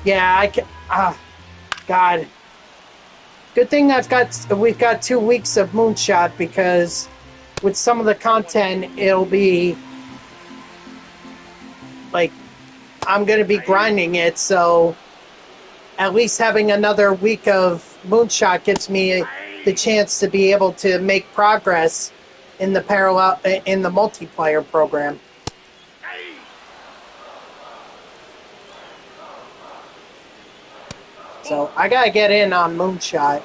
Yeah, I can. God. Good thing we've got 2 weeks of Moonshot because with some of the content, it'll be like I'm going to be grinding it, so at least having another week of Moonshot gives me the chance to be able to make progress in the multiplayer program. So I gotta get in on Moonshot.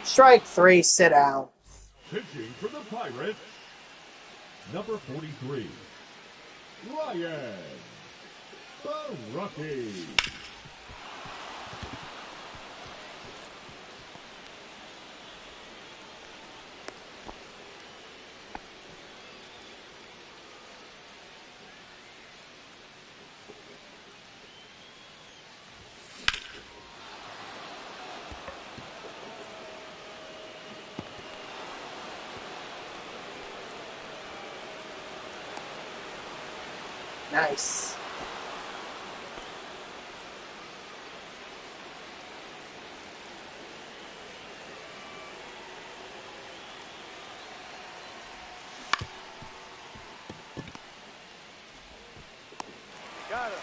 Strike 3, sit down. Pitching for the Pirates, number 43, Ryan Barucki. Nice. Got him.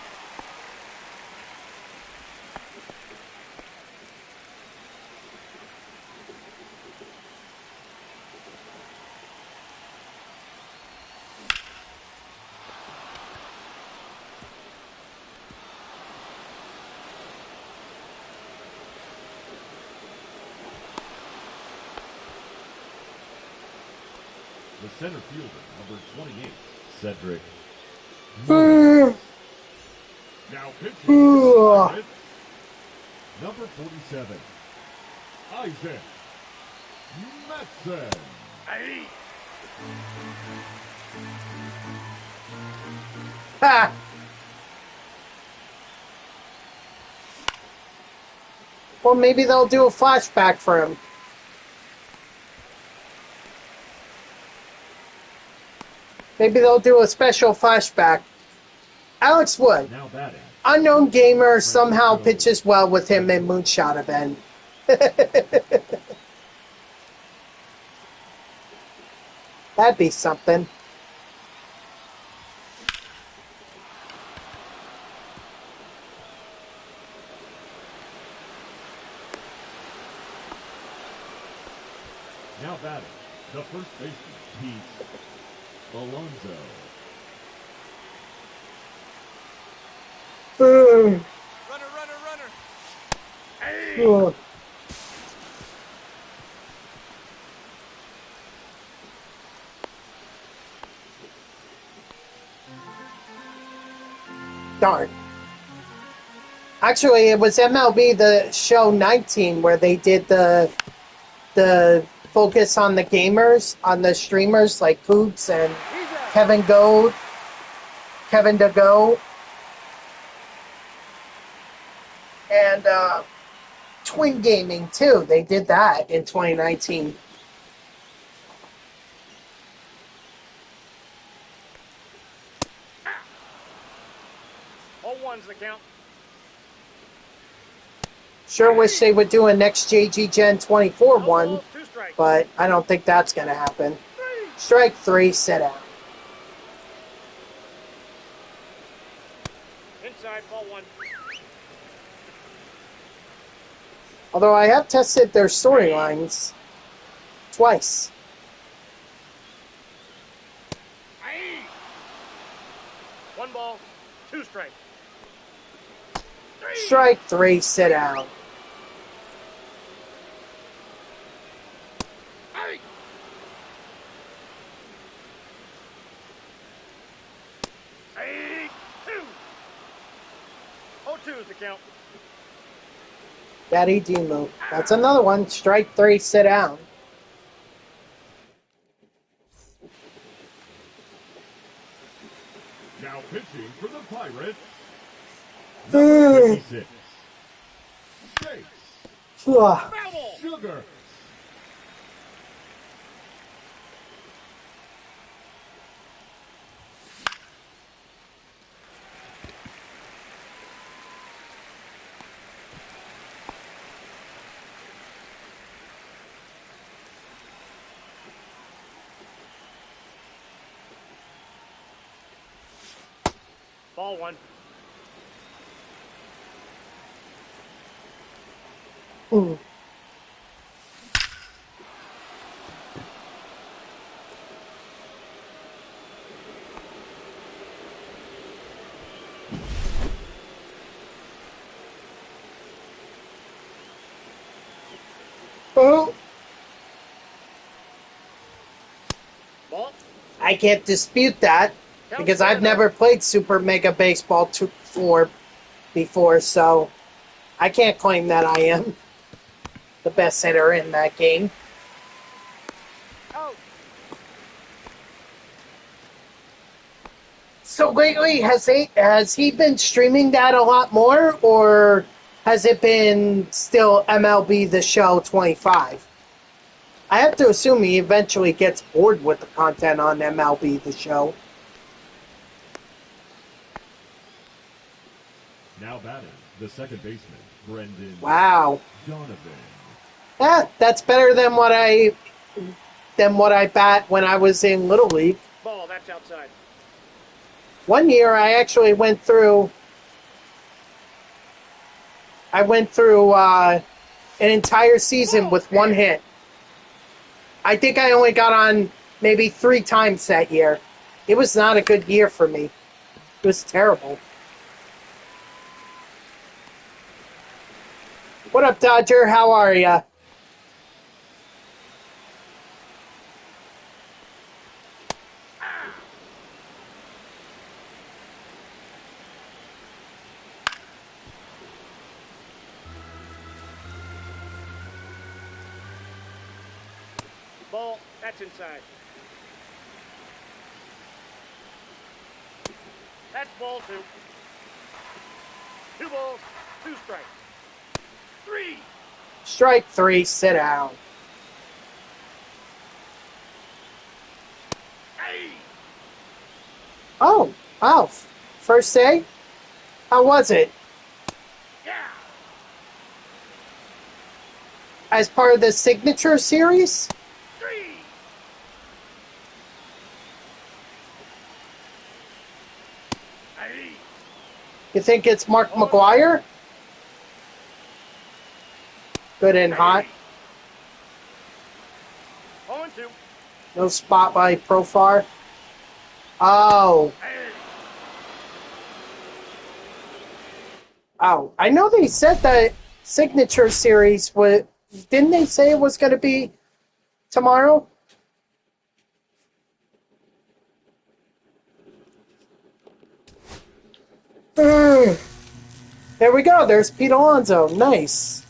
The center fielder, number 28, Cedric. Now pitching, number 47, Isaac Metzen. Hey. Ha! Well, maybe they'll do a flashback for him. Maybe they'll do a special flashback. Alex Wood, Now batting, unknown gamer, somehow pitches well with him in Moonshot event. That'd be something. now batting, the first baseman, Pete Alonso. Runner, runner, runner. Ugh. Darn. Actually, it was MLB The Show 19 where they did the focus on the gamers, on the streamers like Poops and Kevin DeGo, and Twin Gaming too. They did that in 2019. All one's the count. Sure wish they would do a next JG Gen 24 No one, balls, 2 strikes. but I don't think that's going to happen. Strike 3, sit out. Inside, ball 1. Although I have tested their storylines twice. Aye. 1 ball, 2 strikes. Strike 3, sit out. Aye. Aye. 2. 0-2 is the count. Daddy Demo. That's another one. Strike 3, sit down. Now pitching for the Pirates, number 56, Chase Ugh. Foul ball. Sugar. Ball 1. Mm. Oh, Ball. I can't dispute that because I've never played Super Mega Baseball 4 before, so I can't claim that I am the best hitter in that game. Out. So lately, has he been streaming that a lot more, or has it been still MLB The Show 25? I have to assume he eventually gets bored with the content on MLB The Show. Now batting, the second baseman, Brendan Wow. Donovan. Yeah, that's better than what I bat when I was in Little League. Ball, that's outside. One year I actually went through an entire season with one hit. I think I only got on maybe 3 times that year. It was not a good year for me. It was terrible. What up, Dodger? How are ya? Ball, that's inside. That's ball 2. 2 balls, 2 strikes. 3. Strike 3, sit down. Hey. Oh, wow. First day? How was it? Yeah. As part of the Signature Series? 3. Hey. You think it's Mark McGuire? Good and hot. 0-2. No spotlight profile. Oh. Hey. Oh. I know they said that Signature Series would... Didn't they say it was going to be tomorrow? There we go. There's Pete Alonso. Nice.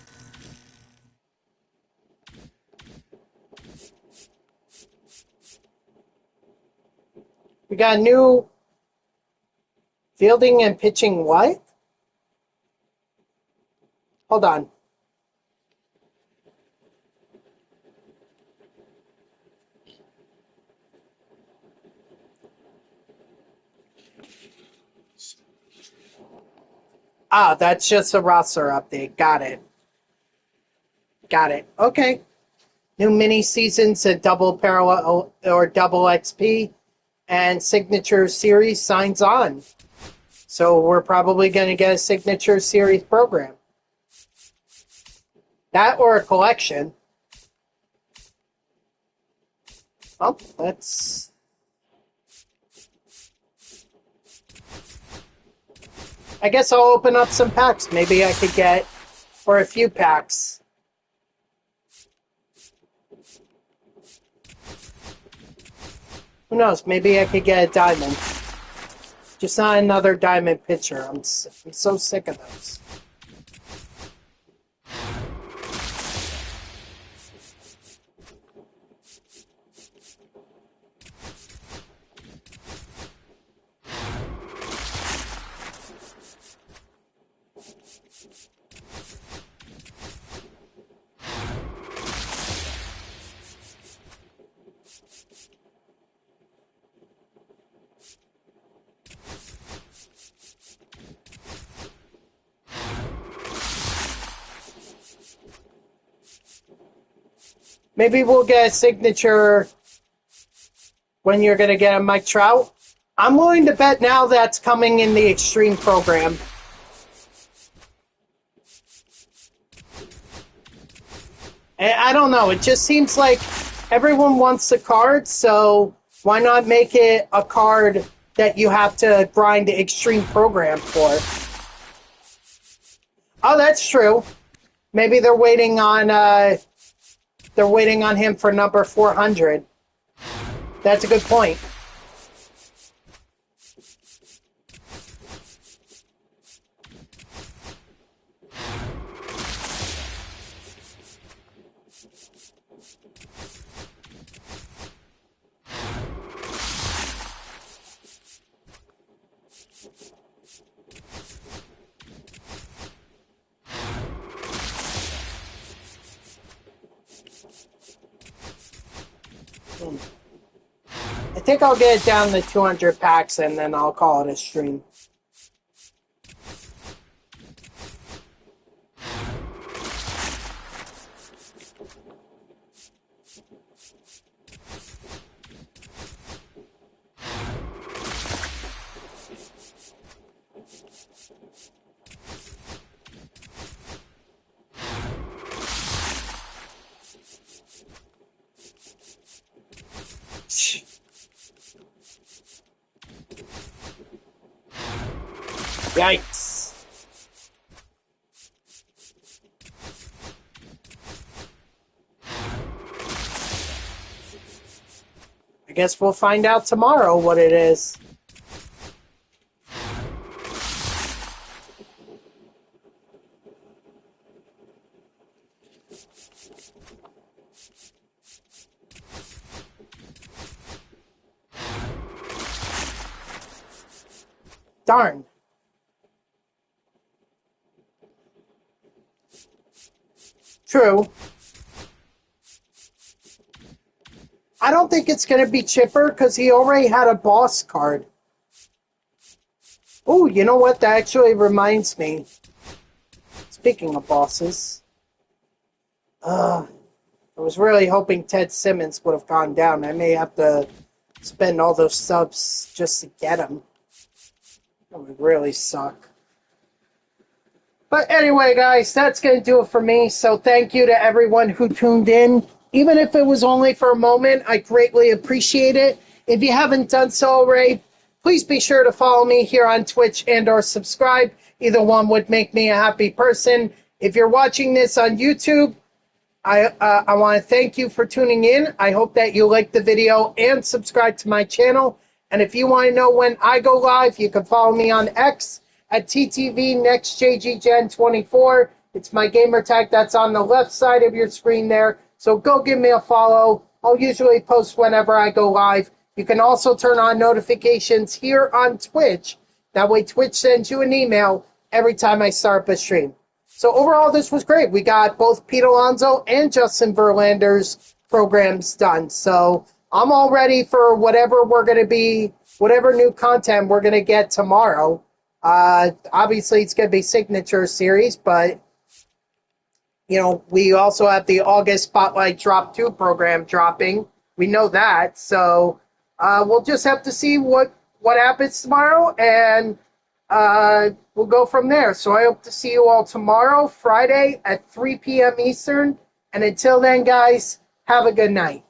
We got new fielding and pitching what? Hold on. Ah, that's just a roster update. Got it. Got it. Okay. New mini seasons at double parallel or double XP and signature series signs on. So we're probably going to get a signature series program. That or a collection. Well, let's... I guess I'll open up some packs. Maybe I could get, or a few packs. Who knows? Maybe I could get a diamond. Just not another diamond pitcher. I'm so sick of those. Maybe we'll get a signature when you're going to get a Mike Trout. I'm willing to bet now that's coming in the Extreme program. And I don't know. It just seems like everyone wants a card, so why not make it a card that you have to grind the Extreme program for? Oh, that's true. Maybe they're waiting on him for number 400. That's a good point. I think I'll get it down to 200 packs and then I'll call it a stream. Yikes. I guess we'll find out tomorrow what it is. Darn. True. I don't think it's going to be Chipper because he already had a boss card. Oh, you know what? That actually reminds me. Speaking of bosses. I was really hoping Ted Simmons would have gone down. I may have to spend all those subs just to get him. That would really suck. But anyway, guys, that's going to do it for me. So thank you to everyone who tuned in. Even if it was only for a moment, I greatly appreciate it. If you haven't done so already, please be sure to follow me here on Twitch and or subscribe. Either one would make me a happy person. If you're watching this on YouTube, I want to thank you for tuning in. I hope that you like the video and subscribe to my channel. And if you want to know when I go live, you can follow me on X at TTVNextJGGen24. It's my gamer tag that's on the left side of your screen there. So go give me a follow. I'll usually post whenever I go live. You can also turn on notifications here on Twitch. That way Twitch sends you an email every time I start up a stream. So overall, this was great. We got both Pete Alonso and Justin Verlander's programs done. So I'm all ready for whatever whatever new content we're going to get tomorrow. Obviously, it's going to be Signature Series, but, you know, we also have the August Spotlight Drop 2 program dropping. We know that. So we'll just have to see what happens tomorrow, and we'll go from there. So I hope to see you all tomorrow, Friday at 3 p.m. Eastern. And until then, guys, have a good night.